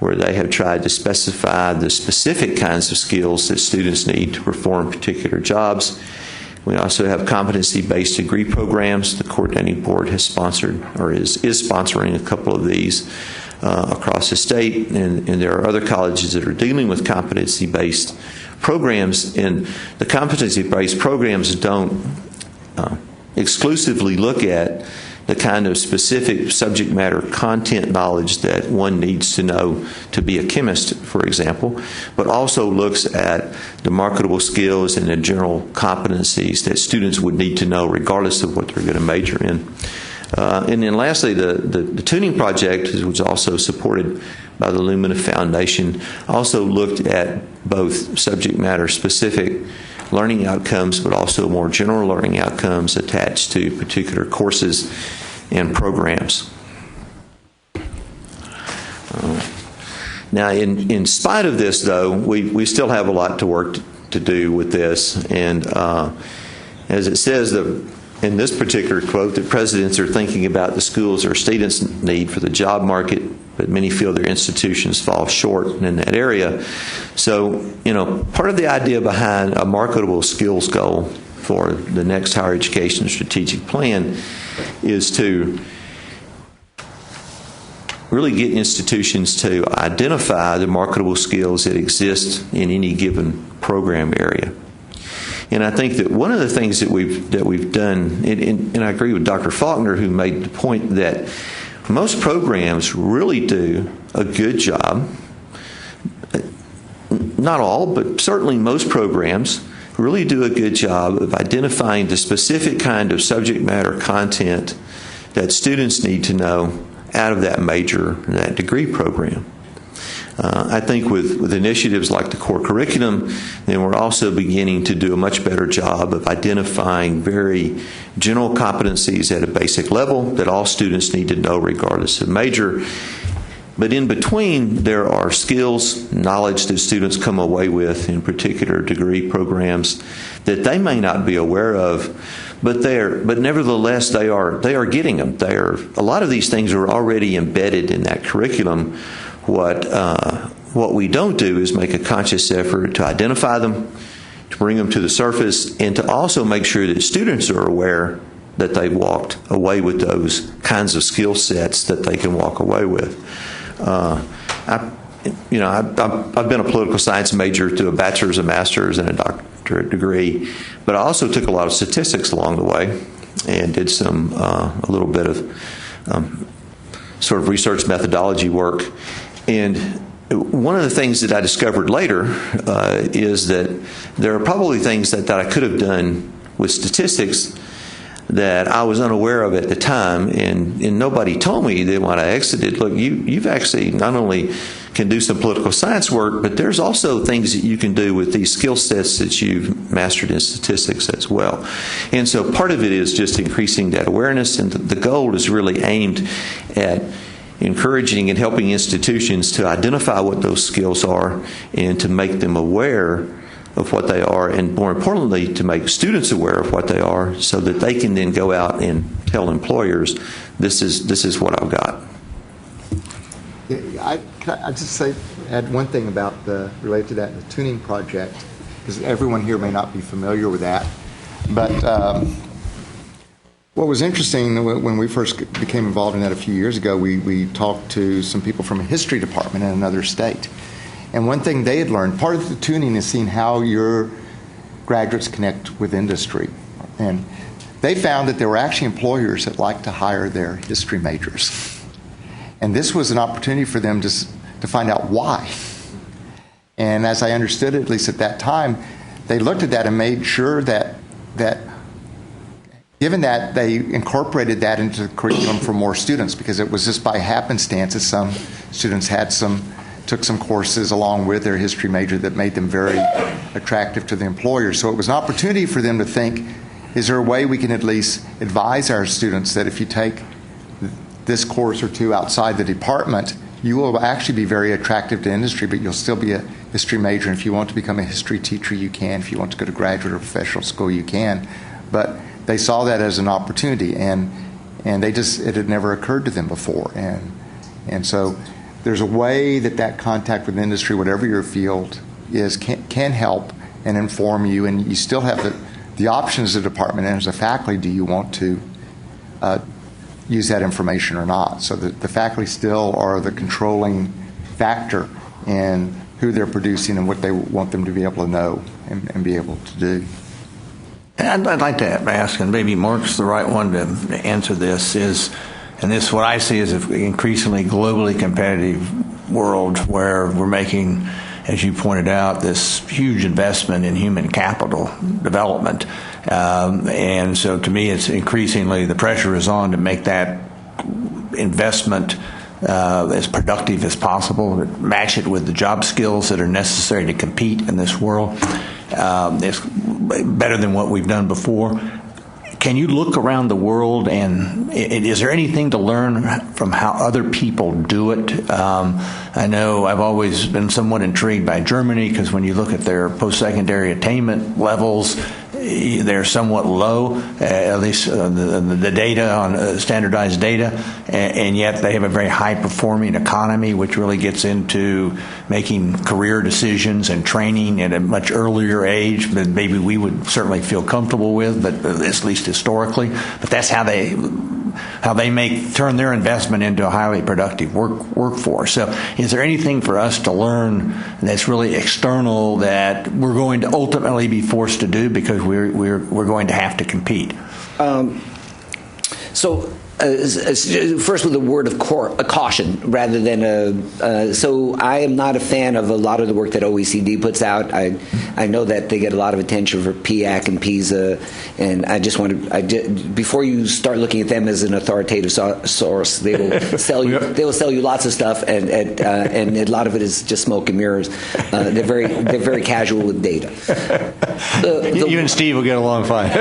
where they have tried to specify the specific kinds of skills that students need to perform particular jobs. We also have competency-based degree programs. The coordinating board has sponsored or is sponsoring a couple of these across the state, and there are other colleges that are dealing with competency-based programs, and the competency-based programs don't exclusively look at the kind of specific subject matter content knowledge that one needs to know to be a chemist, for example, but also looks at the marketable skills and the general competencies that students would need to know regardless of what they're going to major in. And then lastly, the tuning project, which was also supported by the Lumina Foundation, also looked at both subject matter specific learning outcomes, but also more general learning outcomes attached to particular courses and programs. Now, in spite of this, though, we still have a lot to work to do with this, and as it says in this particular quote, that presidents are thinking about the schools our students need for the job market, but many feel their institutions fall short in that area. So, part of the idea behind a marketable skills goal for the next higher education strategic plan is to really get institutions to identify the marketable skills that exist in any given program area. And I think that one of the things that we've done, and I agree with Dr. Faulkner, who made the point that most programs really do a good job, not all, but certainly most programs really do a good job of identifying the specific kind of subject matter content that students need to know out of that major, that degree program. I think with initiatives like the core curriculum, then we're also beginning to do a much better job of identifying very general competencies at a basic level that all students need to know regardless of major. But in between, there are skills, knowledge that students come away with in particular degree programs that they may not be aware of, but nevertheless they are getting them. A lot of these things are already embedded in that curriculum. What we don't do is make a conscious effort to identify them, to bring them to the surface, and to also make sure that students are aware that they've walked away with those kinds of skill sets that they can walk away with. I've been a political science major to a bachelor's, a master's, and a doctorate degree, but I also took a lot of statistics along the way and did a little bit of sort of research methodology work. And one of the things that I discovered later is that there are probably things that I could have done with statistics that I was unaware of at the time, and nobody told me that when I exited, look, you've actually not only can do some political science work, but there's also things that you can do with these skill sets that you've mastered in statistics as well. And so part of it is just increasing that awareness, and the goal is really aimed at encouraging and helping institutions to identify what those skills are and to make them aware of what they are, and more importantly, to make students aware of what they are so that they can then go out and tell employers, this is what I've got. I just say add one thing about related to that, the tuning project, because everyone here may not be familiar with that. But what was interesting when we first became involved in that a few years ago, we talked to some people from a history department in another state. And one thing they had learned, part of the tuning is seeing how your graduates connect with industry. And they found that there were actually employers that liked to hire their history majors. And this was an opportunity for them to find out why. And as I understood it, at least at that time, they looked at that and made sure that given that, they incorporated that into the curriculum for more students, because it was just by happenstance that some students took some courses along with their history major that made them very attractive to the employers. So it was an opportunity for them to think, is there a way we can at least advise our students that if you take this course or two outside the department, you will actually be very attractive to industry, but you'll still be a history major. And if you want to become a history teacher, you can. If you want to go to graduate or professional school, you can. But they saw that as an opportunity, and it had never occurred to them before. And so there's a way that contact with industry, whatever your field is, can help and inform you, and you still have the option as a department and as a faculty, do you want to use that information or not? So the faculty still are the controlling factor in who they're producing and what they want them to be able to know and be able to do. And I'd like to ask, and maybe Mark's the right one to answer this, and this what I see is an increasingly globally competitive world where we're making, as you pointed out, this huge investment in human capital development. And so to me, it's increasingly the pressure is on to make that investment as productive as possible, match it with the job skills that are necessary to compete in this world. It's better than what we've done before. Can you look around the world, and is there anything to learn from how other people do it? I know I've always been somewhat intrigued by Germany, because when you look at their post-secondary attainment levels, they're somewhat low, at least the data on standardized data, and yet they have a very high-performing economy, which really gets into making career decisions and training at a much earlier age than maybe we would certainly feel comfortable with, but at least historically. But that's how they turn their investment into a highly productive workforce. So is there anything for us to learn that's really external that we're going to ultimately be forced to do because we're going to have to compete? First with a word of caution rather than so I am not a fan of a lot of the work that OECD puts out. I know that they get a lot of attention for PIAC and PISA, and I just want to, before you start looking at them as an authoritative source, they will sell you. They will sell you lots of stuff, and a lot of it is just smoke and mirrors. They're very casual with data. You and Steve will get along fine.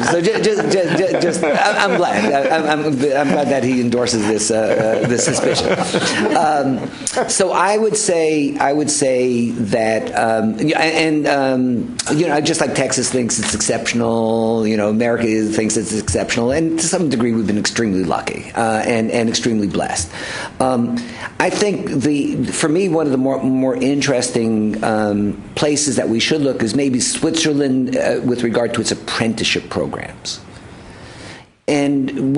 So just I'm glad. I'm glad that he endorses this suspicion. So I would say that, just like Texas thinks it's exceptional, America thinks it's exceptional, and to some degree we've been extremely lucky and extremely blessed. I think for me one of the more interesting places that we should look is maybe Switzerland with regard to its apprenticeship programs. And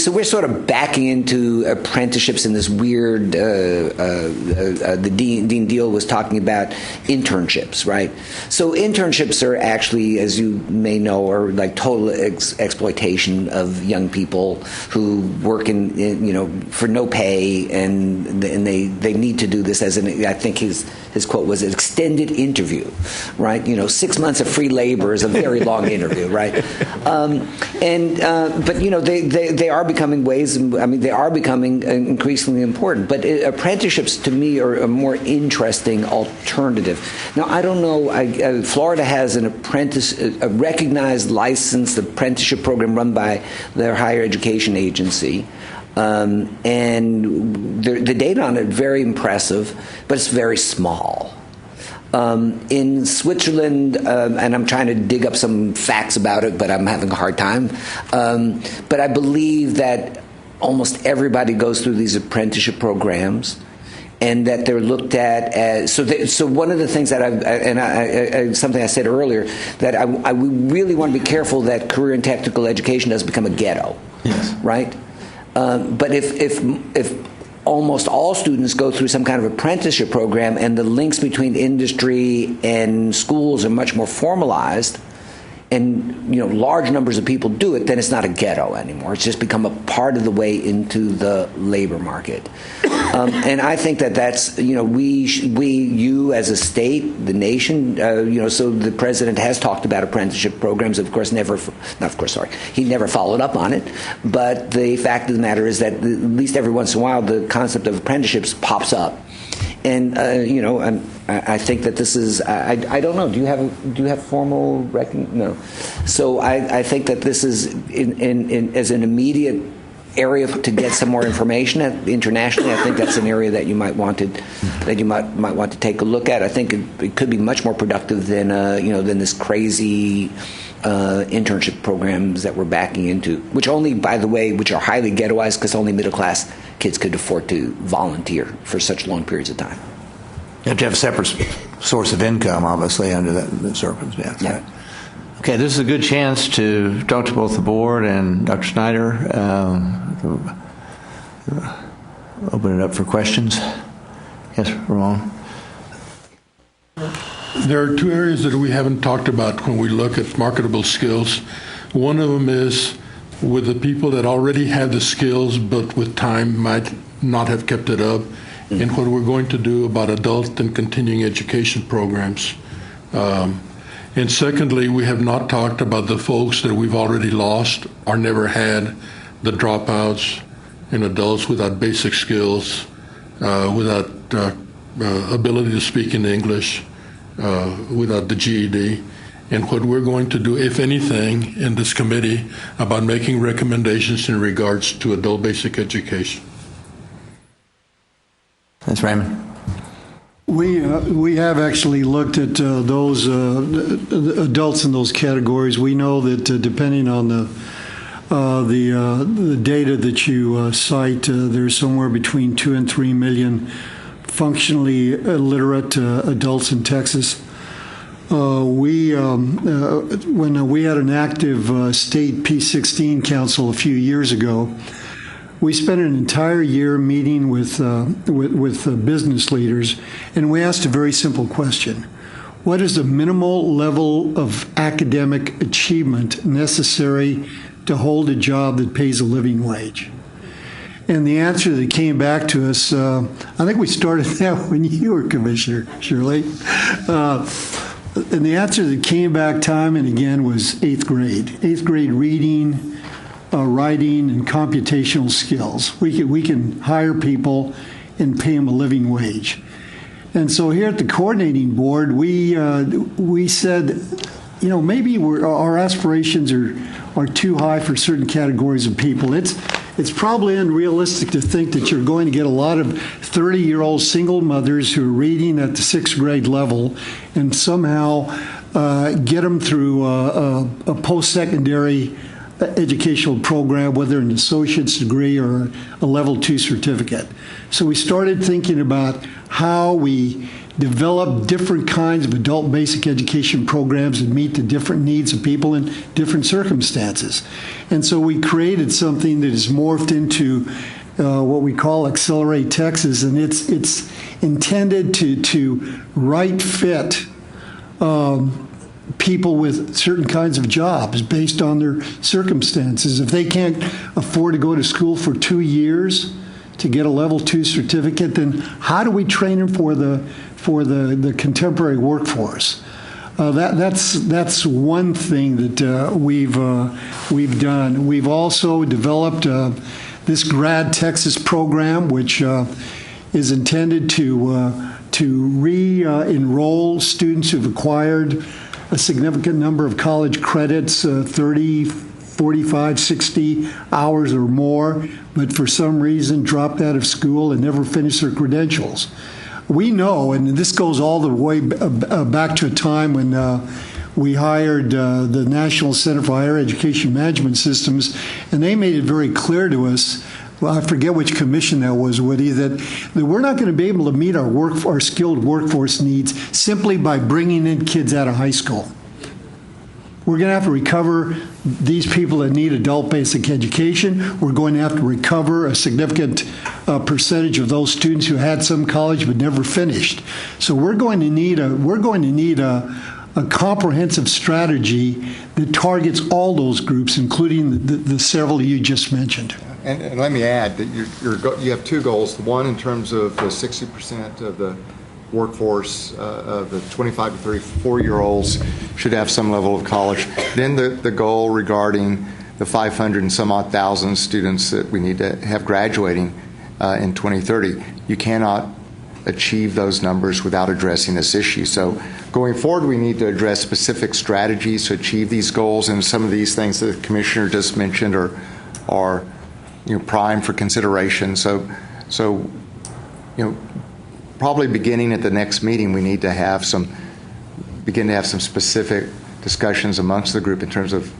so we're sort of backing into apprenticeships in this weird, the Dean Deal was talking about internships, right? So internships are actually, as you may know, are like total exploitation of young people who work for no pay, and they need to do this as I think his quote was an extended interview, right? 6 months of free labor is a very long interview, right? But they are becoming they are becoming increasingly important. But apprenticeships to me are a more interesting alternative. Now I don't know. Florida has a recognized licensed apprenticeship program run by their higher education agency. And the data on it very impressive, but it's very small. In Switzerland, and I'm trying to dig up some facts about it, but I'm having a hard time. But I believe that almost everybody goes through these apprenticeship programs, and that they're looked at as so one of the things that something I said earlier, that I really want to be careful that career and technical education doesn't become a ghetto. Yes. Right? But if almost all students go through some kind of apprenticeship program, and the links between industry and schools are much more formalized, and large numbers of people do it, then it's not a ghetto anymore. It's just become a part of the way into the labor market. And I think that's you as a state, the nation, so the president has talked about apprenticeship programs. Of course, he never followed up on it. But the fact of the matter is that at least every once in a while, the concept of apprenticeships pops up. And I think that this is. I don't know. Do you have formal recognition? No. So I think that this is as an immediate area to get some more information internationally. I think that's an area that you might want to take a look at. I think it could be much more productive than than this crazy internship programs that we're backing into, which are highly ghettoized because only middle class kids could afford to volunteer for such long periods of time. You have to have a separate source of income, obviously, under that circumstance. Yeah. Okay, this is a good chance to talk to both the board and Dr. Snyder. Open it up for questions. Yes, Ramon? There are two areas that we haven't talked about when we look at marketable skills. One of them is with the people that already have the skills but with time might not have kept it up, and what we're going to do about adult and continuing education programs. And secondly, we have not talked about the folks that we've already lost or never had, the dropouts and adults without basic skills, without ability to speak in English, without the GED, and what we're going to do, if anything, in this committee about making recommendations in regards to adult basic education. That's Raymond. We have actually looked at those adults in those categories. We know that depending on the data that you cite, there's somewhere between 2 and 3 million functionally illiterate adults in Texas. When we had an active state P16 council a few years ago, we spent an entire year meeting with business leaders, and we asked a very simple question. What is the minimal level of academic achievement necessary to hold a job that pays a living wage? And the answer that came back to us, I think we started that when you were Commissioner, Shirley. And the answer that came back time and again was 8th grade. 8th grade reading, writing, and computational skills. We can hire people and pay them a living wage. And so here at the coordinating board, we said, maybe our aspirations are too high for certain categories of people. It's probably unrealistic to think that you're going to get a lot of 30-year-old single mothers who are reading at the 6th grade level and somehow get them through a post-secondary educational program, whether an associate's degree or a level 2 certificate. So we started thinking about how we develop different kinds of adult basic education programs that meet the different needs of people in different circumstances. And so we created something that is morphed into what we call Accelerate Texas, and it's intended to right fit people with certain kinds of jobs based on their circumstances. If they can't afford to go to school for 2 years to get a level 2 certificate, then how do we train them for the contemporary workforce? That's one thing that we've done. We've also developed this Grad Texas program, which is intended to re-enroll students who've acquired a significant number of college credits, 30, 45, 60 hours or more, but for some reason dropped out of school and never finished their credentials. We know, and this goes all the way back to a time when we hired the National Center for Higher Education Management Systems, and they made it very clear to us well, I forget which commission that was, Woody, that we're not going to be able to meet our skilled workforce needs simply by bringing in kids out of high school. We're going to have to recover these people that need adult basic education. We're going to have to recover a significant percentage of those students who had some college but never finished. So we're going to need a comprehensive strategy that targets all those groups, including the several you just mentioned. And let me add that you have two goals. One, in terms of the 60% of the workforce of the 25 to 34-year-olds should have some level of college. Then the goal regarding the 500 and some odd thousand students that we need to have graduating in 2030. You cannot achieve those numbers without addressing this issue. So going forward, we need to address specific strategies to achieve these goals, and some of these things that the Commissioner just mentioned are prime for consideration. So probably beginning at the next meeting, we need to begin to have some specific discussions amongst the group in terms of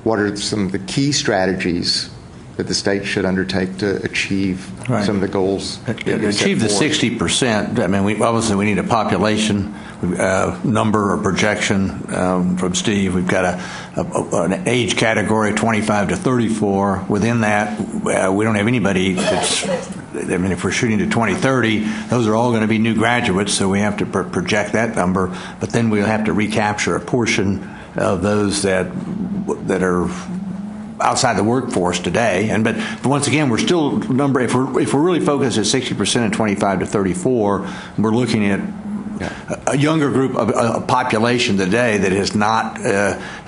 what are some of the key strategies that the state should undertake to achieve some of the goals. Achieve the 60%. I mean, we need a population number or projection from Steve. We've got an age category, 25 to 34. Within that, we don't have anybody that's, I mean, if we're shooting to 2030, those are all going to be new graduates, so we have to project that number. But then we'll have to recapture a portion of those that are outside the workforce today. But once again, we're still if we're really focused at 60% and 25 to 34, we're looking at a younger group of a population today that has not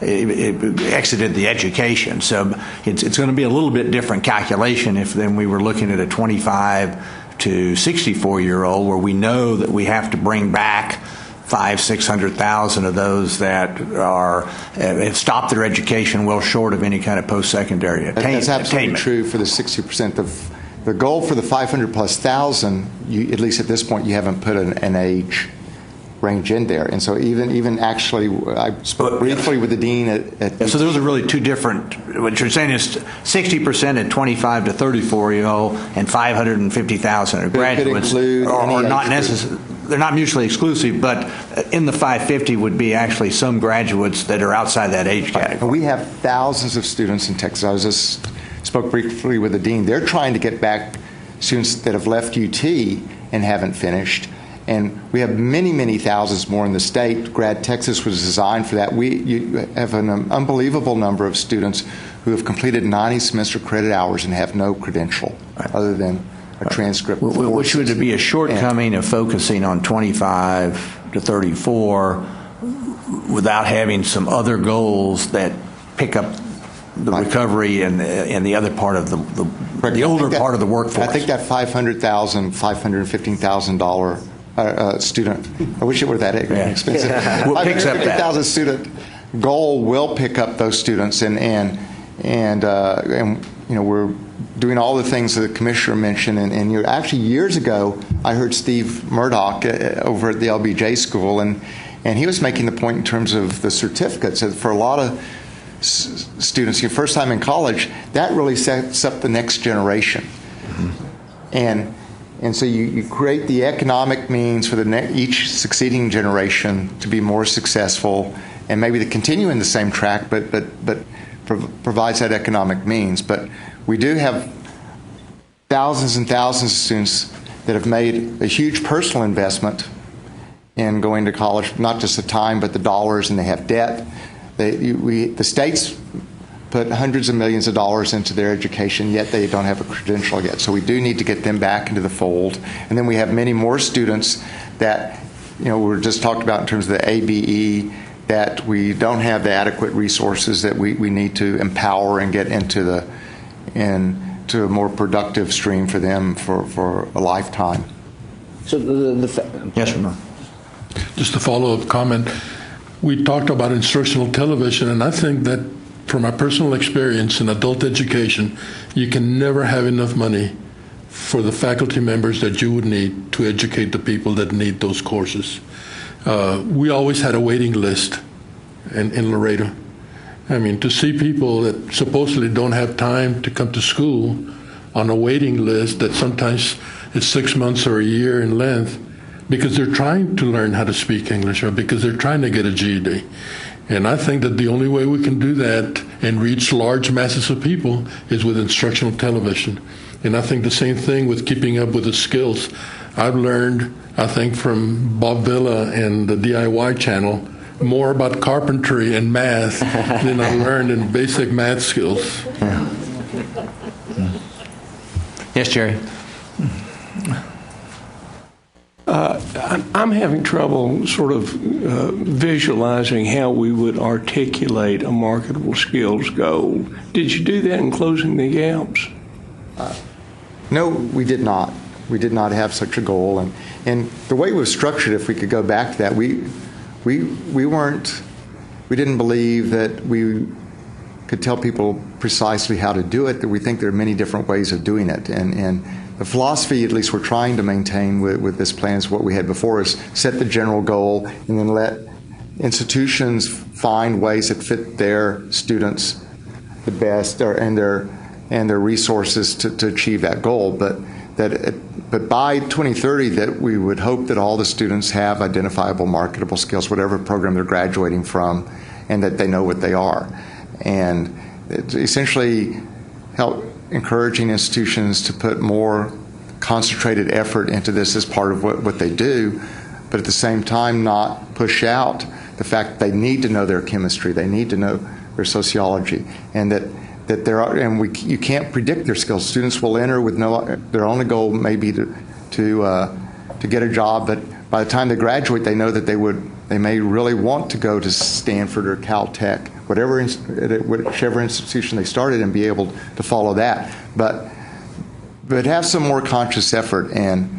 exited the education. So it's going to be a little bit different calculation than we were looking at a 25 to 64-year-old, where we know that we have to bring back 500,000-600,000 of those that have stopped their education well short of any kind of post-secondary attainment. That's absolutely true for the 60%. The goal for the 500,000+, at least at this point, you haven't put an age range in there. And so even actually, I spoke briefly with the dean so those are really two different, what you're saying is 60% at 25 to 34-year-old and 550,000 are graduates are not necessarily. They're not mutually exclusive, but in the 550 would be actually some graduates that are outside that age category. We have thousands of students in Texas. Spoke briefly with the dean. They're trying to get back students that have left UT and haven't finished. And we have many, many thousands more in the state. Grad Texas was designed for that. You have an unbelievable number of students who have completed 90 semester credit hours and have no credential other than a transcript. Which would be a shortcoming of focusing on 25 to 34 without having some other goals that pick up the recovery and the other part of the older part of the workforce. I think that $500,000, $515,000 student, I wish it were that expensive. We'll pick up that. $550,000 student goal will pick up those students, and we're doing all the things that the commissioner mentioned. And actually years ago, I heard Steve Murdoch over at the LBJ school, and he was making the point in terms of the certificates that for a lot of students, your first time in college, that really sets up the next generation. Mm-hmm. And so you create the economic means for each succeeding generation to be more successful, and maybe to continue in the same track, but provides that economic means. But we do have thousands and thousands of students that have made a huge personal investment in going to college, not just the time, but the dollars, and they have debt. The states put hundreds of millions of dollars into their education, yet they don't have a credential yet. So we do need to get them back into the fold. And then we have many more students that, we're just talked about in terms of the ABE, that we don't have the adequate resources that we need to empower and get into a more productive stream for them for a lifetime. So yes or no? Just a follow-up comment. We talked about instructional television, and I think that from my personal experience in adult education, you can never have enough money for the faculty members that you would need to educate the people that need those courses. We always had a waiting list in Laredo. I mean, to see people that supposedly don't have time to come to school on a waiting list that sometimes is 6 months or a year in length because they're trying to learn how to speak English or because they're trying to get a GED. And I think that the only way we can do that and reach large masses of people is with instructional television. And I think the same thing with keeping up with the skills. I've learned, I think, from Bob Villa and the DIY channel, more about carpentry and math than I learned in basic math skills. Yeah. Yes, Jerry. I'm having trouble sort of visualizing how we would articulate a marketable skills goal. Did you do that in closing the gaps? No, we did not. We did not have such a goal. And the way it was structured, if we could go back to that, we didn't believe that we could tell people precisely how to do it, that we think there are many different ways of doing it. And the philosophy, at least we're trying to maintain with this plan, is what we had before, is set the general goal and then let institutions find ways that fit their students the best and their resources to achieve that goal. But by 2030, that we would hope that all the students have identifiable marketable skills, whatever program they're graduating from, and that they know what they are. And it's essentially help encouraging institutions to put more concentrated effort into this as part of what they do, but at the same time not push out the fact that they need to know their chemistry, they need to know their sociology, and that there are, and you can't predict their skills. Students will enter with their only goal may be to get a job, but by the time they graduate, they know that they may really want to go to Stanford or Caltech, whichever institution they started, and be able to follow that. But have some more conscious effort. And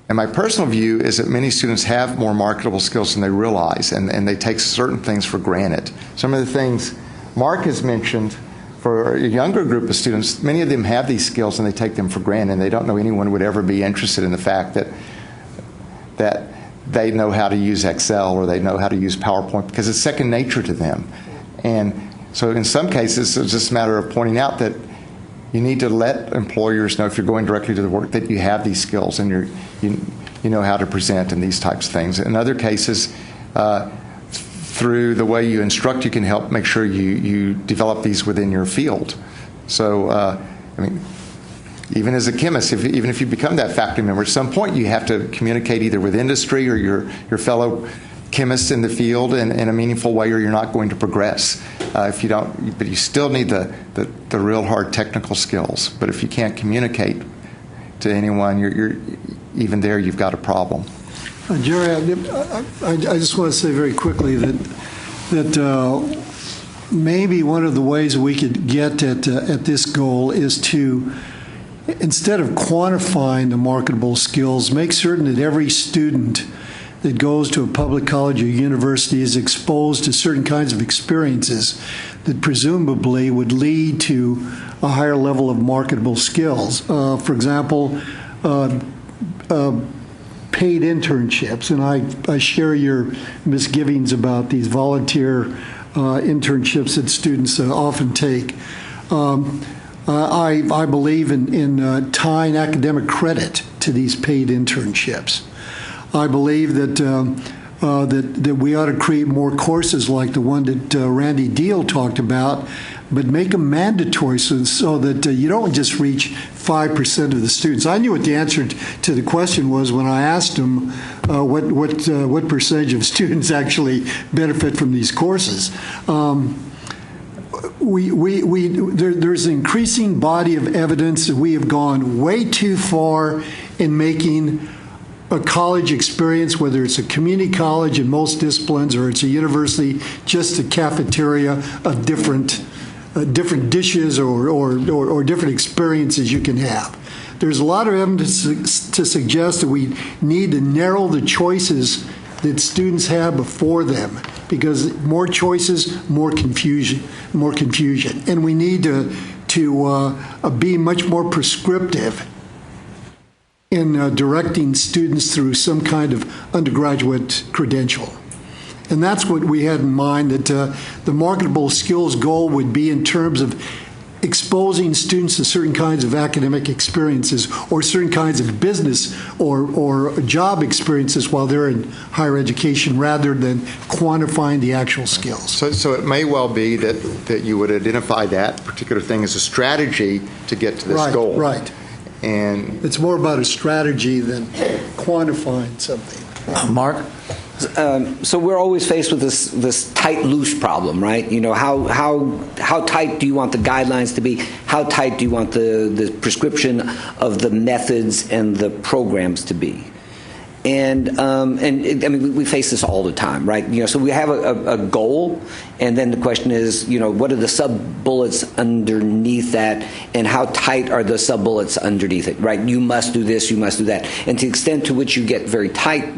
my personal view is that many students have more marketable skills than they realize, and they take certain things for granted. Some of the things Mark has mentioned, for a younger group of students, many of them have these skills and they take them for granted, and they don't know anyone would ever be interested in the fact that they know how to use Excel or they know how to use PowerPoint because it's second nature to them. And so in some cases, it's just a matter of pointing out that you need to let employers know, if you're going directly to the work, that you have these skills and you know how to present and these types of things. In other cases, through the way you instruct, you can help make sure you develop these within your field. So, even as a chemist, even if you become that faculty member, at some point you have to communicate either with industry or your fellow chemists in the field in a meaningful way, or you're not going to progress. If you don't, but you still need the real hard technical skills. But if you can't communicate to anyone, you're even there, you've got a problem. Jerry, I just want to say very quickly that maybe one of the ways we could get at this goal is to, instead of quantifying the marketable skills, make certain that every student that goes to a public college or university is exposed to certain kinds of experiences that presumably would lead to a higher level of marketable skills. For example, paid internships, and I share your misgivings about these volunteer internships that students often take. I believe in tying academic credit to these paid internships. I believe that that we ought to create more courses like the one that Randy Deal talked about, but make them mandatory so that you don't just reach 5% of the students. I knew what the answer to the question was when I asked him what percentage of students actually benefit from these courses. There's an increasing body of evidence that we have gone way too far in making a college experience, whether it's a community college in most disciplines or it's a university, just a cafeteria of different dishes or different experiences you can have. There's a lot of evidence to suggest that we need to narrow the choices that students have before them, because more choices, more confusion, and we need to be much more prescriptive in directing students through some kind of undergraduate credential. And that's what we had in mind, that the marketable skills goal would be in terms of exposing students to certain kinds of academic experiences or certain kinds of business or job experiences while they're in higher education rather than quantifying the actual skills. So it may well be that you would identify that particular thing as a strategy to get to this goal. Right. And it's more about a strategy than quantifying something. Mark? So we're always faced with this tight loose problem, right? You know, how tight do you want the guidelines to be? How tight do you want the prescription of the methods and the programs to be? And I mean, we face this all the time, right? You know, so we have a goal, and then the question is, you know, what are the sub bullets underneath that, and how tight are the sub bullets underneath it, right? You must do this, you must do that, and to the extent to which you get very tight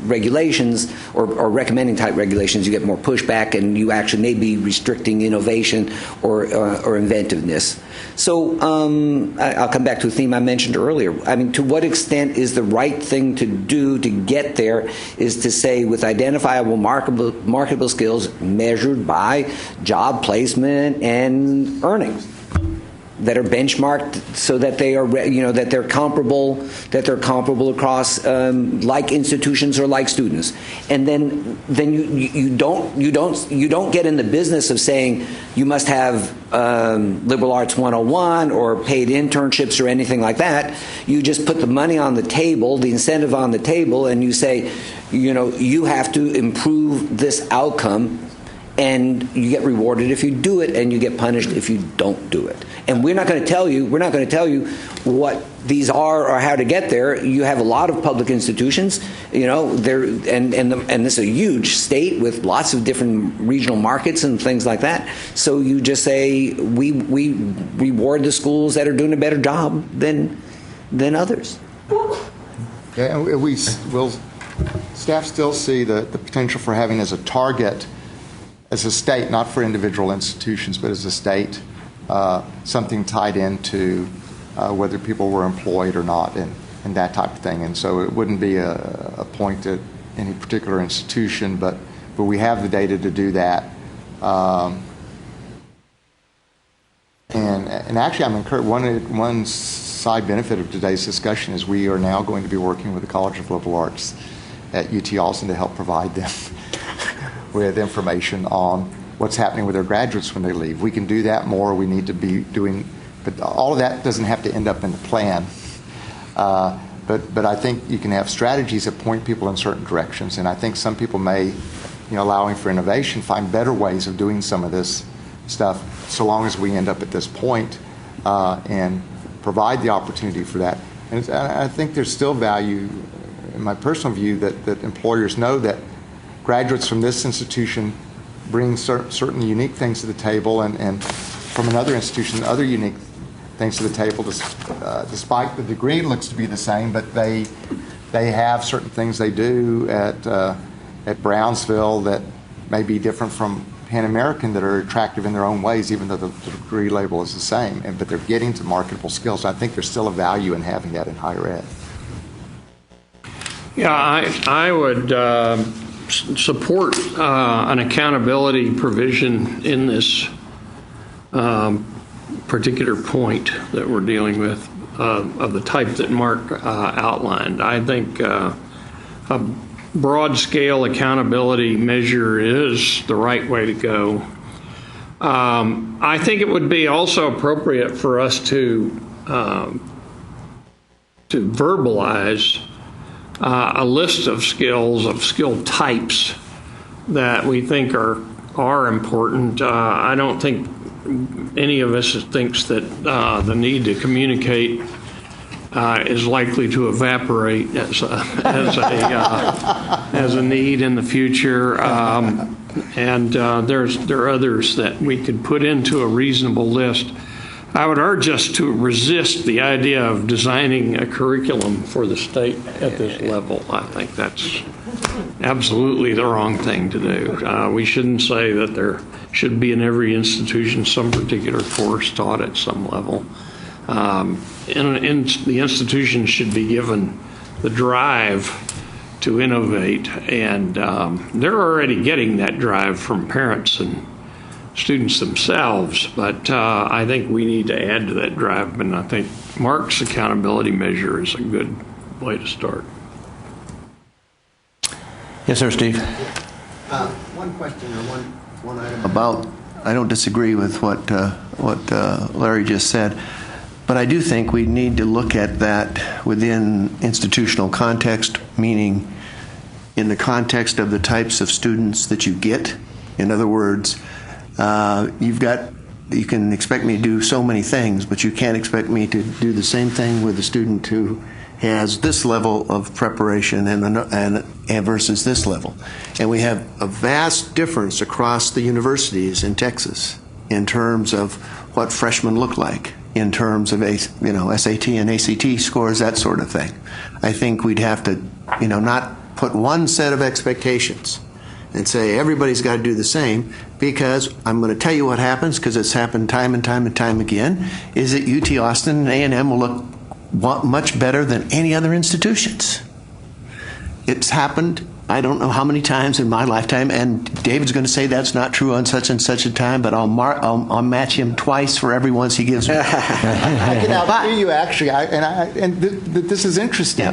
regulations or recommending tight regulations, you get more pushback, and you actually may be restricting innovation or inventiveness. So I'll come back to a theme I mentioned earlier. I mean, to what extent is the right thing to do to get there is to say with identifiable marketable skills measured by job placement and earnings that are benchmarked so that they are, you know, that they're comparable across like institutions or like students, and then you don't get in the business of saying you must have liberal arts 101 or paid internships or anything like that. You just put the money on the table, the incentive on the table, and you say, you know, you have to improve this outcome. And you get rewarded if you do it, and you get punished if you don't do it. And we're not going to tell you what these are or how to get there. You have a lot of public institutions, you know, and this is a huge state with lots of different regional markets and things like that. So you just say we reward the schools that are doing a better job than others. Yeah, and staff still see the potential for having as a target, as a state, not for individual institutions, but as a state, something tied into whether people were employed or not and that type of thing. And so it wouldn't be a point at any particular institution, but we have the data to do that. And actually, I'm encouraged. One side benefit of today's discussion is we are now going to be working with the College of Liberal Arts at UT Austin to help provide them with information on what's happening with their graduates when they leave. We can do that more. We need to be doing, but all of that doesn't have to end up in the plan. But I think you can have strategies that point people in certain directions, and I think some people may, you know, allowing for innovation, find better ways of doing some of this stuff, so long as we end up at this point and provide the opportunity for that. And I think there's still value, in my personal view, that employers know that graduates from this institution bring certain unique things to the table, and from another institution, other unique things to the table, despite the degree looks to be the same, but they have certain things they do at Brownsville that may be different from Pan American that are attractive in their own ways, even though the degree label is the same, but they're getting to marketable skills. I think there's still a value in having that in higher ed. Yeah, I would support an accountability provision in this particular point that we're dealing with of the type that Mark outlined. I think a broad-scale accountability measure is the right way to go. I think it would be also appropriate for us to verbalize a list of skills, of skill types that we think are important. I don't think any of us thinks that the need to communicate is likely to evaporate as a need in the future. And there are others that we could put into a reasonable list. I would urge us to resist the idea of designing a curriculum for the state at this level. I think that's absolutely the wrong thing to do. We shouldn't say that there should be in every institution some particular course taught at some level. The institution should be given the drive to innovate, and they're already getting that drive from parents and students themselves, but I think we need to add to that drive, and I think Mark's accountability measure is a good way to start. Yes, sir, Steve. One question or one item about. I don't disagree with what Larry just said, but I do think we need to look at that within institutional context, meaning in the context of the types of students that you get. In other words, you can expect me to do so many things, but you can't expect me to do the same thing with a student who has this level of preparation and versus this level. And we have a vast difference across the universities in Texas in terms of what freshmen look like, in terms of SAT and ACT scores, that sort of thing. I think we'd have to not put one set of expectations and say everybody's got to do the same, because I'm going to tell you what happens, because it's happened time and time and time again, is that UT Austin and A&M will look much better than any other institutions. It's happened I don't know how many times in my lifetime, and David's going to say that's not true on such and such a time, but I'll match him twice for every once he gives me. I can outdo you, actually, this is interesting. Yeah,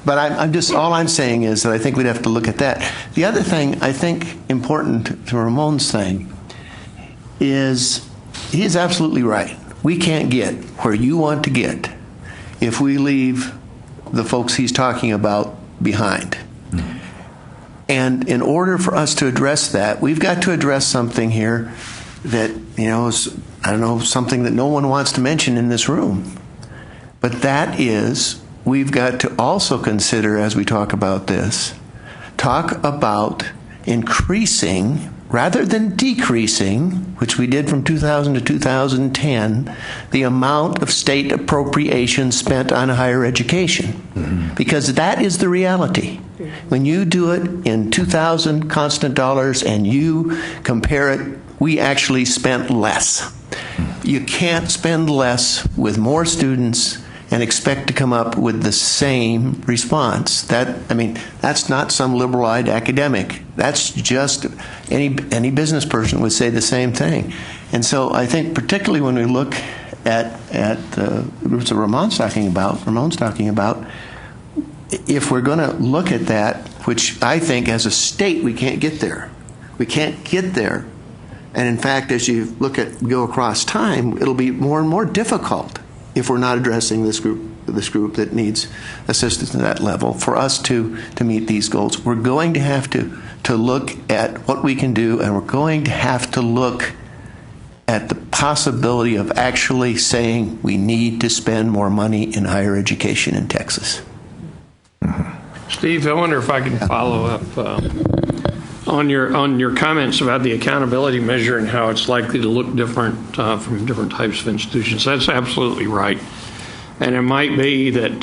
but I'm just, all I'm saying is that I think we'd have to look at that. The other thing I think important to Ramon's thing is he is absolutely right. We can't get where you want to get if we leave the folks he's talking about behind. And in order for us to address that, we've got to address something here that, is, I don't know, something that no one wants to mention in this room. But that is, we've got to also consider, as we talk about this, talk about increasing rather than decreasing, which we did from 2000 to 2010, the amount of state appropriation spent on higher education. Mm-hmm. Because that is the reality. When you do it in 2,000 constant dollars and you compare it, we actually spent less. You can't spend less with more students and expect to come up with the same response. That's not some liberal-eyed academic. That's just any business person would say the same thing. And so I think particularly when we look at the groups that Ramon's talking about, if we're going to look at that, which I think as a state we can't get there. We can't get there. And in fact, as you go across time, it'll be more and more difficult if we're not addressing this group that needs assistance at that level for us to meet these goals. We're going to have to look at what we can do, and we're going to have to look at the possibility of actually saying we need to spend more money in higher education in Texas. Steve, I wonder if I can follow up on your comments about the accountability measure and how it's likely to look different from different types of institutions. That's absolutely right, and it might be that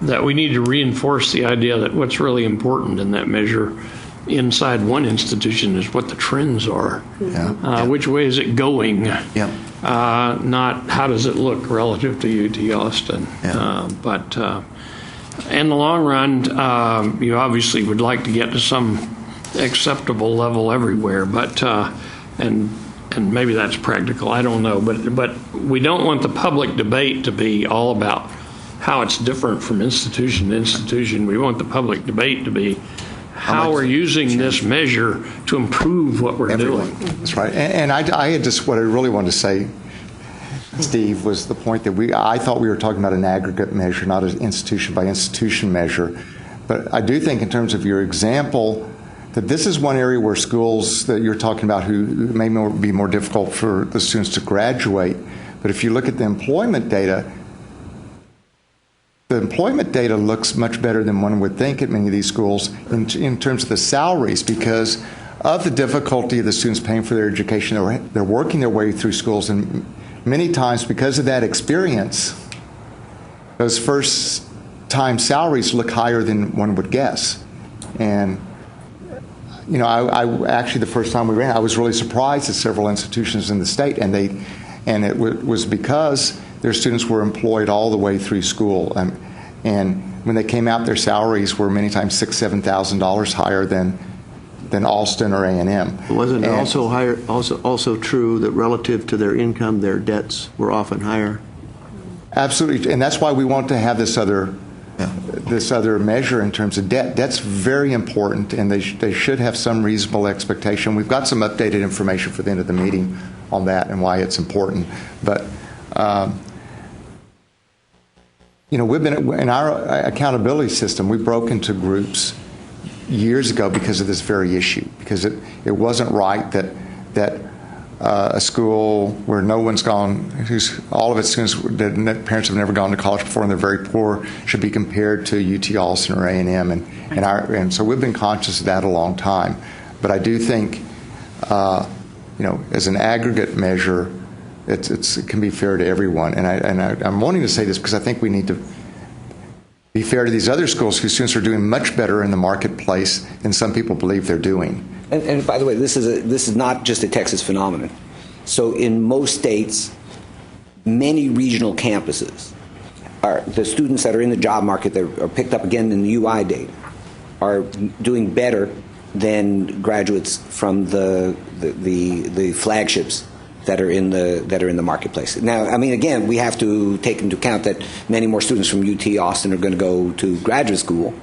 that we need to reinforce the idea that what's really important in that measure inside one institution is what the trends are. Yeah. Which way is it going? Yeah. Not how does it look relative to UT Austin. Yeah. But in the long run, you obviously would like to get to some acceptable level everywhere, but and maybe that's practical. I don't know, but we don't want the public debate to be all about how it's different from institution to institution. We want the public debate to be how we're using this measure to improve what we're doing. That's right. And I had just what I really wanted to say, Steve, was the point that I thought we were talking about an aggregate measure, not an institution by institution measure. But I do think in terms of your example that this is one area where schools that you're talking about who may be more difficult for the students to graduate. But if you look at the employment data looks much better than one would think at many of these schools in terms of the salaries, because of the difficulty of the students paying for their education. They're working their way through schools, and many times because of that experience, those first-time salaries look higher than one would guess. And I actually, the first time we ran, I was really surprised at several institutions in the state, and it was because their students were employed all the way through school, and when they came out, their salaries were many times $6,000, $7,000 higher than than Austin or A&M. Wasn't it also higher? Also true that relative to their income, their debts were often higher. Absolutely, and that's why we want to have this other measure in terms of debt. Debt's very important, and they should have some reasonable expectation. We've got some updated information for the end of the meeting on that and why it's important. But we've been in our accountability system. We broke into groups years ago because of this very issue, because it wasn't right that a school where no one's gone, all of its students, their parents have never gone to college before and they're very poor, should be compared to UT Austin or A&M, and so we've been conscious of that a long time. But I do think, as an aggregate measure, it can be fair to everyone. And I'm wanting to say this because I think we need to be fair to these other schools whose students are doing much better in the marketplace than some people believe they're doing. And by the way, this is not just a Texas phenomenon. So in most states, many regional campuses, the students that are in the job market that are picked up again in the UI data are doing better than graduates from the flagships that are in the marketplace. Now, I mean, again, we have to take into account that many more students from UT Austin are going to go to graduate school,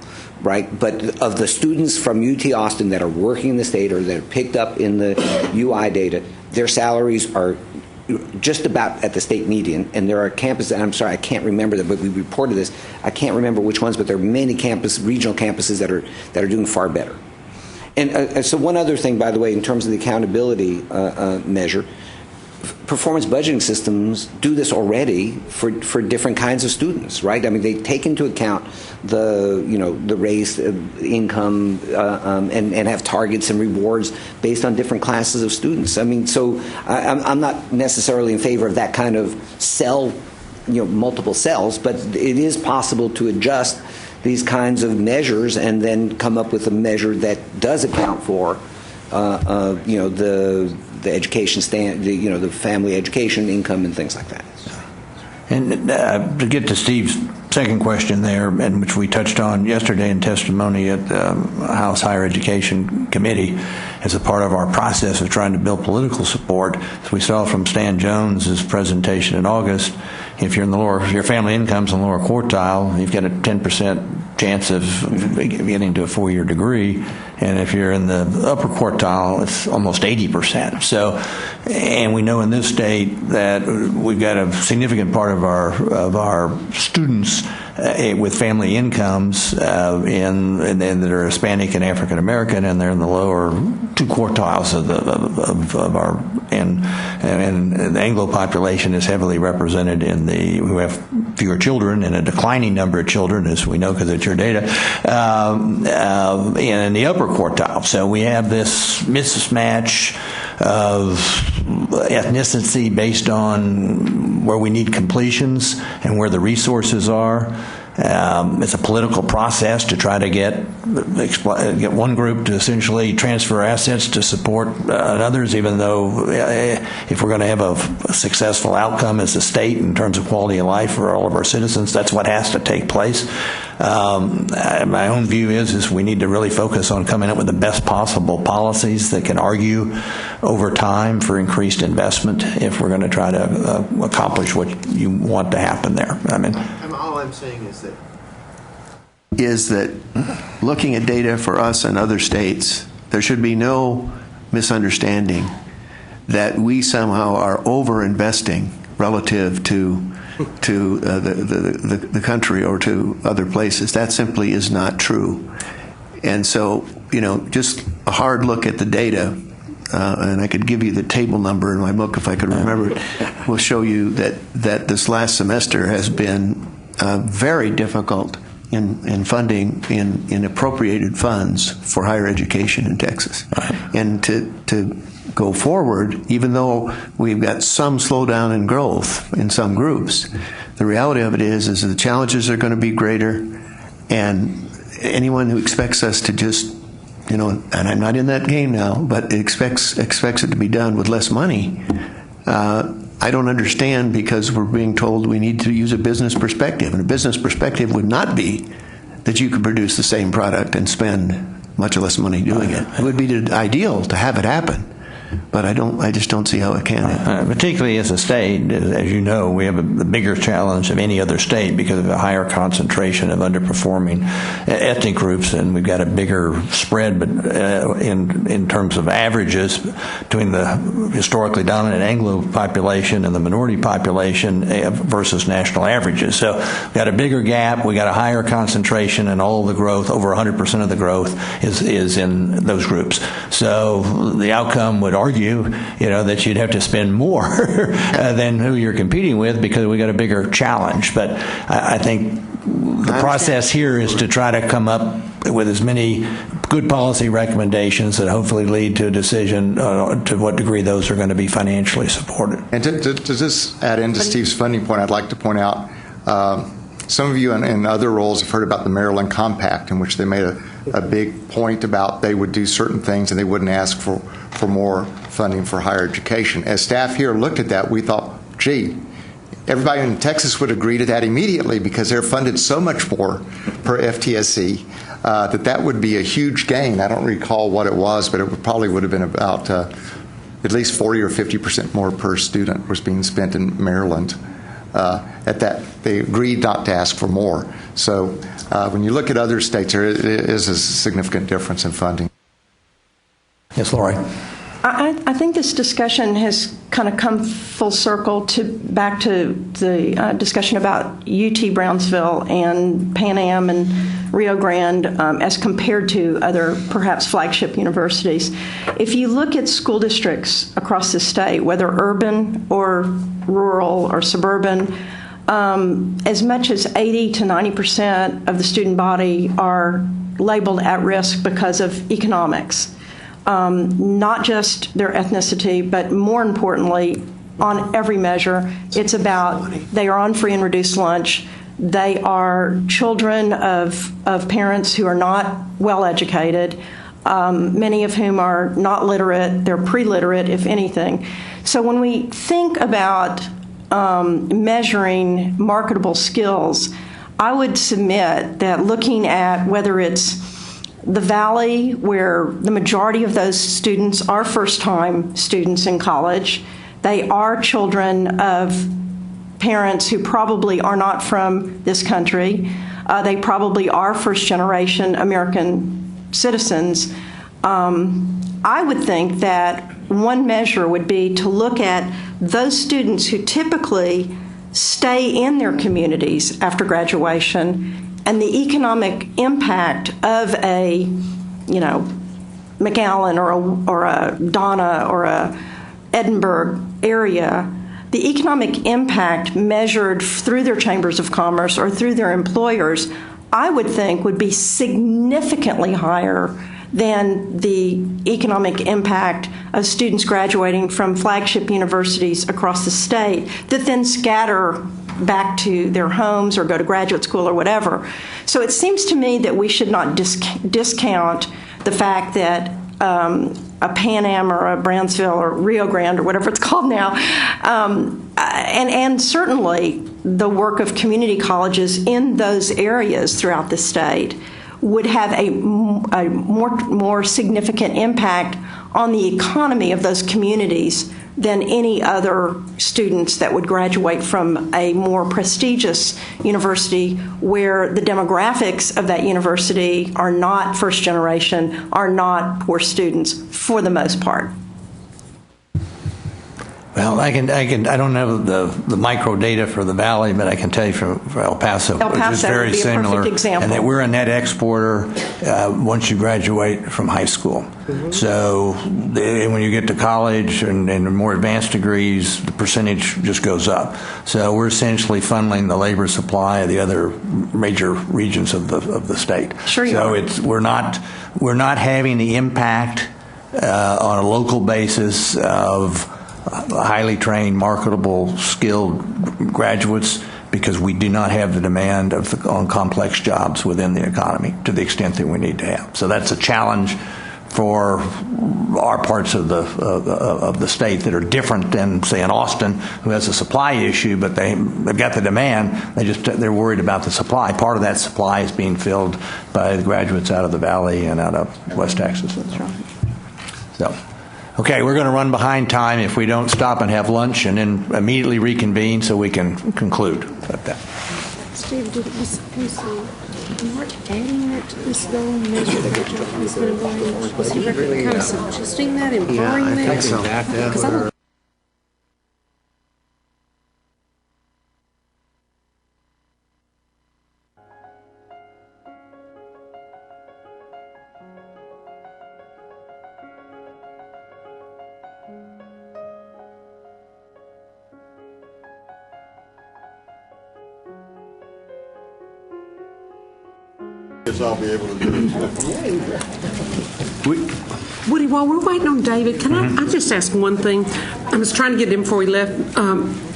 right? But of the students from UT Austin that are working in the state or that are picked up in the UI data, their salaries are just about at the state median. And there are campuses, and I'm sorry, I can't remember them, but we reported this. I can't remember which ones, but there are many regional campuses that are doing far better. And so one other thing, by the way, in terms of the accountability measure, performance budgeting systems do this already for different kinds of students, right? I mean, they take into account the race, income, and have targets and rewards based on different classes of students. I mean, so I'm not necessarily in favor of that kind of multiple cells, but it is possible to adjust these kinds of measures and then come up with a measure that does account for the education the family education income and things like that. And to get to Steve's second question there, and which we touched on yesterday in testimony at the House Higher Education Committee as a part of our process of trying to build political support, as we saw from Stan Jones's presentation in August, if you're if your family income's in the lower quartile, you've got a 10% chance of getting to a 4-year degree, and if you're in the upper quartile, it's almost 80%. So, and we know in this state that we've got a significant part of our students with family incomes that are Hispanic and African American, and they're in the lower 2 quartiles of our and the Anglo population is heavily represented in who have fewer children and a declining number of children, as we know because it's your data, in the upper quartile. So we have this mismatch of ethnicity based on where we need completions and where the resources are. It's a political process to try to get one group to essentially transfer assets to support others, even though if we're going to have a successful outcome as a state in terms of quality of life for all of our citizens, that's what has to take place. My own view is we need to really focus on coming up with the best possible policies that can argue over time for increased investment if we're going to try to accomplish what you want to happen there. I mean, all I'm saying is that looking at data for us and other states, there should be no misunderstanding that we somehow are over-investing relative to the country or to other places. That simply is not true. And so, just a hard look at the data, and I could give you the table number in my book if I could remember it, will show you that this last semester has been very difficult in funding in appropriated funds for higher education in Texas. And to go forward, even though we've got some slowdown in growth in some groups, the reality of it is the challenges are going to be greater, and anyone who expects us to just, and I'm not in that game now, but expects it to be done with less money, I don't understand, because we're being told we need to use a business perspective, and a business perspective would not be that you could produce the same product and spend much less money doing it. It would be ideal to have it happen, but I just don't see how it can happen. Particularly as a state, as you know, we have the bigger challenge of any other state because of a higher concentration of underperforming ethnic groups, and we've got a bigger spread, but in terms of averages between the historically dominant Anglo population and the minority population versus national averages. So we've got a bigger gap, we got a higher concentration, and all the growth, over 100% of the growth, is in those groups. So the outcome would argue, that you'd have to spend more than who you're competing with because we got a bigger challenge. But I think the process here is to try to come up with as many good policy recommendations that hopefully lead to a decision to what degree those are going to be financially supported. And to just add into Steve's funding point, I'd like to point out some of you in other roles have heard about the Maryland Compact, in which they made a big point about they would do certain things and they wouldn't ask for more funding for higher education. As staff here looked at that, we thought, gee, everybody in Texas would agree to that immediately because they're funded so much more per FTSE that would be a huge gain. I don't recall what it was, but it probably would have been about at least 40 or 50% more per student was being spent in Maryland. At that, they agreed not to ask for more. So when you look at other states, there is a significant difference in funding. Yes, Lori. I think this discussion has kind of come full circle back to the discussion about UT Brownsville and Pan Am and Rio Grande as compared to other perhaps flagship universities. If you look at school districts across the state, whether urban or rural or suburban, as much as 80 to 90% of the student body are labeled at risk because of economics. Not just their ethnicity, but more importantly, on every measure, it's about they are on free and reduced lunch. They are children of parents who are not well educated, many of whom are not literate. They're pre-literate, if anything. So when we think about measuring marketable skills, I would submit that looking at whether it's the Valley, where the majority of those students are first-time students in college, they are children of parents who probably are not from this country. They probably are first-generation American citizens. I would think that one measure would be to look at those students who typically stay in their communities after graduation and the economic impact of a, McAllen or a Donna or a Edinburgh area, the economic impact measured through their chambers of commerce or through their employers, I would think would be significantly higher than the economic impact of students graduating from flagship universities across the state that then scatter back to their homes or go to graduate school or whatever. So it seems to me that we should not discount the fact that a Pan Am or a Brownsville or Rio Grande or whatever it's called now, and certainly the work of community colleges in those areas throughout the state would have a more significant impact on the economy of those communities than any other students that would graduate from a more prestigious university where the demographics of that university are not first generation, are not poor students for the most part. Well, I don't know the micro data for the Valley, but I can tell you for El Paso, it's very would be similar, a perfect example. and that we're a net exporter once you graduate from high school. Mm-hmm. So when you get to college and more advanced degrees, the percentage just goes up. So we're essentially funneling the labor supply of the other major regions of the state. Sure you so are. we're not having the impact on a local basis of highly trained, marketable, skilled graduates because we do not have the demand on complex jobs within the economy to the extent that we need to have. So that's a challenge for our parts of the state that are different than, say, in Austin, who has a supply issue, but they've got the demand. They're worried about the supply. Part of that supply is being filled by the graduates out of the Valley and out of West Texas. That's right. So, okay, we're going to run behind time if we don't stop and have lunch and then immediately reconvene so we can conclude. Steve, did it was Mark adding that to this goal and measure the job placement and wage? Was he kind of suggesting that, imploring that? I think so. Because I don't I'll be able to do it. Woody, while we're waiting on David, can I just ask one thing? I was trying to get him before he left.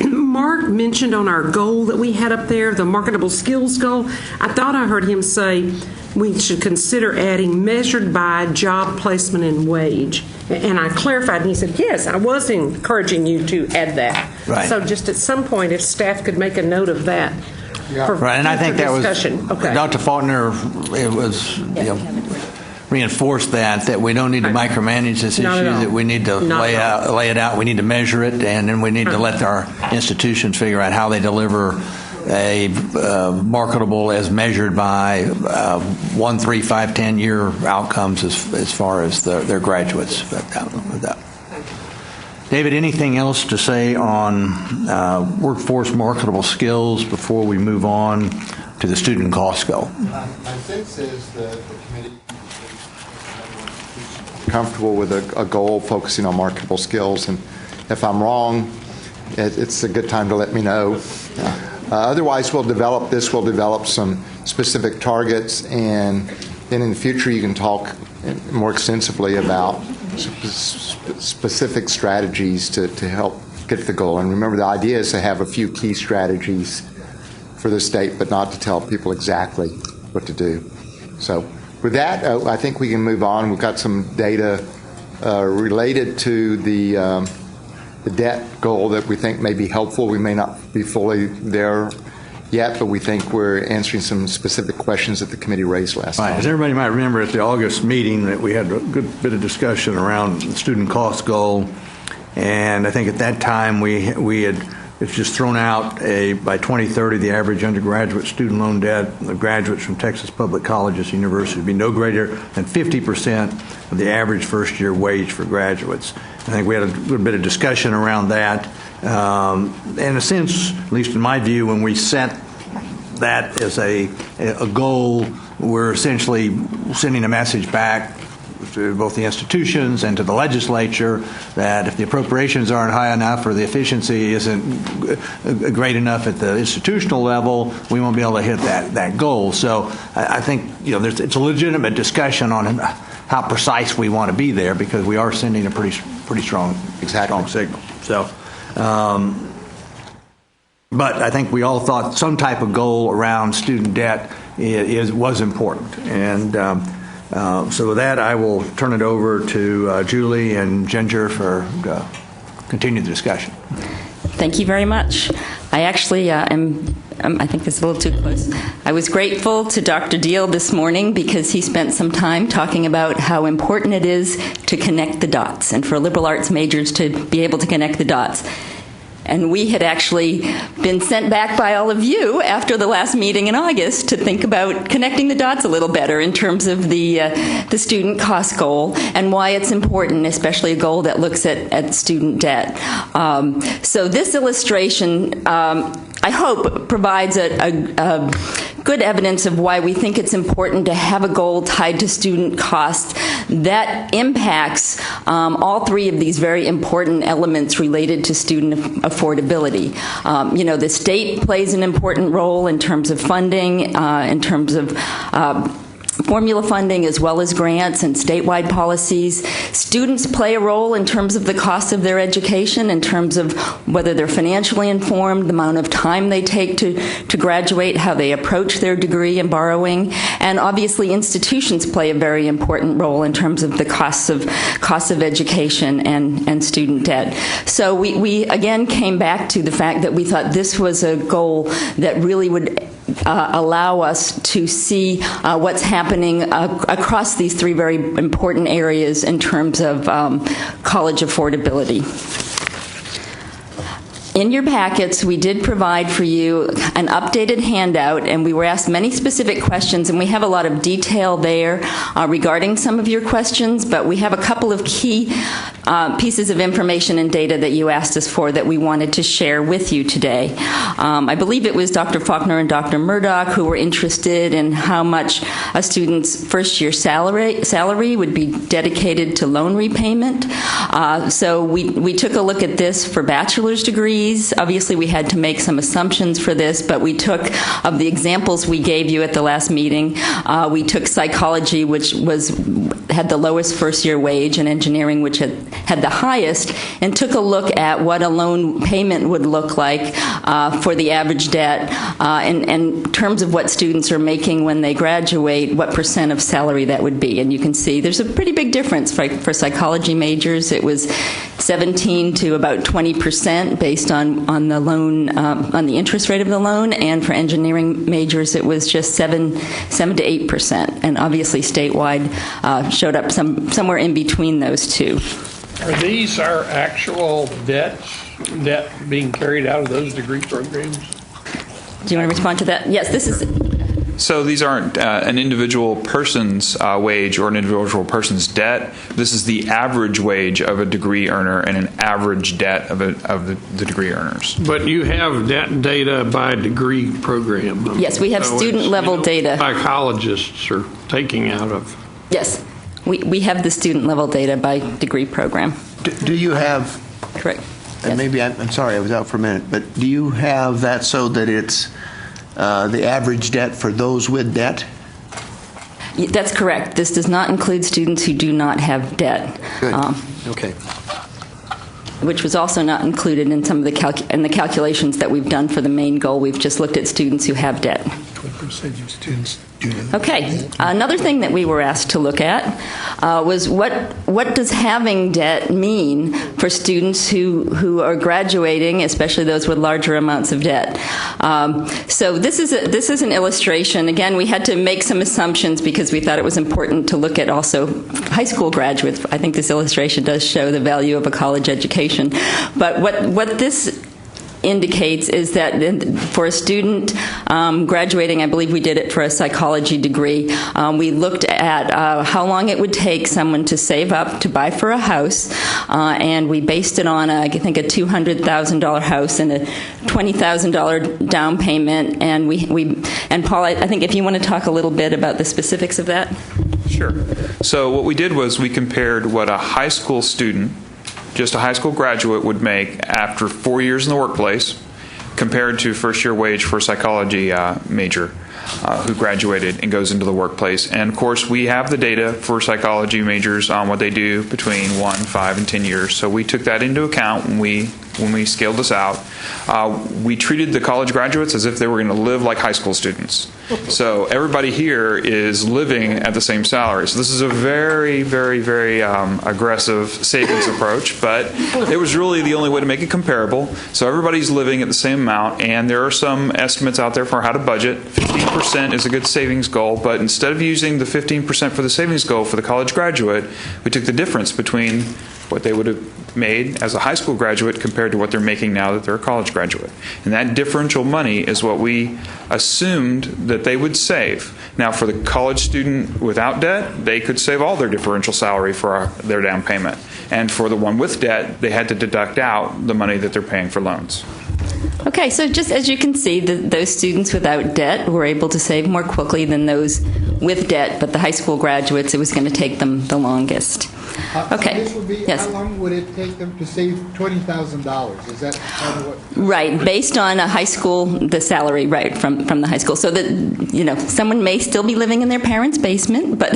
Mark mentioned on our goal that we had up there, the marketable skills goal, I thought I heard him say we should consider adding measured by job placement and wage. And I clarified, and he said, yes, I was encouraging you to add that. Right. So just at some point, if staff could make a note of that. Right, and I think that was okay. Dr. Faulkner. It was reinforced that we don't need to micromanage this issue. That we need to lay it out. We need to measure it, and then we need to let our institutions figure out how they deliver a marketable as measured by 1, 3, 5, 10-year outcomes as far as their graduates. David, anything else to say on workforce marketable skills before we move on to the student cost goal? My sense is the committee is comfortable with a goal focusing on marketable skills, and if I'm wrong, it's a good time to let me know. Otherwise, we'll develop some specific targets, and then in the future you can talk more extensively about specific strategies to help get the goal. And remember, the idea is to have a few key strategies for the state, but not to tell people exactly what to do. So with that, I think we can move on. We've got some data related to the debt goal that we think may be helpful. We may not be fully there yet, but we think we're answering some specific questions that the committee raised last time. As everybody might remember, at the August meeting that we had a good bit of discussion around the student cost goal, and I think at that time we had it's just thrown out by 2030 the average undergraduate student loan debt of graduates from Texas public colleges and universities would be no greater than 50% of the average first-year wage for graduates. I think we had a good bit of discussion around that. In a sense, at least in my view, when we set that as a goal, we're essentially sending a message back to both the institutions and to the legislature that if the appropriations aren't high enough or the efficiency isn't great enough at the institutional level, we won't be able to hit that goal. So I think it's a legitimate discussion on how precise we want to be there, because we are sending a pretty strong signal. So. But I think we all thought some type of goal around student debt was important. And so with that, I will turn it over to Julie and Ginger for continue the discussion. Thank you very much. I actually I think this is a little too close. I was grateful to Dr. Deal this morning because he spent some time talking about how important it is to connect the dots and for liberal arts majors to be able to connect the dots. And we had actually been sent back by all of you after the last meeting in August to think about connecting the dots a little better in terms of the student cost goal and why it's important, especially a goal that looks at student debt. So this illustration, I hope, provides a good evidence of why we think it's important to have a goal tied to student cost that impacts all three of these very important elements related to student affordability. The state plays an important role in terms of funding, in terms of formula funding as well as grants and statewide policies. Students play a role in terms of the cost of their education, in terms of whether they're financially informed, the amount of time they take to graduate, how they approach their degree and borrowing. And obviously institutions play a very important role in terms of the costs of education and student debt. So we again came back to the fact that we thought this was a goal that really would allow us to see what's happening across these three very important areas in terms of college affordability. In your packets, we did provide for you an updated handout, and we were asked many specific questions, and we have a lot of detail there regarding some of your questions, but we have a couple of key pieces of information and data that you asked us for that we wanted to share with you today. I believe it was Dr. Faulkner and Dr. Murdoch who were interested in how much a student's first-year salary would be dedicated to loan repayment. So we took a look at this for bachelor's degrees. Obviously, we had to make some assumptions for this, but we took, of the examples we gave you at the last meeting, we took psychology, which had the lowest first-year wage, and engineering, which had the highest, and took a look at what a loan payment would look like for the average debt in terms of what students are making when they graduate, what percent of salary that would be. And you can see there's a pretty big difference. For psychology majors, it was 17 to about 20% based on the loan, on the interest rate of the loan, and for engineering majors, it was just 7 to 8%. And obviously, statewide showed up somewhere in between those two. Are these our actual debt being carried out of those degree programs? Do you want to respond to that? Yes, this is. So these aren't an individual person's wage or an individual person's debt. This is the average wage of a degree earner and an average debt of the degree earners. But you have debt data by degree program. Yes, we have student-level data. Psychologists are taking out of. Yes, we have the student-level data by degree program. Do you have? Correct. And maybe I'm sorry, I was out for a minute. But do you have that so that it's the average debt for those with debt? That's correct. This does not include students who do not have debt. Good. Okay. Which was also not included in some of the calculations that we've done for the main goal. We've just looked at students who have debt. 20% of students do not. Okay. Another thing that we were asked to look at was what does having debt mean for students who are graduating, especially those with larger amounts of debt. So this is an illustration. Again, we had to make some assumptions because we thought it was important to look at also high school graduates. I think this illustration does show the value of a college education. But what this indicates is that for a student graduating, I believe we did it for a psychology degree, we looked at how long it would take someone to save up to buy for a house, and we based it on, I think, a $200,000 house and a $20,000 down payment. And Paul, I think if you want to talk a little bit about the specifics of that. Sure. So what we did was we compared what a high school student, just a high school graduate, would make after 4 years in the workplace compared to first-year wage for a psychology major who graduated and goes into the workplace. And, of course, we have the data for psychology majors on what they do between 1, 5, and 10 years. So we took that into account when we scaled this out. We treated the college graduates as if they were going to live like high school students. So everybody here is living at the same salary. So this is a very, very, very aggressive savings approach, but it was really the only way to make it comparable. So everybody's living at the same amount, and there are some estimates out there for how to budget. 15% is a good savings goal, but instead of using the 15% for the savings goal for the college graduate, we took the difference between what they would have made as a high school graduate compared to what they're making now that they're a college graduate. And that differential money is what we assumed that they would save. Now, for the college student without debt, they could save all their differential salary for their down payment. And for the one with debt, they had to deduct out the money that they're paying for loans. Okay, so just as you can see, those students without debt were able to save more quickly than those with debt, but the high school graduates, it was going to take them the longest. Okay. So this would be, Yes. how long would it take them to save $20,000? Is that kind of what? Right, based on a high school, the salary, right, from the high school. So that, someone may still be living in their parents' basement, but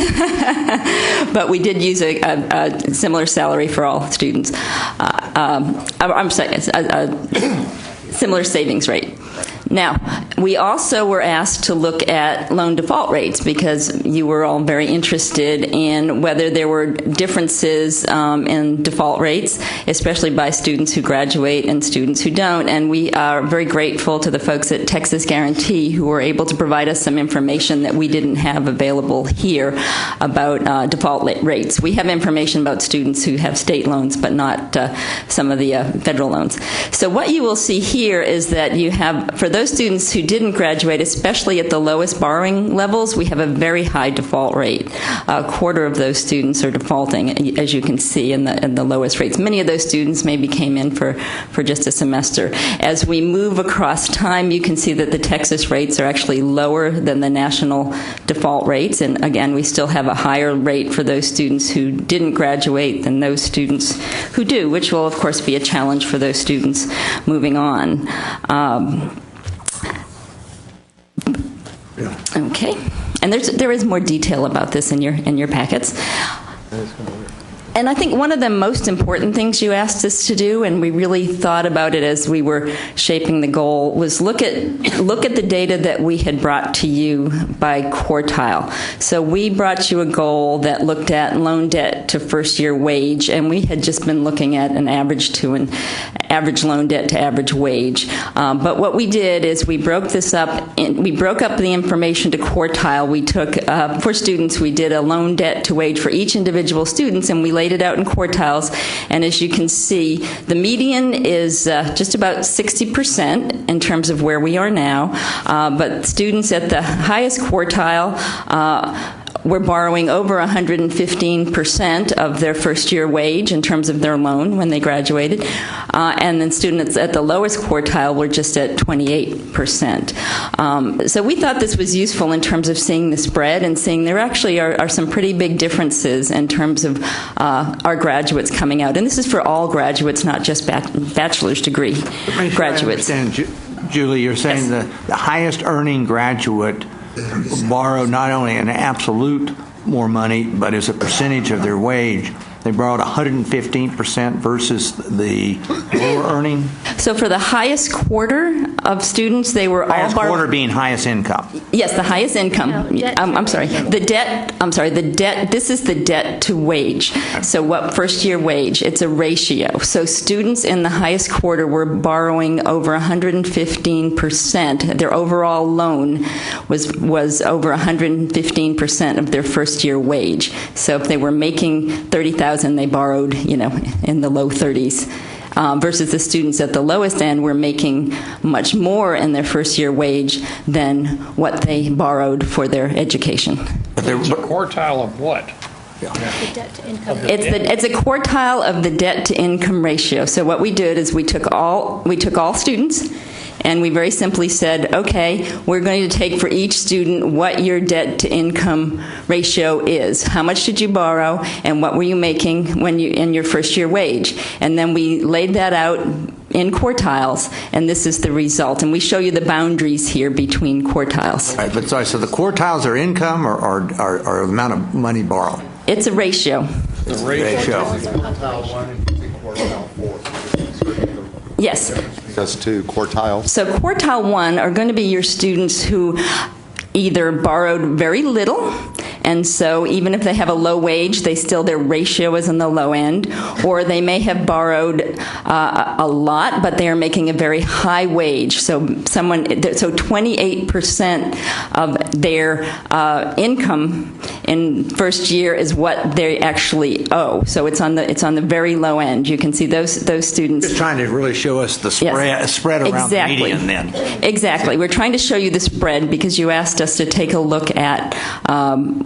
but we did use a similar salary for all students. I'm sorry, a similar savings rate. Now, we also were asked to look at loan default rates because you were all very interested in whether there were differences in default rates, especially by students who graduate and students who don't. And we are very grateful to the folks at Texas Guarantee who were able to provide us some information that we didn't have available here about default rates. We have information about students who have state loans, but not some of the federal loans. So what you will see here is that you have, for those students who didn't graduate, especially at the lowest borrowing levels, we have a very high default rate. A quarter of those students are defaulting, as you can see in the lowest rates. Many of those students maybe came in for just a semester. As we move across time, you can see that the Texas rates are actually lower than the national default rates. And again, we still have a higher rate for those students who didn't graduate than those students who do, which will, of course, be a challenge for those students moving on. Okay, and there is more detail about this in your packets. And I think one of the most important things you asked us to do, and we really thought about it as we were shaping the goal, was look at the data that we had brought to you by quartile. So we brought you a goal that looked at loan debt to first-year wage, and we had just been looking at an average loan debt to average wage. But what we did is we broke this up. We broke up the information to quartile. We took, for students, we did a loan debt to wage for each individual students, and we laid it out in quartiles. And as you can see, the median is just about 60% in terms of where we are now. But students at the highest quartile were borrowing over 115% of their first-year wage in terms of their loan when they graduated. And then students at the lowest quartile were just at 28%. So we thought this was useful in terms of seeing the spread and seeing there actually are some pretty big differences in terms of our graduates coming out. And this is for all graduates, not just bachelor's degree graduates. Julie, you're saying the highest earning graduate borrow not only an absolute more money, but as a percentage of their wage. They borrowed 115% versus the lower earning. So for the highest quarter of students, they were highest all borrowing. Quarter being highest income. Yes, the highest income. I'm sorry. The debt. This is the debt to wage. So what first year wage? It's a ratio. So students in the highest quarter were borrowing over 115%. Their overall loan was over 115% of their first year wage. So if they were making $30,000, they borrowed, in the low 30s. Versus the students at the lowest end were making much more in their first year wage than what they borrowed for their education. It's a quartile of what? The debt to income. It's a quartile of the debt to income ratio. So what we did is we took all students, and we very simply said, okay, we're going to take for each student what your debt to income ratio is. How much did you borrow, and what were you making when you in your first year wage? And then we laid that out in quartiles, and this is the result. And we show you the boundaries here between quartiles. Right, but so the quartiles are income or amount of money borrowed? It's a ratio. It's a ratio. Yes. Just to quartiles. So quartile 1 are going to be your students who either borrowed very little, and so even if they have a low wage, their ratio is on the low end, or they may have borrowed a lot, but they are making a very high wage. So 28% of their income in first year is what they actually owe. So it's on the very low end. You can see those students. Just trying to really show us the spread around the median then. Exactly. We're trying to show you the spread because you asked us to take a look at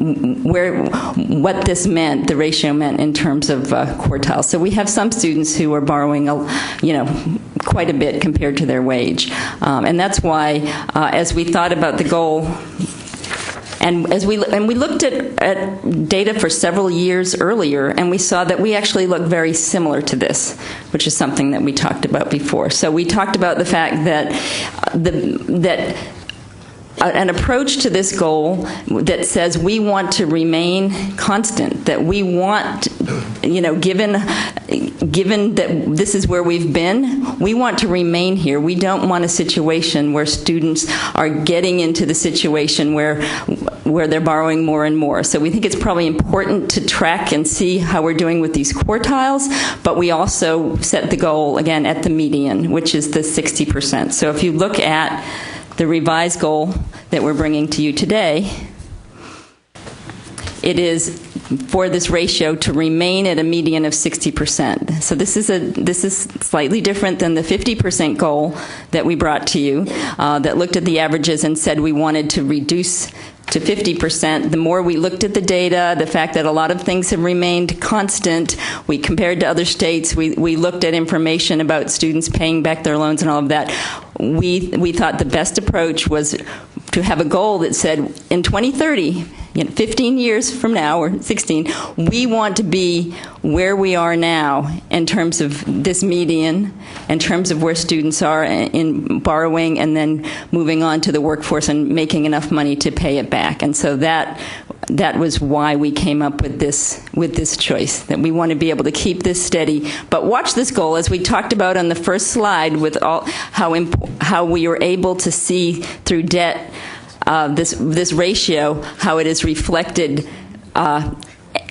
what this meant, the ratio meant in terms of quartiles. So we have some students who are borrowing, quite a bit compared to their wage, and that's why, as we thought about the goal And we looked at data for several years earlier, and we saw that we actually look very similar to this, which is something that we talked about before. So we talked about the fact that an approach to this goal that says we want to remain constant, that we want, given that this is where we've been, we want to remain here. We don't want a situation where students are getting into the situation where they're borrowing more and more. So we think it's probably important to track and see how we're doing with these quartiles, but we also set the goal, again, at the median, which is the 60%. So if you look at the revised goal that we're bringing to you today, it is for this ratio to remain at a median of 60%. So this is slightly different than the 50% goal that we brought to you, that looked at the averages and said we wanted to reduce to 50%. The more we looked at the data, the fact that a lot of things have remained constant, we compared to other states, we looked at information about students paying back their loans and all of that. We thought the best approach was to have a goal that said in 2030, 15 years from now, or 16, we want to be where we are now in terms of this median, in terms of where students are in borrowing and then moving on to the workforce and making enough money to pay it back. And so that was why we came up with this choice, that we want to be able to keep this steady. But watch this goal, as we talked about on the first slide, with how we were able to see through debt this ratio, how it is reflected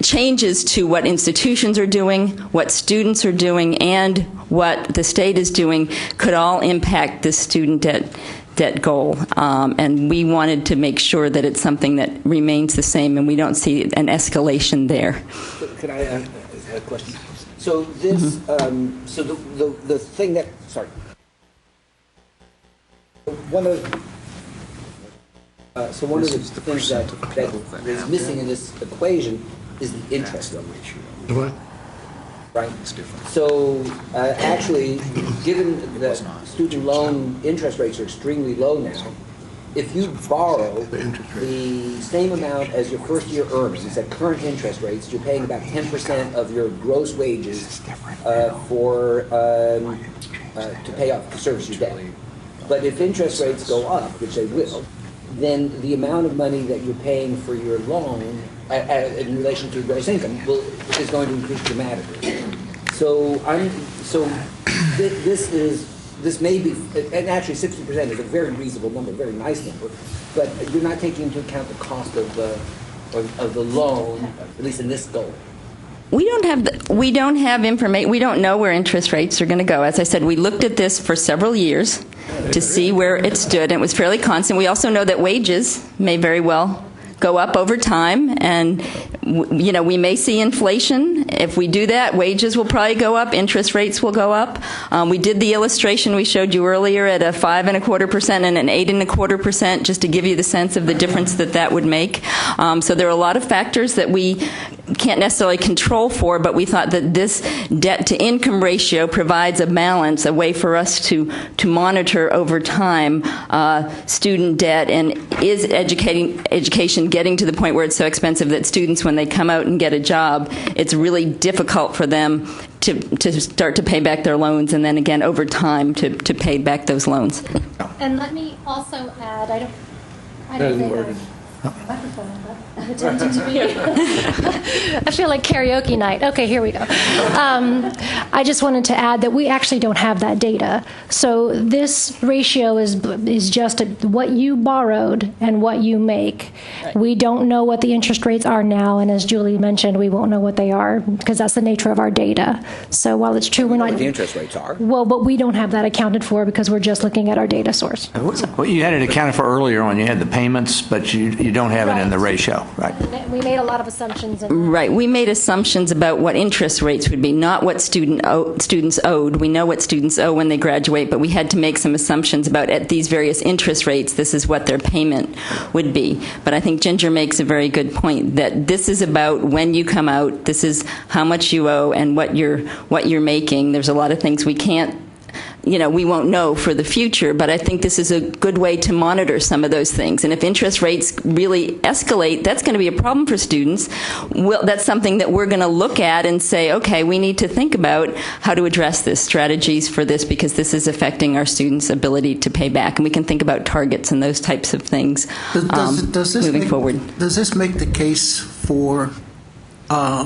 changes to what institutions are doing, what students are doing, and what the state is doing could all impact this student debt goal. And we wanted to make sure that it's something that remains the same and we don't see an escalation there. So can I ask a question? So this, so the thing that, sorry. One of the things that is missing in this equation is the interest rate. What? Right? So actually, given that student loan interest rates are extremely low now, if you borrow the same amount as your first year earnings at current interest rates, you're paying about 10% of your gross wages to pay off, to service your debt. But if interest rates go up, which they will, then the amount of money that you're paying for your loan in relation to your gross income is going to increase dramatically. So this may be, and actually 60% is a very reasonable number, a very nice number, but you're not taking into account the cost of the loan, at least in this goal. We don't have information. We don't know where interest rates are going to go. As I said, we looked at this for several years to see where it stood, and it was fairly constant. We also know that wages may very well go up over time, and we may see inflation. If we do that, wages will probably go up, interest rates will go up. We did the illustration we showed you earlier at a 5.25% and an 8.25%, just to give you the sense of the difference that would make. So there are a lot of factors that we can't necessarily control for, but we thought that this debt-to-income ratio provides a balance, a way for us to monitor over time student debt, and is education getting to the point where it's so expensive that students, when they come out and get a job, it's really difficult for them to start to pay back their loans, and then again over time to pay back those loans. And let me also add, I don't think microphone, but I'm attempting to be. I feel like karaoke night. Okay, here we go. I just wanted to add that we actually don't have that data. So this ratio is just what you borrowed and what you make. Right. We don't know what the interest rates are now, and as Julie mentioned, we won't know what they are because that's the nature of our data. So while it's true, we're not. What the interest rates are. Well, but we don't have that accounted for because we're just looking at our data source. Well, you had it accounted for earlier when you had the payments, but you don't have it in the ratio, right? We made a lot of assumptions. Right. We made assumptions about what interest rates would be, not what students owed. We know what students owe when they graduate, but we had to make some assumptions about at these various interest rates, this is what their payment would be. But I think Ginger makes a very good point that this is about when you come out, this is how much you owe and what you're making. There's a lot of things we can't we won't know for the future, but I think this is a good way to monitor some of those things. And if interest rates really escalate, that's going to be a problem for students. That's something that we're going to look at and say, okay, we need to think about how to address this, strategies for this, because this is affecting our students' ability to pay back. And we can think about targets and those types of things moving forward. Does this make the case for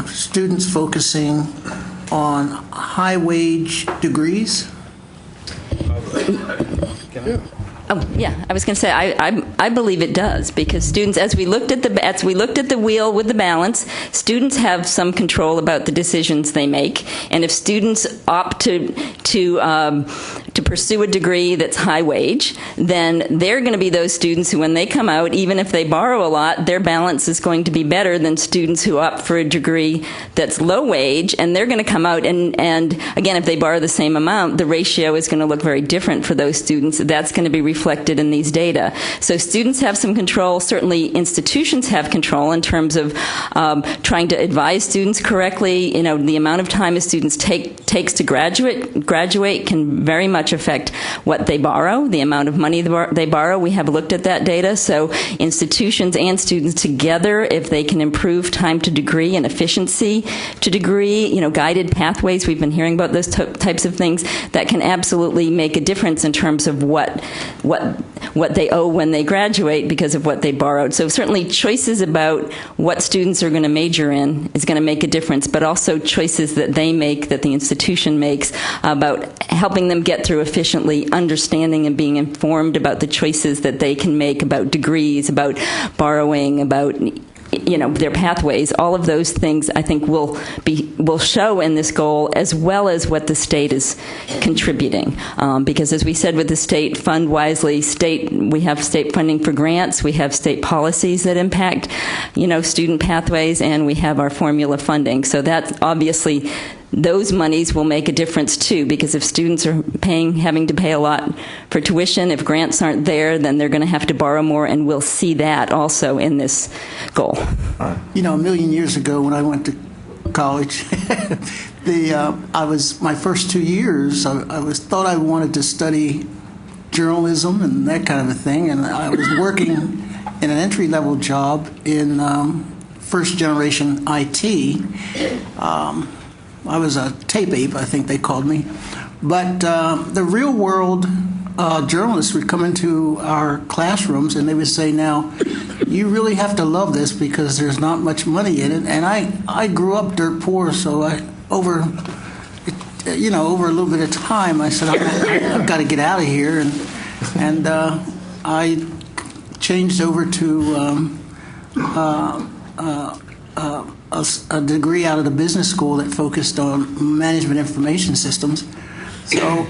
students focusing on high-wage degrees? Oh, yeah. I was going to say I believe it does, because students, as we looked at the wheel with the balance, students have some control about the decisions they make, and if students opt to pursue a degree that's high wage, then they're going to be those students who, when they come out, even if they borrow a lot, their balance is going to be better than students who opt for a degree that's low wage, and they're going to come out and again, if they borrow the same amount, the ratio is going to look very different for those students. That's going to be reflected in these data. So students have some control. Certainly institutions have control in terms of trying to advise students correctly. The amount of time a student takes to graduate can very much affect what they borrow, the amount of money they borrow. We have looked at that data. So institutions and students together, if they can improve time to degree and efficiency to degree, guided pathways, we've been hearing about those types of things, that can absolutely make a difference in terms of what they owe when they graduate because of what they borrowed. So certainly choices about what students are going to major in is going to make a difference, but also choices that they make, that the institution makes, about helping them get through efficiently, understanding and being informed about the choices that they can make about degrees, about borrowing, about their pathways. All of those things I think will show in this goal, as well as what the state is contributing. Because as we said with the state, fund wisely. We have state funding for grants, we have state policies that impact student pathways, and we have our formula funding. So that obviously, those monies will make a difference too, because if students are having to pay a lot for tuition, if grants aren't there, then they're going to have to borrow more, and we'll see that also in this goal. A million years ago when I went to college, my first 2 years, I thought I wanted to study journalism and that kind of a thing, and I was working in an entry-level job in first-generation IT. I was a tape ape, I think they called me. But the real world journalists would come into our classrooms and they would say, now, you really have to love this because there's not much money in it. And I grew up dirt poor, so over a little bit of time, I said, I've got to get out of here. And I changed over to a degree out of the business school that focused on management information systems. So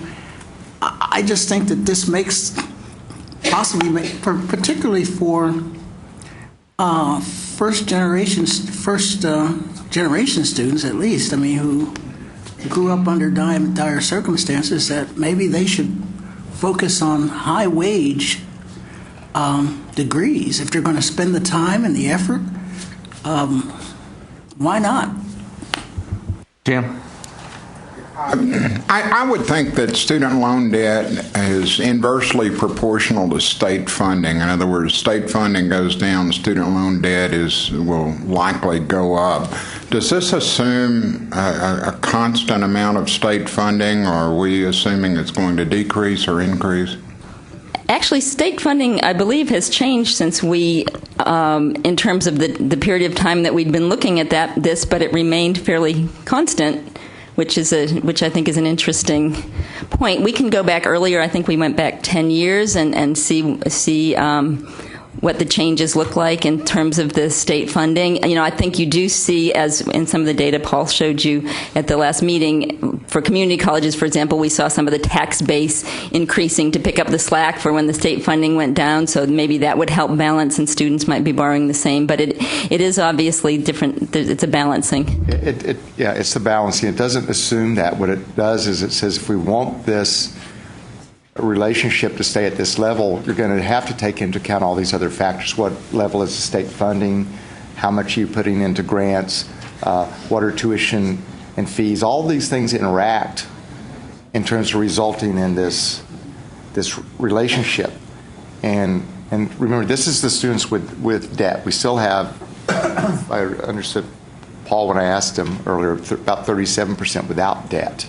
I just think that this makes, particularly for first generation students at least, who grew up under dire circumstances, that maybe they should focus on high wage degrees if they're going to spend the time and the effort. Why not? Jim? I would think that student loan debt is inversely proportional to state funding. In other words, state funding goes down, student loan debt will likely go up. Does this assume a constant amount of state funding, or are we assuming it's going to decrease or increase? Actually, state funding, I believe, has changed since we, in terms of the period of time that we'd been looking at this, but it remained fairly constant, which I think is an interesting point. We can go back earlier. I think we went back 10 years and see what the changes look like in terms of the state funding. I think you do see, as in some of the data Paul showed you at the last meeting, for community colleges, for example, we saw some of the tax base increasing to pick up the slack for when the state funding went down, so maybe that would help balance, and students might be borrowing the same. But it is obviously different. It's a balancing. It's the balancing. It doesn't assume that. What it does is it says if we want this relationship to stay at this level, you're going to have to take into account all these other factors. What level is the state funding? How much are you putting into grants? What are tuition and fees? All these things interact in terms of resulting in this relationship. And remember, this is the students with debt. We still have, I understood Paul when I asked him earlier, about 37% without debt.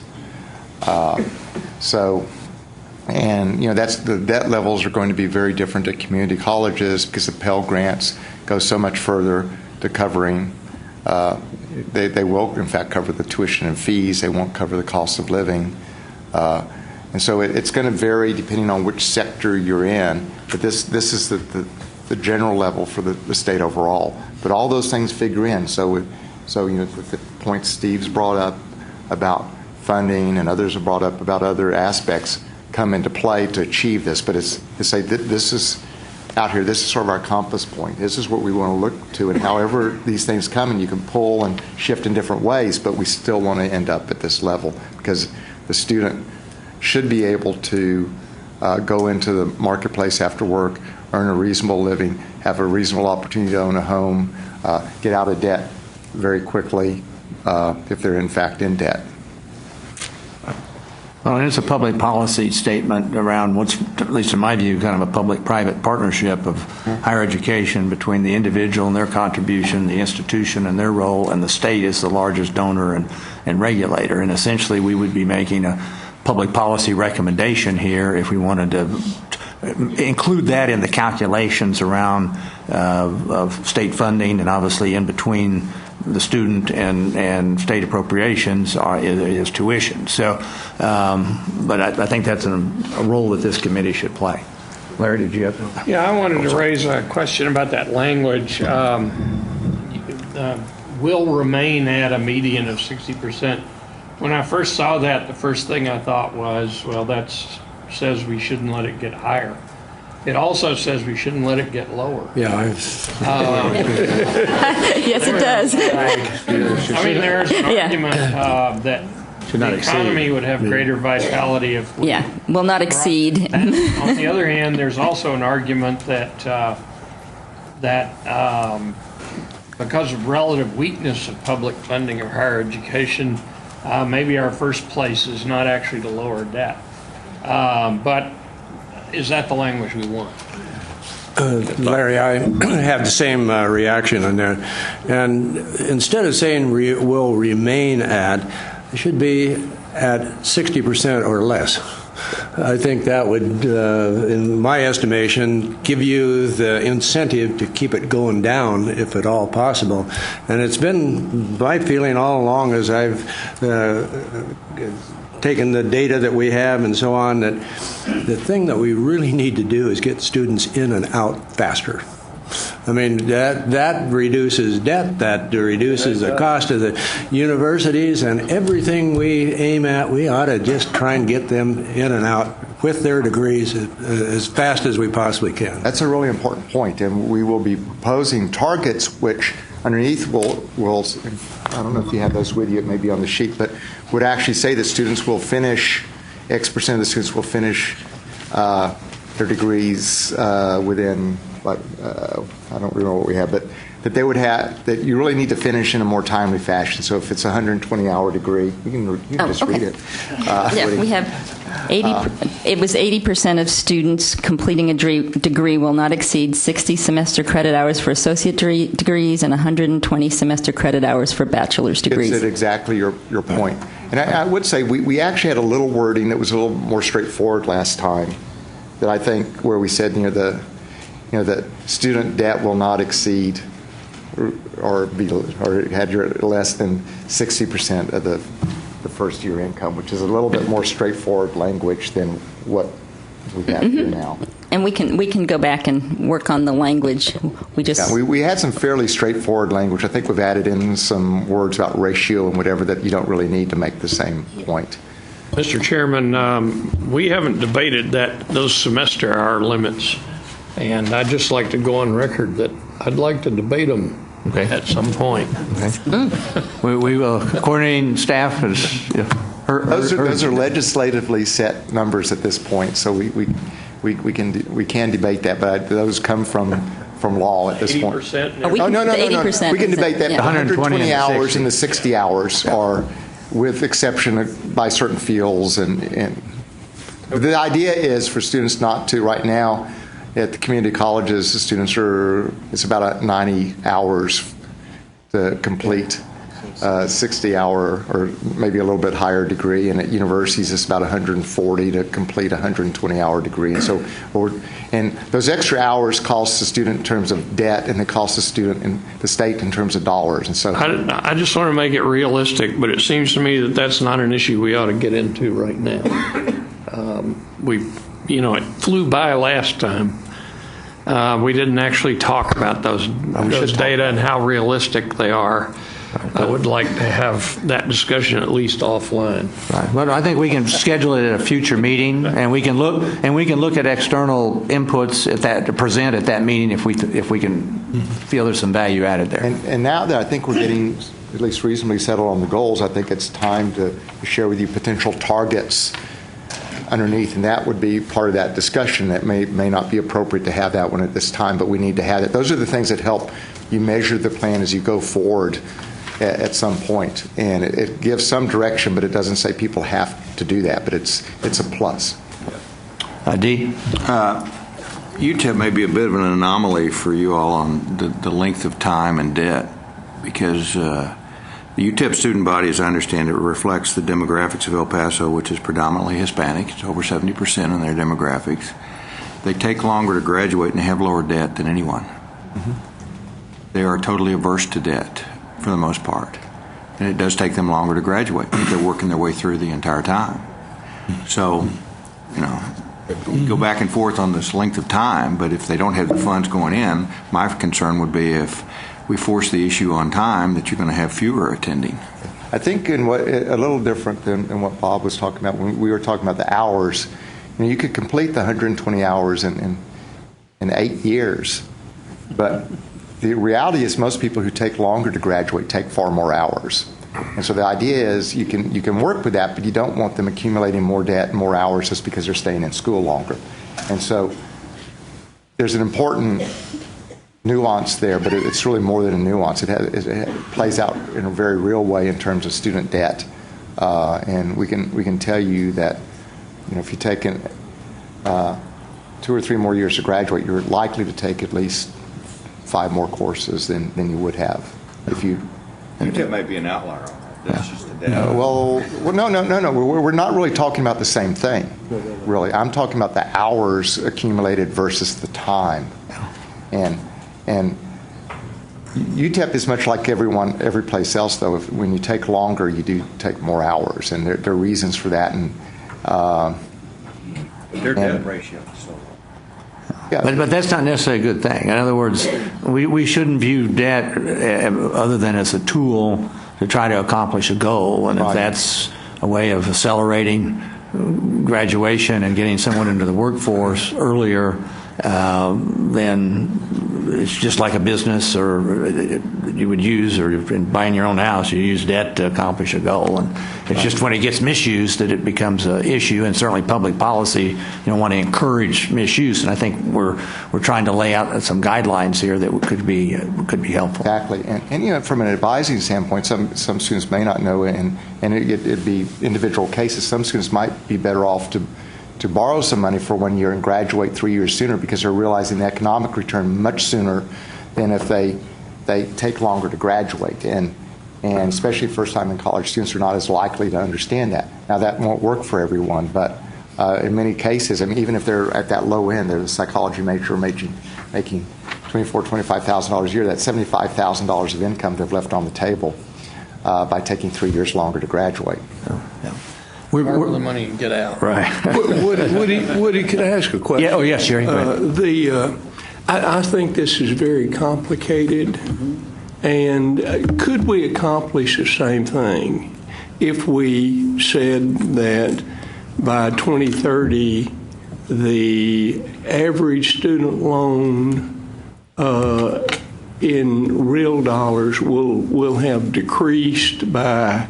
And that's the debt levels are going to be very different at community colleges because the Pell Grants go so much further to covering. They will, in fact, cover the tuition and fees. They won't cover the cost of living. And so it's going to vary depending on which sector you're in. But this is the general level for the state overall. But all those things figure in. So the points Steve's brought up about funding and others have brought up about other aspects come into play to achieve this. But it's to say that this is out here. This is sort of our compass point. This is what we want to look to. And however these things come, and you can pull and shift in different ways, but we still want to end up at this level because the student should be able to go into the marketplace after work, earn a reasonable living, have a reasonable opportunity to own a home, get out of debt very quickly if they're in fact in debt. Well, it's a public policy statement around what's, at least in my view, kind of a public-private partnership of higher education between the individual and their contribution, the institution and their role, and the state is the largest donor and regulator. And essentially, we would be making a public policy recommendation here if we wanted to include that in the calculations around of state funding, and obviously in between the student and state appropriations is tuition. So, but I think that's a role that this committee should play. Larry, did you have? Yeah, I wanted to raise a question about that language. Will remain at a median of 60%. When I first saw that, the first thing I thought was, well, that says we shouldn't let it get higher. It also says we shouldn't let it get lower. Yeah. Yes, it does. I mean, there's an argument that the economy would have greater vitality if we will not exceed. On the other hand, there's also an argument that because of relative weakness of public funding of higher education, maybe our first place is not actually to lower debt. But is that the language we want? Larry, I have the same reaction on that. And instead of saying will remain at, it should be at 60% or less. I think that would, in my estimation, give you the incentive to keep it going down, if at all possible. And it's been my feeling all along as I've taken the data that we have and so on, that the thing that we really need to do is get students in and out faster. I mean, that reduces debt, that reduces the cost of the universities, and everything we aim at, we ought to just try and get them in and out with their degrees as fast as we possibly can. That's a really important point, and we will be proposing targets which underneath will I don't know if you have those with you, it may be on the sheet, but would actually say that students will finish, X% of the students will finish their degrees within, I don't remember what we have, but that they would have, that you really need to finish in a more timely fashion. So if it's a 120-hour degree, you can just read it. We have 80. It was 80% of students completing a degree will not exceed 60 semester credit hours for associate degrees and 120 semester credit hours for bachelor's degrees. It's exactly your point. And I would say we actually had a little wording that was a little more straightforward last time. That I think where we said that student debt will not exceed or had less than 60% of the first year income, which is a little bit more straightforward language than what we have here now. And we can go back and work on the language. We had some fairly straightforward language. I think we've added in some words about ratio and whatever that you don't really need to make the same point. Mr. Chairman, we haven't debated those semester hour limits, and I'd just like to go on record that I'd like to debate them at some point. We will. Coordinating staff has those are legislatively set numbers at this point, so we can debate that, but those come from law at this 80%? point. No. 80%. We can debate that. Yeah. The 120 hours and the 60 hours are with exception by certain fields. And the idea is for students not to, right now, at the community colleges, the students it's about 90 hours to complete 60-hour or maybe a little bit higher degree, and at universities it's about 140 to complete a 120-hour degree. And so, and those extra hours cost the student in terms of debt, and it costs the student and the state in terms of dollars. And so, I just want to make it realistic, but it seems to me that that's not an issue we ought to get into right now. It flew by last time. We didn't actually talk about those data and how realistic they are. I would like to have that discussion at least offline. Right. Well, I think we can schedule it at a future meeting, and we can look at external inputs to present at that meeting if we can feel there's some value added there. And now that I think we're getting at least reasonably settled on the goals, I think it's time to share with you potential targets underneath, and that would be part of that discussion. That may not be appropriate to have that one at this time, but we need to have it. Those are the things that help you measure the plan as you go forward at some point, and it gives some direction, but it doesn't say people have to do that, but it's a plus. D? UTEP may be a bit of an anomaly for you all on the length of time and debt, because the UTEP student body, as I understand it, reflects the demographics of El Paso, which is predominantly Hispanic. It's over 70% in their demographics. They take longer to graduate and have lower debt than anyone. Mm-hmm. They are totally averse to debt for the most part. And it does take them longer to graduate, but they're working their way through the entire time. So, we go back and forth on this length of time, but if they don't have the funds going in, my concern would be if we force the issue on time, that you're going to have fewer attending. I think a little different than what Bob was talking about when we were talking about the hours. You could complete the 120 hours in 8 years, but the reality is most people who take longer to graduate take far more hours. And so the idea is you can work with that, but you don't want them accumulating more debt and more hours just because they're staying in school longer. And so there's an important nuance there, but it's really more than a nuance. It plays out in a very real way in terms of student debt. And we can tell you that if you take 2 or 3 more years to graduate, you're likely to take at least 5 more courses than you would have if you. UTEP might be an outlier on that. That's just a debt. No. We're not really talking about the same thing, really. I'm talking about the hours accumulated versus the time, and UTEP is much like every place else, though. When you take longer, you do take more hours, and there are reasons for that. And their debt ratio. So. Yeah. But that's not necessarily a good thing. In other words, we shouldn't view debt other than as a tool to try to accomplish a goal. And if that's a way of accelerating graduation and getting someone into the workforce earlier, then it's just like a business, or you would use, or in buying your own house, you use debt to accomplish a goal. And it's just when it gets misused that it becomes an issue. And certainly public policy, you don't want to encourage misuse. And I think we're trying to lay out some guidelines here that could be helpful. Exactly. And from an advising standpoint, some students may not know, and it'd be individual cases. Some students might be better off to borrow some money for 1 year and graduate 3 years sooner, because they're realizing the economic return much sooner than if they take longer to graduate. And especially first time in college, students are not as likely to understand that. Now, that won't work for everyone, but in many cases, I mean, even if they're at that low end, they're a psychology major making $24,000, $25,000 a year, that's $75,000 of income they've left on the table by taking 3 years longer to graduate. Yeah. Borrow the money and get out. Right. Woody, can I ask a question? Yeah. Oh, yes, Jerry. I think this is very complicated, and could we accomplish the same thing if we said that by 2030 the average student loan in real dollars will have decreased by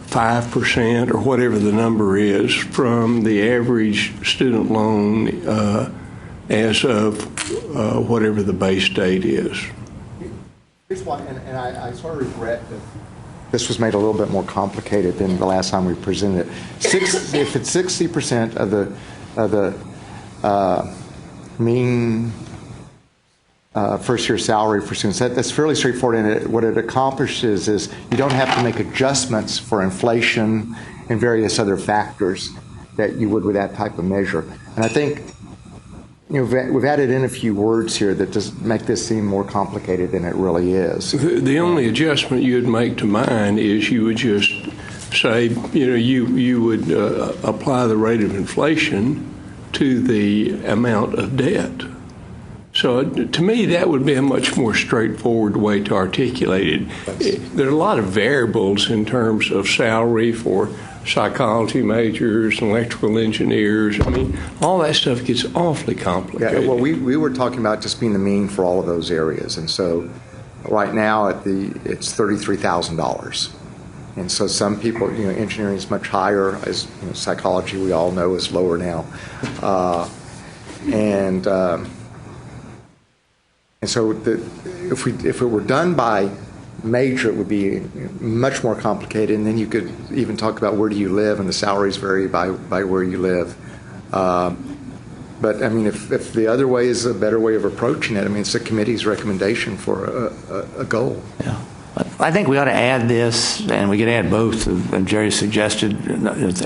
5% or whatever the number is from the average student loan as of whatever the base date is? Here's why, and I sort of regret this was made a little bit more complicated than the last time we presented it. If it's 60% of the mean first-year salary for students, that's fairly straightforward. And what it accomplishes is you don't have to make adjustments for inflation and various other factors that you would with that type of measure. And I think we've added in a few words here that just make this seem more complicated than it really is. The only adjustment you'd make to mine is you would just say, you would apply the rate of inflation to the amount of debt. So to me, that would be a much more straightforward way to articulate it. There are a lot of variables in terms of salary for psychology majors, electrical engineers. I mean, all that stuff gets awfully complicated. Yeah, well, we were talking about just being the mean for all of those areas. And so right now it's $33,000. And so some people, engineering is much higher, as psychology we all know is lower now. And so if it were done by major, it would be much more complicated, and then you could even talk about where do you live, and the salaries vary by where you live. But I mean, if the other way is a better way of approaching it, I mean, it's the committee's recommendation for a goal. Yeah. I think we ought to add this, and we could add both, and Jerry suggested,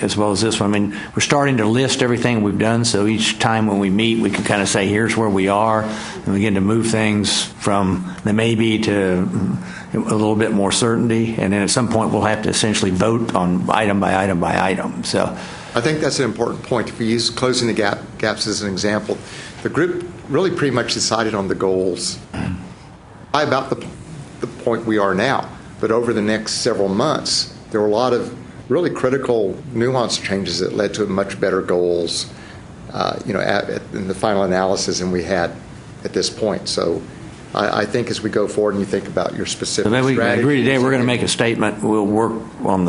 as well as this one. I mean, we're starting to list everything we've done, so each time when we meet, we can kind of say, here's where we are, and we begin to move things from the maybe to a little bit more certainty, and then at some point we'll have to essentially vote on item by item by item. So I think that's an important point. If we use closing the gaps as an example, the group really pretty much decided on the goals by about the point we are now. But over the next several months, there were a lot of really critical, nuanced changes that led to much better goals, in the final analysis than we had at this point. So I think as we go forward and you think about your specific strategies. We agree today we're going to make a statement. We'll work on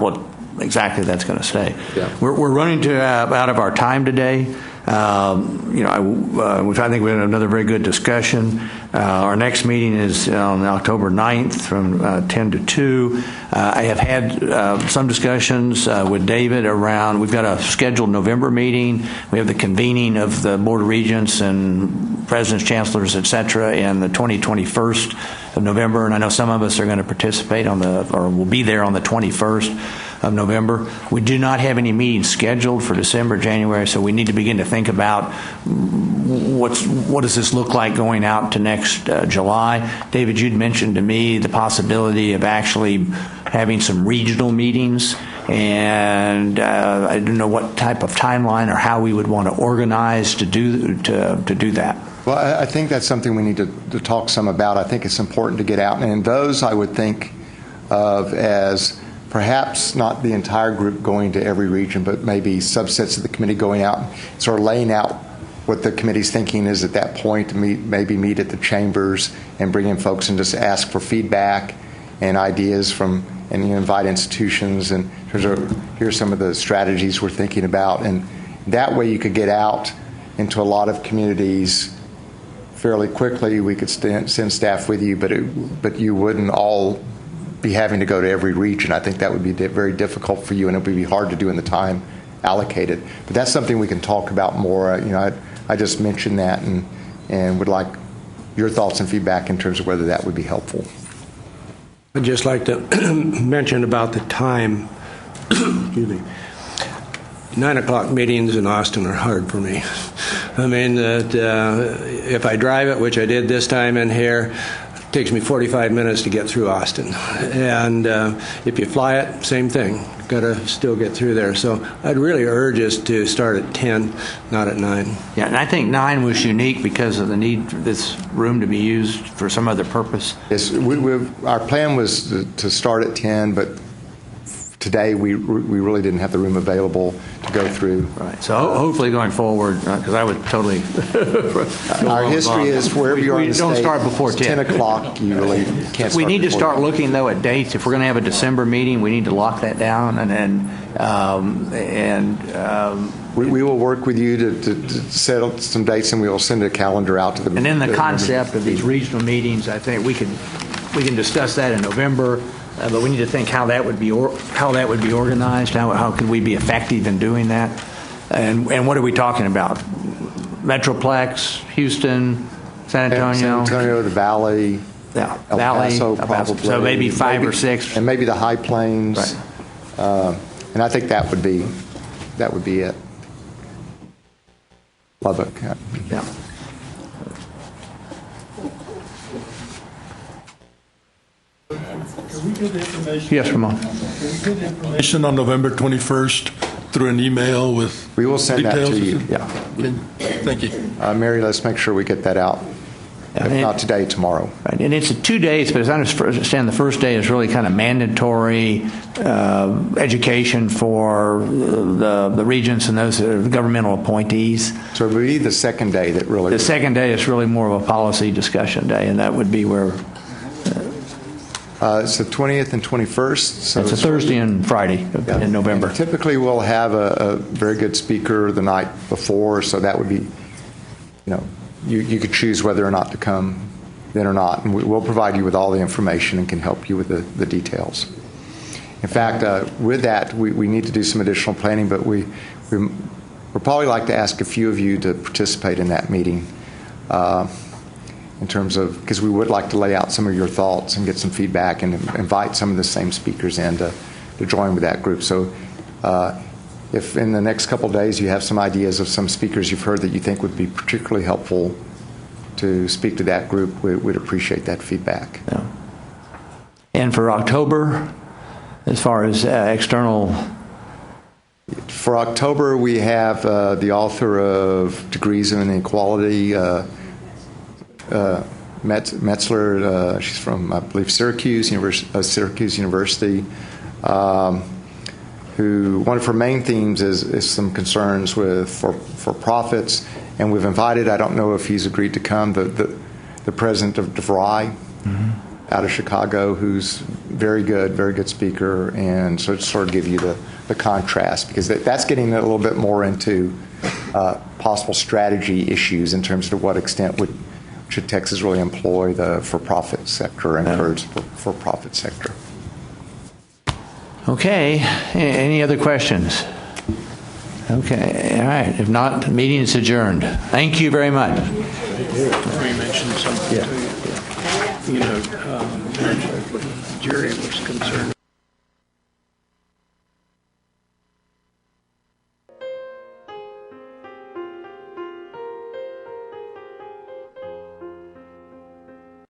what exactly that's going to say. Yeah. We're running out of our time today. Which I think we had another very good discussion. Our next meeting is on October 9th from 10 to 2. I have had some discussions with David around, we've got a scheduled November meeting. We have the convening of the Board of Regents and presidents, chancellors, et cetera, in the 21st of November. And I know some of us are going to participate or will be there on the 21st of November. We do not have any meetings scheduled for December, January, so we need to begin to think about what does this look like going out to next July. David, you'd mentioned to me the possibility of actually having some regional meetings, and I don't know what type of timeline or how we would want to organize to do that. Well, I think that's something we need to talk some about. I think it's important to get out, and those I would think of as perhaps not the entire group going to every region, but maybe subsets of the committee going out and sort of laying out what the committee's thinking is at that point, maybe meet at the chambers and bring in folks and just ask for feedback and ideas and invite institutions and here's some of the strategies we're thinking about. And that way you could get out into a lot of communities fairly quickly. We could send staff with you, but you wouldn't all be having to go to every region. I think that would be very difficult for you, and it would be hard to do in the time allocated. But that's something we can talk about more. I just mentioned that and would like your thoughts and feedback in terms of whether that would be helpful. I'd just like to mention about the time. Excuse me. 9 o'clock meetings in Austin are hard for me. I mean, if I drive it, which I did this time in here, it takes me 45 minutes to get through Austin. And if you fly it, same thing. Got to still get through there. So I'd really urge us to start at 10, not at 9. Yeah, and I think 9 was unique because of the need for this room to be used for some other purpose. Yes, our plan was to start at 10, but today we really didn't have the room available to go through. Right. So hopefully going forward, because I would totally. Our history is wherever you are in the state. We don't start before 10. 10 o'clock. You really can't. Start we need to start 10. looking though at dates. If we're going to have a December meeting, we need to lock that down, we will work with you to settle some dates, and we will send a calendar out to them. And then the concept of these regional meetings, I think we can discuss that in November. but we need to think how that would be organized. How could we be effective in doing that? And what are we talking about? Metroplex, Houston, San Antonio? San Antonio, the Valley. Yeah, El Valley, Paso, El Paso. probably. So maybe 5 or 6. And maybe the High Plains. Right. And I think that would be it. Lubbock. Yeah. Can we get the information? Yes, Ramon. Can we get the information on November 21st through an email with We will send that details? to you. Yeah. Thank you. Mary, let's make sure we get that out. If not today, tomorrow. Right. And it's 2 days, but as I understand, the first day is really kind of mandatory education for the regents and those governmental appointees. So it would be the second day that really... The second day is really more of a policy discussion day, and that would be where... it's the 20th and 21st. So it's a Thursday and Friday in November. And typically, we'll have a very good speaker the night before, so that would be, you could choose whether or not to come then or not, and we'll provide you with all the information and can help you with the details. In fact, with that, we need to do some additional planning, but we'd probably like to ask a few of you to participate in that meeting in terms of, because we would like to lay out some of your thoughts and get some feedback and invite some of the same speakers in to join with that group. So if in the next couple of days you have some ideas of some speakers you've heard that you think would be particularly helpful to speak to that group, we'd appreciate that feedback. Yeah. And for October, as far as external... For October, we have the author of Degrees of Inequality, Metzler. She's from, I believe, Syracuse University. Who one of her main themes is some concerns with for profits, and we've invited. I don't know if he's agreed to come. The president of DeVry out of Chicago, who's very good speaker, and so to sort of give you the contrast, because that's getting a little bit more into possible strategy issues in terms of to what extent should Texas really employ the for-profit sector and encourage the for-profit sector. Okay. Any other questions? Okay. All right. If not, the meeting is adjourned. Thank you very much. Let me mention something to you. Jerry was concerned